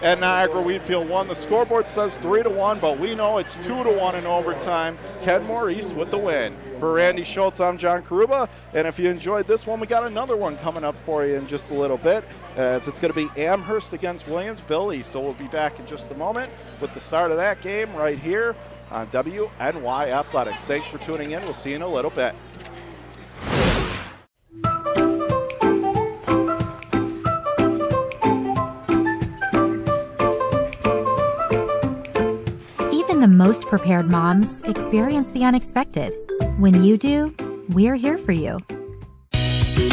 and Niagara Wheatfield 1. The scoreboard says 3-1, but we know it's 2-1 in overtime. Kenmore East with the win. For Randy Schultz, I'm John Karuba, and if you enjoyed this one, we got another one coming up for you in just a little bit. It's going to be Amherst against Williamsville East, so we'll be back in just a moment with the start of that game right here on WNY Athletics. Thanks for tuning in. We'll see you in a little bit.
the most prepared moms experience the unexpected. When you do, we're here for you.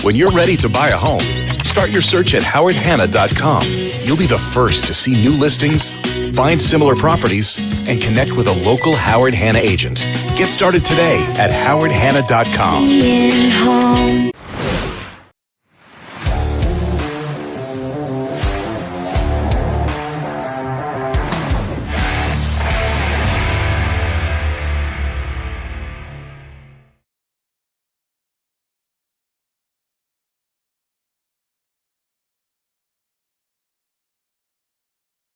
When you're ready to buy a home, start your search at howardhanna.com. You'll be the first to see new listings, find similar properties, and connect with a local Howard Hanna agent. Get started today at howardhanna.com.